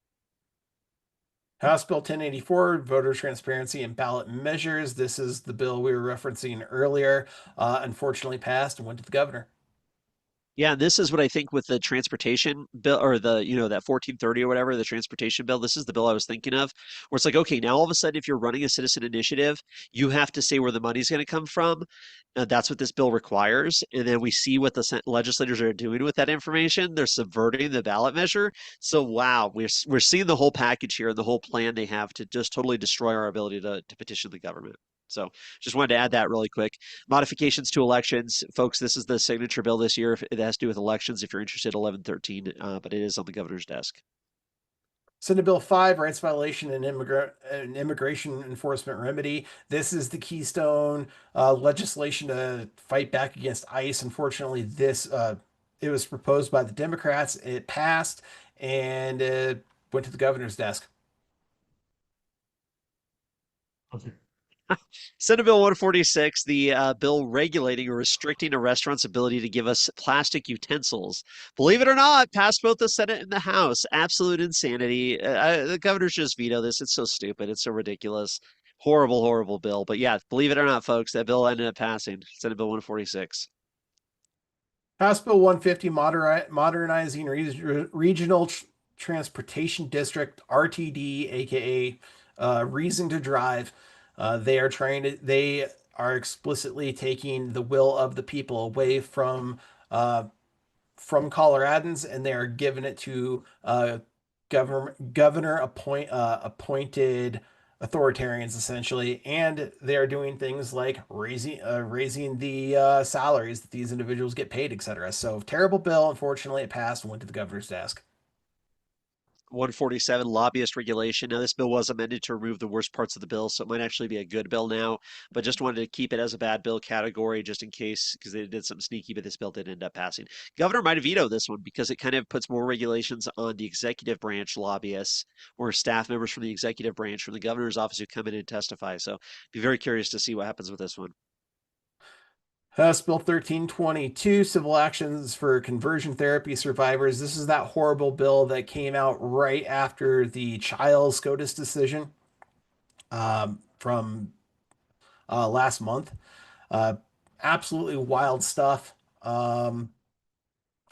House Bill 1084, voter transparency and ballot measures. This is the bill we were referencing earlier. Unfortunately passed and went to the governor.
Yeah, and this is what I think with the transportation bill or that 1430 or whatever, the transportation bill. This is the bill I was thinking of, where it's like, okay, now all of a sudden, if you're running a citizen initiative, you have to say where the money's going to come from. That's what this bill requires. And then we see what the legislators are doing with that information. They're subverting the ballot measure. So, wow, we're seeing the whole package here and the whole plan they have to just totally destroy our ability to petition the government. So, just wanted to add that really quick. Modifications to elections, folks. This is the signature bill this year. It has to do with elections. If you're interested, 1113, but it is on the governor's desk.
Senate Bill 5, rights violation and immigration enforcement remedy. This is the keystone legislation to fight back against ICE. Unfortunately, this it was proposed by the Democrats. It passed and it went to the governor's desk.
Okay. Senate Bill 146, the bill regulating or restricting a restaurant's ability to give us plastic utensils. Believe it or not, passed both the Senate and the House. Absolute insanity. The governor should just veto this. It's so stupid. It's so ridiculous. Horrible, horrible bill. But yeah, believe it or not, folks, that bill ended up passing. Senate Bill 146.
House Bill 150, modernizing regional transportation district (RTD), aka reason to drive. They are explicitly taking the will of the people away uh, from Coloradans, and they are giving it to governor appointed authoritarians essentially, and they are doing things like raising the salaries that these individuals get paid, etc. So terrible bill. Unfortunately, it passed and went to the governor's desk.
147 lobbyist regulation. Now, this bill was amended to remove the worst parts of the bill, so it might actually be a good bill now, but just wanted to keep it as a bad bill category just in case, because they did something sneaky, but this bill did end up passing. Governor might have vetoed this one because it kind of puts more regulations on the executive branch lobbyists or staff members from the executive branch from the governor's office who come in and testify. So be very curious to see what happens with this one.
House Bill 1322, civil actions for conversion therapy survivors. This is that horrible bill that came out right after the Child SCOTUS decision from last month. Uh, Absolutely wild stuff.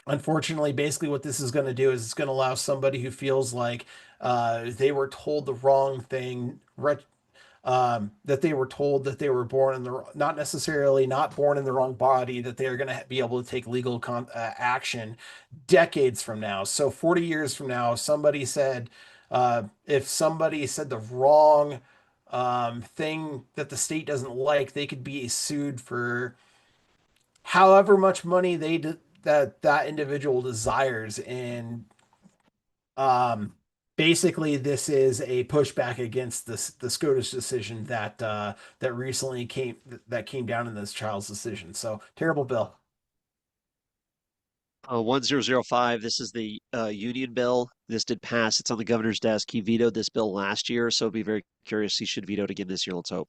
Unfortunately, basically, what this is going to do is it's going to allow somebody who feels like they were told the wrong thing that they were told that they were born in the not necessarily not born in the wrong body, that they are going to be able to take legal action decades from now. So 40 years from now, somebody said, if somebody said the wrong thing that the state doesn't like, they could be sued for however much money that individual desires. And um, basically, this is a pushback against the SCOTUS decision that recently came down in this child's decision. So terrible bill.
1005, this is the union bill. This did pass. It's on the governor's desk. He vetoed this bill last year, so it'd be very curious. He should veto it again this year. Let's hope.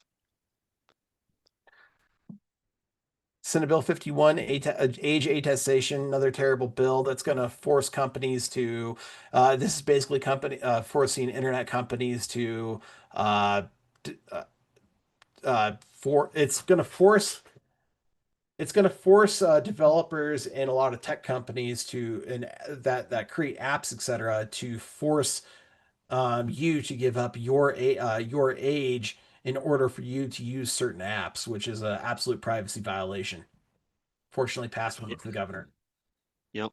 Senate Bill 51, age attestation, another terrible bill that's going to force companies to. This is basically forcing internet companies to. Uh, for it's going to force developers and a lot of tech companies to and that create apps, etc., to force you to give up your age in order for you to use certain apps, which is an absolute privacy violation. Fortunately, passed
Yeah.
with the governor.
Yep.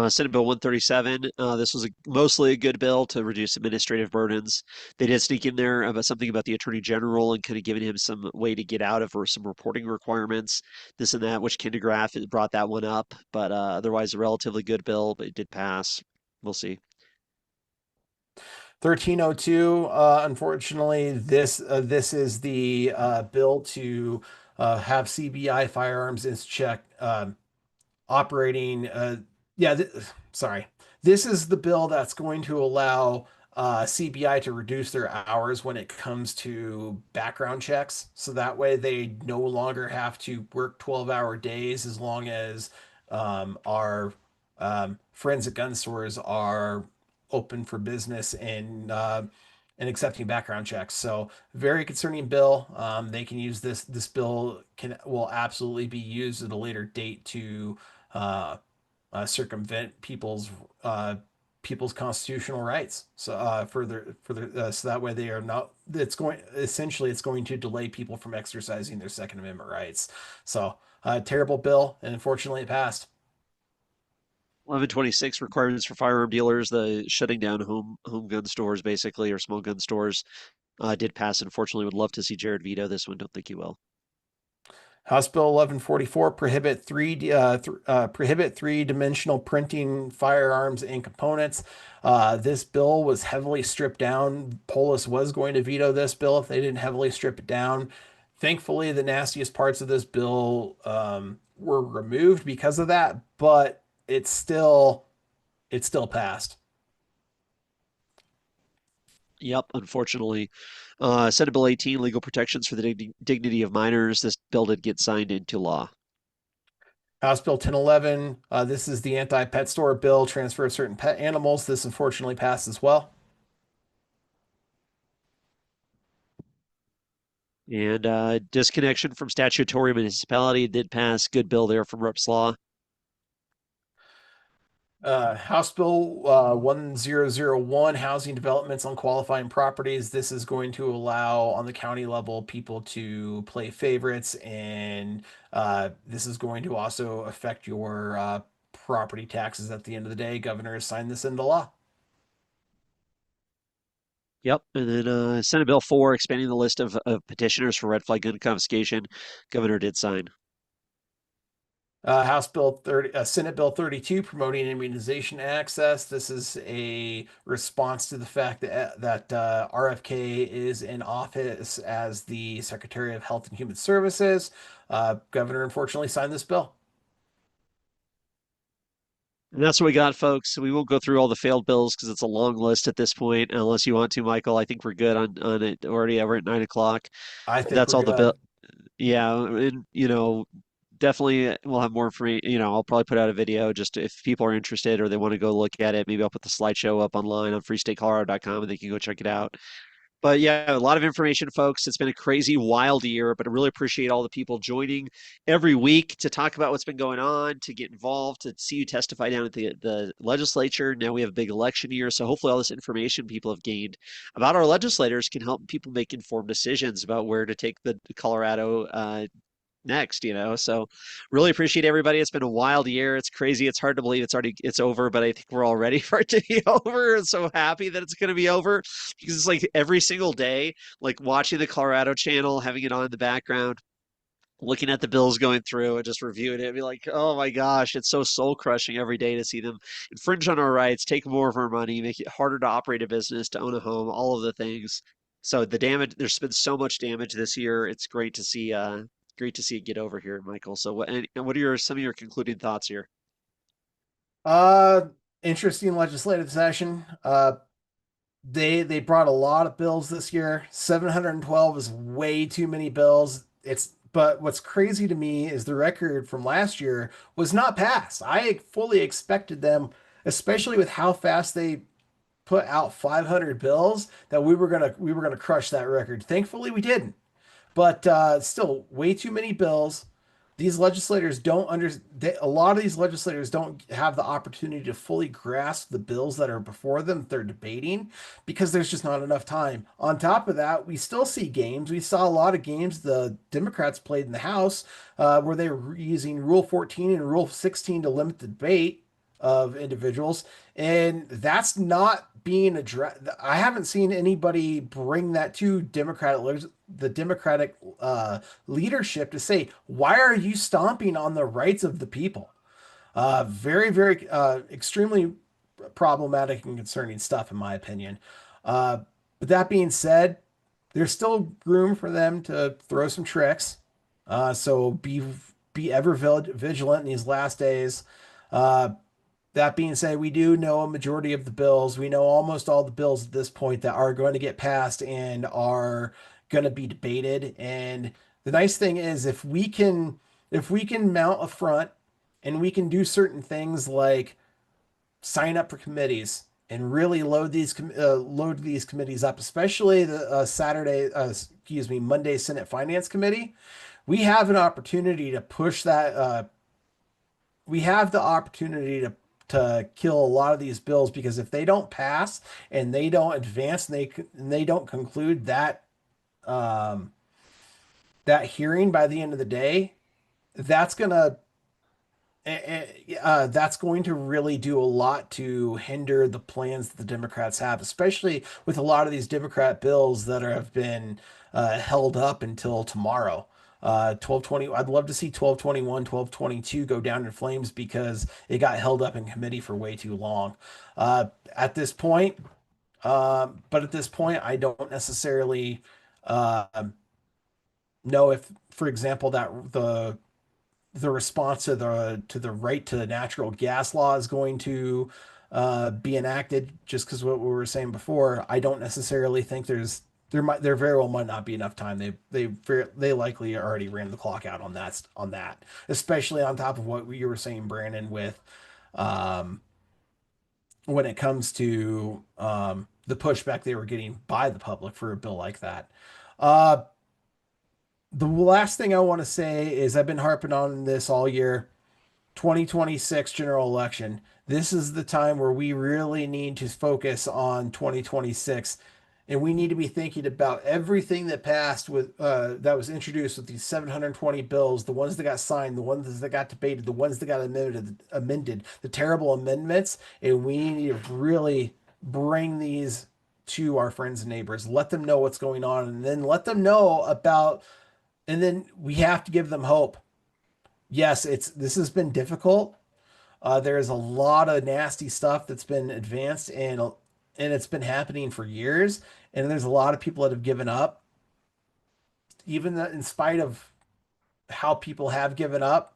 Senate Bill 137. This was mostly a good bill to reduce administrative burdens. They did sneak in there about something about the Attorney General and kind of giving him some way to get out of or some reporting requirements, this and that, which Kindergraft brought that one up. But otherwise, a relatively good bill, but it did pass. We'll see.
1302. Unfortunately, this is the bill to have CBI firearms in check. Operating yeah sorry, this is the bill that's going to allow CBI to reduce their hours when it comes to background checks, so that way they no longer have to work 12-hour days as long as our forensic gun stores are open for business and accepting background checks. So very concerning bill. They can use this bill will absolutely be used at a later date to uh, circumvent people's constitutional rights. So so that way they are not. It's going to delay people from exercising their Second Amendment rights. So terrible bill, and unfortunately it passed.
1126 requirements for firearm dealers, the shutting down home gun stores basically or small gun stores did pass. Unfortunately, would love to see Jared veto this one. Don't think he will.
House Bill 1144 prohibit three-dimensional printing firearms and components. This bill was heavily stripped down. Polis was going to veto this bill if they didn't heavily strip it down. Thankfully, the nastiest parts of this bill were removed because of that, but it's still passed.
Yep, unfortunately. Senate Bill 18, legal protections for the dignity of minors. This bill did get signed into law.
House Bill 1011. This is the anti-pet store bill, transfer of certain pet animals. This unfortunately passed as well.
And disconnection from statutory municipality did pass. Good bill there from Reps Law.
House Bill 1001, housing developments on qualifying properties. This is going to allow on the county level people to play favorites, and this is going to also affect your property taxes at the end of the day. Governor has signed this into law.
Yep. And then Senate Bill 4, expanding the list of petitioners for red flag gun confiscation. Governor did sign.
House Bill 30, Senate Bill 32, promoting immunization access. This is a response to the fact that RFK is in office as the Secretary of Health and Human Services. Governor unfortunately signed this bill.
And that's what we got, folks. We won't go through all the failed bills because it's a long list at this point. Unless you want to, Michael. I think we're good on it already. We're at 9 o'clock.
I think
That's
we're
all the bill.
good.
Yeah, and definitely we'll have more free. I'll probably put out a video just if people are interested or they want to go look at it. Maybe I'll put the slideshow up online on freestatecolorado.com and they can go check it out. But yeah, a lot of information, folks. It's been a crazy, wild year, but I really appreciate all the people joining every week to talk about what's been going on, to get involved, to see you testify down at the legislature. Now we have a big election year. So hopefully all this information people have gained about our legislators can help people make informed decisions about where to take the Colorado next, So really appreciate everybody. It's been a wild year. It's crazy. It's hard to believe it's over, but I think we're all ready for it to be over. So happy that it's going to be over because it's like every single day, like watching the Colorado channel, having it on in the background, looking at the bills going through and just reviewing it and be like, oh my gosh, it's so soul crushing every day to see them infringe on our rights, take more of our money, make it harder to operate a business, to own a home, all of the things. So the damage, there's been so much damage this year. It's great to see it get over here, Michael. So what are some of your concluding thoughts here?
Uh, Interesting legislative session. They brought a lot of bills this year. 712 is way too many bills. It's but what's crazy to me is the record from last year was not passed. I fully expected them, especially with how fast they put out 500 bills, that we were gonna crush that record. Thankfully, we didn't. But still, way too many bills. These legislators don't under A lot of these legislators don't have the opportunity to fully grasp the bills that are before them that they're debating because there's just not enough time. On top of that, we still see games. We saw a lot of games the Democrats played in the House where they were using Rule 14 and Rule 16 to limit the debate of individuals, and that's not being addressed. I haven't seen anybody bring that to the Democratic leadership to say, why are you stomping on the rights of the people? Very, very, extremely problematic and concerning stuff, in my opinion. Uh, but that being said, there's still room for them to throw some tricks. So be ever vigilant in these last days. Uh, that being said, we do know a majority of the bills. We know almost all the bills at this point that are going to get passed and are going to be debated. And the nice thing is if we can mount a front and we can do certain things like sign up for committees and really load these committees up, especially the Monday Senate Finance Committee. We have an opportunity to push that we have the opportunity to kill a lot of these bills because if they don't pass and they don't advance and they don't conclude um, that hearing by the end of the day, that's gonna that's going to really do a lot to hinder the plans that the Democrats have, especially with a lot of these Democrat bills that have been held up until tomorrow. 1220, I'd love to see 1221, 1222 go down in flames because it got held up in committee for way too long. At this point, but at this point, I don't necessarily uh, know if, for example, that the response to the right to the natural gas law is going to be enacted just because what we were saying before. I don't necessarily think there very well might not be enough time. They likely already ran the clock out on that, especially on top of what you were saying, Brandon, with um, when it comes to the pushback they were getting by the public for a bill like that. Uh, the last thing I want to say is I've been harping on this all year. 2026 general election. This is the time where we really need to focus on 2026, and we need to be thinking about everything that passed with that was introduced with these 720 bills, the ones that got signed, the ones that got debated, the ones that got amended, the terrible amendments, and we need to really bring these to our friends and neighbors, let them know what's going on, and then let them know about, and then we have to give them hope. Yes, this has been difficult. There's a lot of nasty stuff that's been advanced and it's been happening for years. And there's a lot of people that have given up, even that in spite of how people have given up.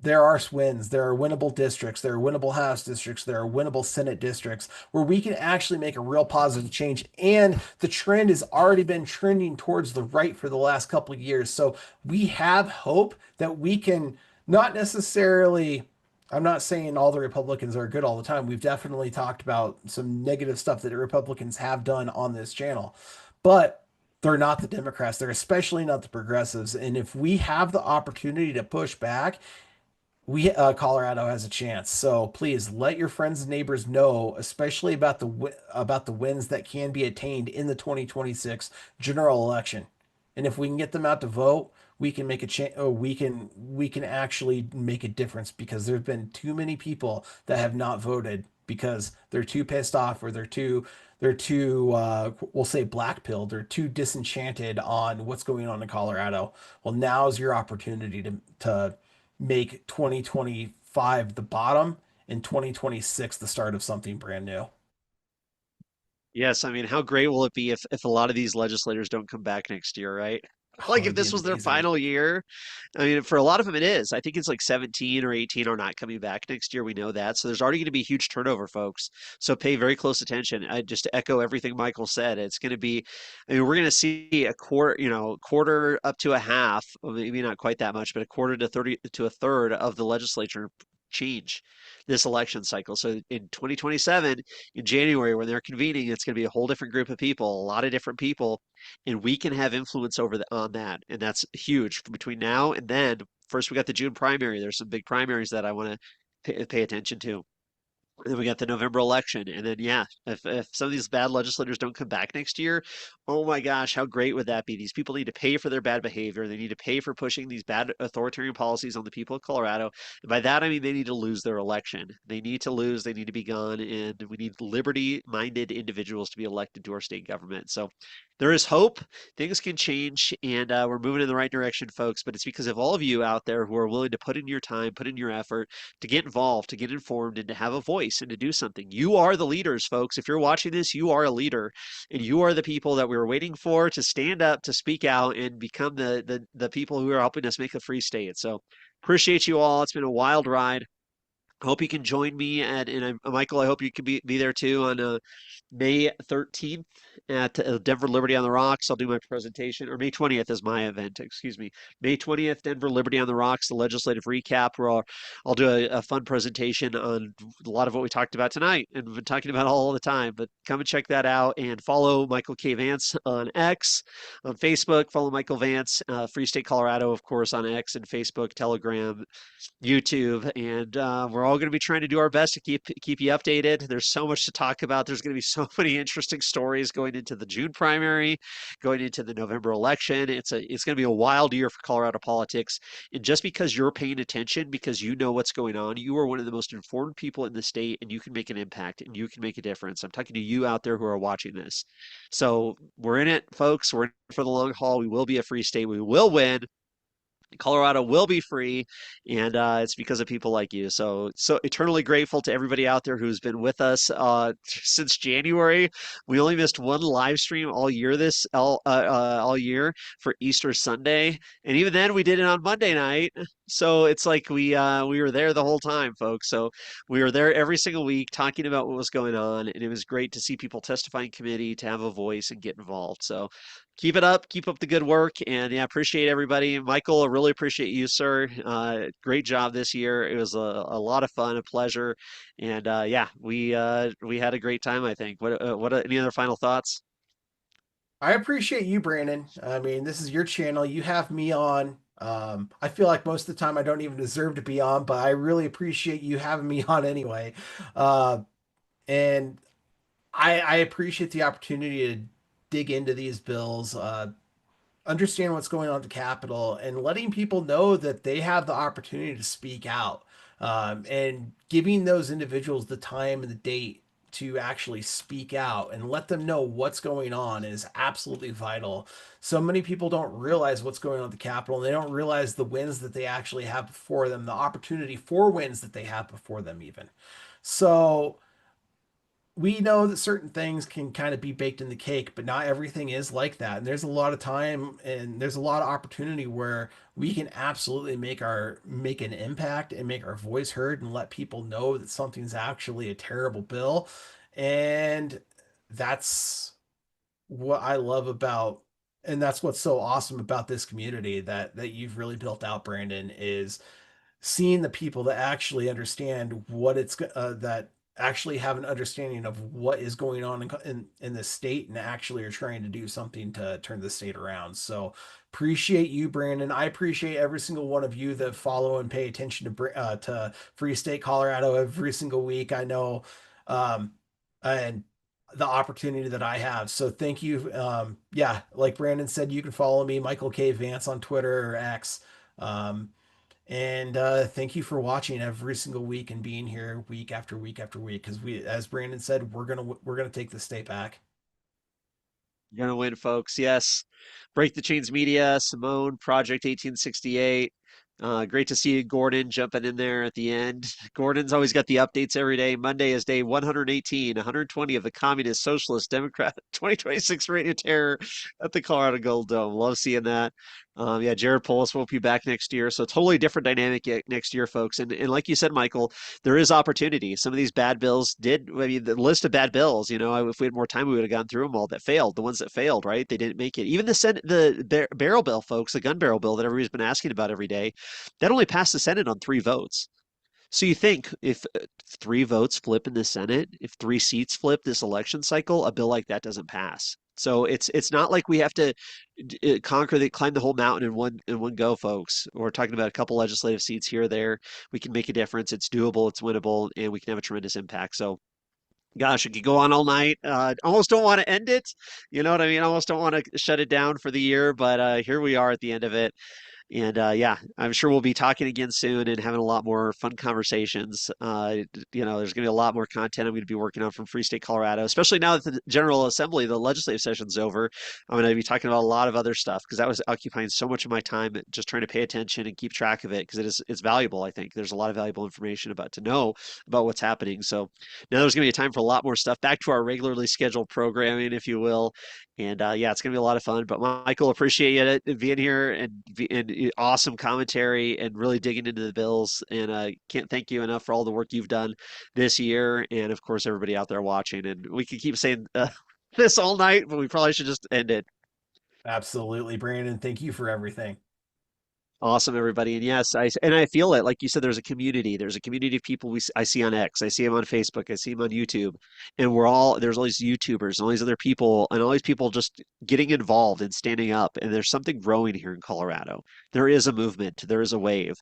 There are wins. There are winnable districts. There are winnable House districts. There are winnable Senate districts where we can actually make a real positive change. And the trend has already been trending towards the right for the last couple of years. So we have hope that we can not necessarily. I'm not saying all the Republicans are good all the time. We've definitely talked about some negative stuff that Republicans have done on this channel. but they're not the Democrats. They're especially not the progressives. And if we have the opportunity to push back, we Colorado has a chance. So please let your friends and neighbors know, especially about about the wins that can be attained in the 2026 general election. And if we can get them out to vote, we can make a change. Oh, we can actually make a difference because there's been too many people that have not voted because they're too pissed off or they're too we'll say black pilled. They're too disenchanted on what's going on in Colorado. Well, now's your opportunity to make 2025 the bottom and 2026 the start of something brand new.
Yes, I mean, how great will it be if a lot of these legislators don't come back next year, right?
Oh,
Like if
it'd be
this was their
amazing.
final year. I mean, for a lot of them it is. I think it's like 17 or 18 are not coming back next year. We know that. So there's already going to be huge turnover, folks. So pay very close attention. I just to echo everything Michael said. It's going to be, I mean, we're going to see a quarter, quarter up to a half, well, maybe not quite that much, but a quarter to 30 to a third of the legislature change this election cycle. So in 2027, in January, when they're convening, it's going to be a whole different group of people, a lot of different people, and we can have influence on that, and that's huge. Between now and then, first we got the June primary. There's some big primaries that I want to pay attention to. And then we got the November election. And then, yeah, if some of these bad legislators don't come back next year, oh my gosh, how great would that be? These people need to pay for their bad behavior. They need to pay for pushing these bad authoritarian policies on the people of Colorado. And by that, I mean they need to lose their election. They need to lose, they need to be gone. And we need liberty minded individuals to be elected to our state government. So there is hope. Things can change, and we're moving in the right direction, folks. But it's because of all of you out there who are willing to put in your time, put in your effort to get involved, to get informed, and to have a voice and to do something. You are the leaders, folks. If you're watching this, you are a leader, and you are the people that we were waiting for to stand up, to speak out, and become the people who are helping us make a free state. So appreciate you all. It's been a wild ride. Hope you can join me Michael, I hope you can be there too on May 13th at Denver Liberty on the Rocks. I'll do my presentation, or May 20th is my event, excuse me. May 20th, Denver Liberty on the Rocks, the legislative recap, where I'll do a fun presentation on a lot of what we talked about tonight and we've been talking about all the time. But come and check that out and follow Michael K. Vance on X, on Facebook. Follow Michael Vance, Free State Colorado, of course, on X and Facebook, Telegram, YouTube, and we're all going to be trying to do our best to keep you updated. There's so much to talk about. There's going to be so many interesting stories going into the June primary, going into the November election. It's going to be a wild year for Colorado politics. And just because you're paying attention, because you know what's going on, you are one of the most informed people in the state, and you can make an impact and you can make a difference. I'm talking to you out there who are watching this. So we're in it, folks. We're in it for the long haul. We will be a free state. We will win. Colorado will be free, and it's because of people like you. So eternally grateful to everybody out there who's been with us since January. We only missed one live stream all year for Easter Sunday, and even then we did it on Monday night. So it's like we were there the whole time, folks. So we were there every single week talking about what was going on, and it was great to see people testify in committee, to have a voice and get involved. So keep it up, keep up the good work, and yeah, appreciate everybody. Michael, I really appreciate you, sir. Great job this year. It was a lot of fun, a pleasure, and yeah, we had a great time. I think. What any other final thoughts?
I appreciate you, Brandon. I mean, this is your channel. You have me on. I feel like most of the time I don't even deserve to be on, but I really appreciate you having me on anyway. Uh, and I appreciate the opportunity to dig into these bills. Understand what's going on at the Capitol and letting people know that they have the opportunity to speak out, and giving those individuals the time and the date to actually speak out and let them know what's going on is absolutely vital. So many people don't realize what's going on at the Capitol, and they don't realize the wins that they actually have before them, the opportunity for wins that they have before them, even. So we know that certain things can kind of be baked in the cake, but not everything is like that. And there's a lot of time and there's a lot of opportunity where we can absolutely make an impact and make our voice heard and let people know that something's actually a terrible bill. And that's what I love about, and that's what's so awesome about this community that you've really built out, Brandon, is seeing the people that actually understand what it's that actually have an understanding of what is going on in the state and actually are trying to do something to turn the state around. So appreciate you, Brandon. I appreciate every single one of you that follow and pay attention to Free State Colorado every single week. I know, and the opportunity that I have. So thank you. Yeah, like Brandon said, you can follow me, Michael K. Vance on Twitter or X. Um, and thank you for watching every single week and being here week after week after week. Because we, as Brandon said, we're gonna take the state back.
You're gonna win, folks. Yes. Break the Chains Media, Simone, Project 1868. Great to see Gordon jumping in there at the end. Gordon's always got the updates every day. Monday is day 118, 120 of the Communist Socialist Democrat 2026 Reign of Terror at the Colorado Gold Dome. Love seeing that. Yeah, Jared Polis will be back next year. So totally different dynamic next year, folks. And like you said, Michael, there is opportunity. Some of these bad bills did, I mean, the list of bad bills, if we had more time, we would have gone through them all that failed, the ones that failed, right? They didn't make it. Even the Senate, barrel bill, folks, the gun barrel bill that everybody's been asking about every day, that only passed the Senate on 3 votes. So you think if 3 votes flip in the Senate, if 3 seats flip this election cycle, a bill like that doesn't pass. So it's not like we have to climb the whole mountain in one go, folks. We're talking about a couple legislative seats here or there. We can make a difference. It's doable. It's winnable, and we can have a tremendous impact. So, gosh, it could go on all night. Almost don't want to end it. You know what I mean? Almost don't want to shut it down for the year, but here we are at the end of it. And yeah, I'm sure we'll be talking again soon and having a lot more fun conversations. There's going to be a lot more content I'm going to be working on from Free State Colorado, especially now that the General Assembly, the legislative session's over. I'm going to be talking about a lot of other stuff because that was occupying so much of my time just trying to pay attention and keep track of it because it's valuable. I think there's a lot of valuable information to know about what's happening. So now there's going to be a time for a lot more stuff back to our regularly scheduled programming, if you will. And yeah, it's going to be a lot of fun. But Michael, appreciate you being here and awesome commentary and really digging into the Bills. And can't thank you enough for all the work you've done this year. And of course, everybody out there watching. And we could keep saying this all night, but we probably should just end it.
Absolutely, Brandon. Thank you for everything.
Awesome, everybody. And yes, I feel it. Like you said, there's a community. There's a community of people I see on X. I see them on Facebook. I see them on YouTube. And there's all these YouTubers and all these other people and all these people just getting involved and standing up. And there's something growing here in Colorado. There is a movement. There is a wave,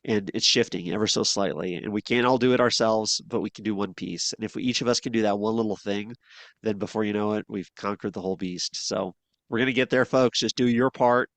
and it's shifting ever so slightly. And we can't all do it ourselves, but we can do one piece. And if each of us can do that one little thing, then before you know it, we've conquered the whole beast. So we're going to get there, folks. Just do your part,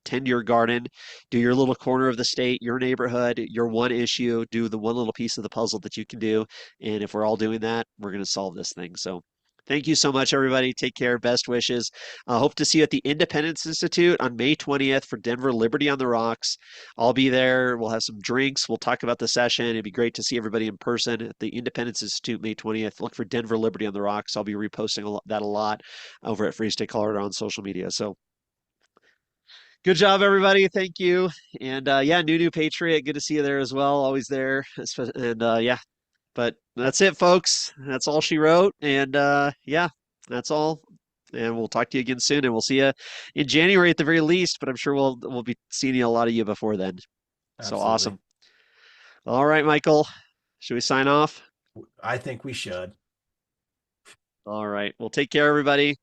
tend your garden, do your little corner of the state, your neighborhood, your one issue, do the one little piece of the puzzle that you can do. And if we're all doing that, we're going to solve this thing. So thank you so much, everybody. Take care. Best wishes. Hope to see you at the Independence Institute on May 20th for Denver Liberty on the Rocks. I'll be there. We'll have some drinks. We'll talk about the session. It'd be great to see everybody in person at the Independence Institute May 20th. Look for Denver Liberty on the Rocks. I'll be reposting that a lot over at Free State Colorado on social media. So good job, everybody. Thank you. And yeah, new Patriot. Good to see you there as well. Always there. And yeah, but that's it, folks. That's all she wrote. And yeah, that's all. And we'll talk to you again soon. And we'll see you in January at the very least. But I'm sure we'll be seeing a lot of you before then. So
Absolutely.
awesome. All right, Michael. Should we sign off?
I think we should.
All right. Well, take care, everybody.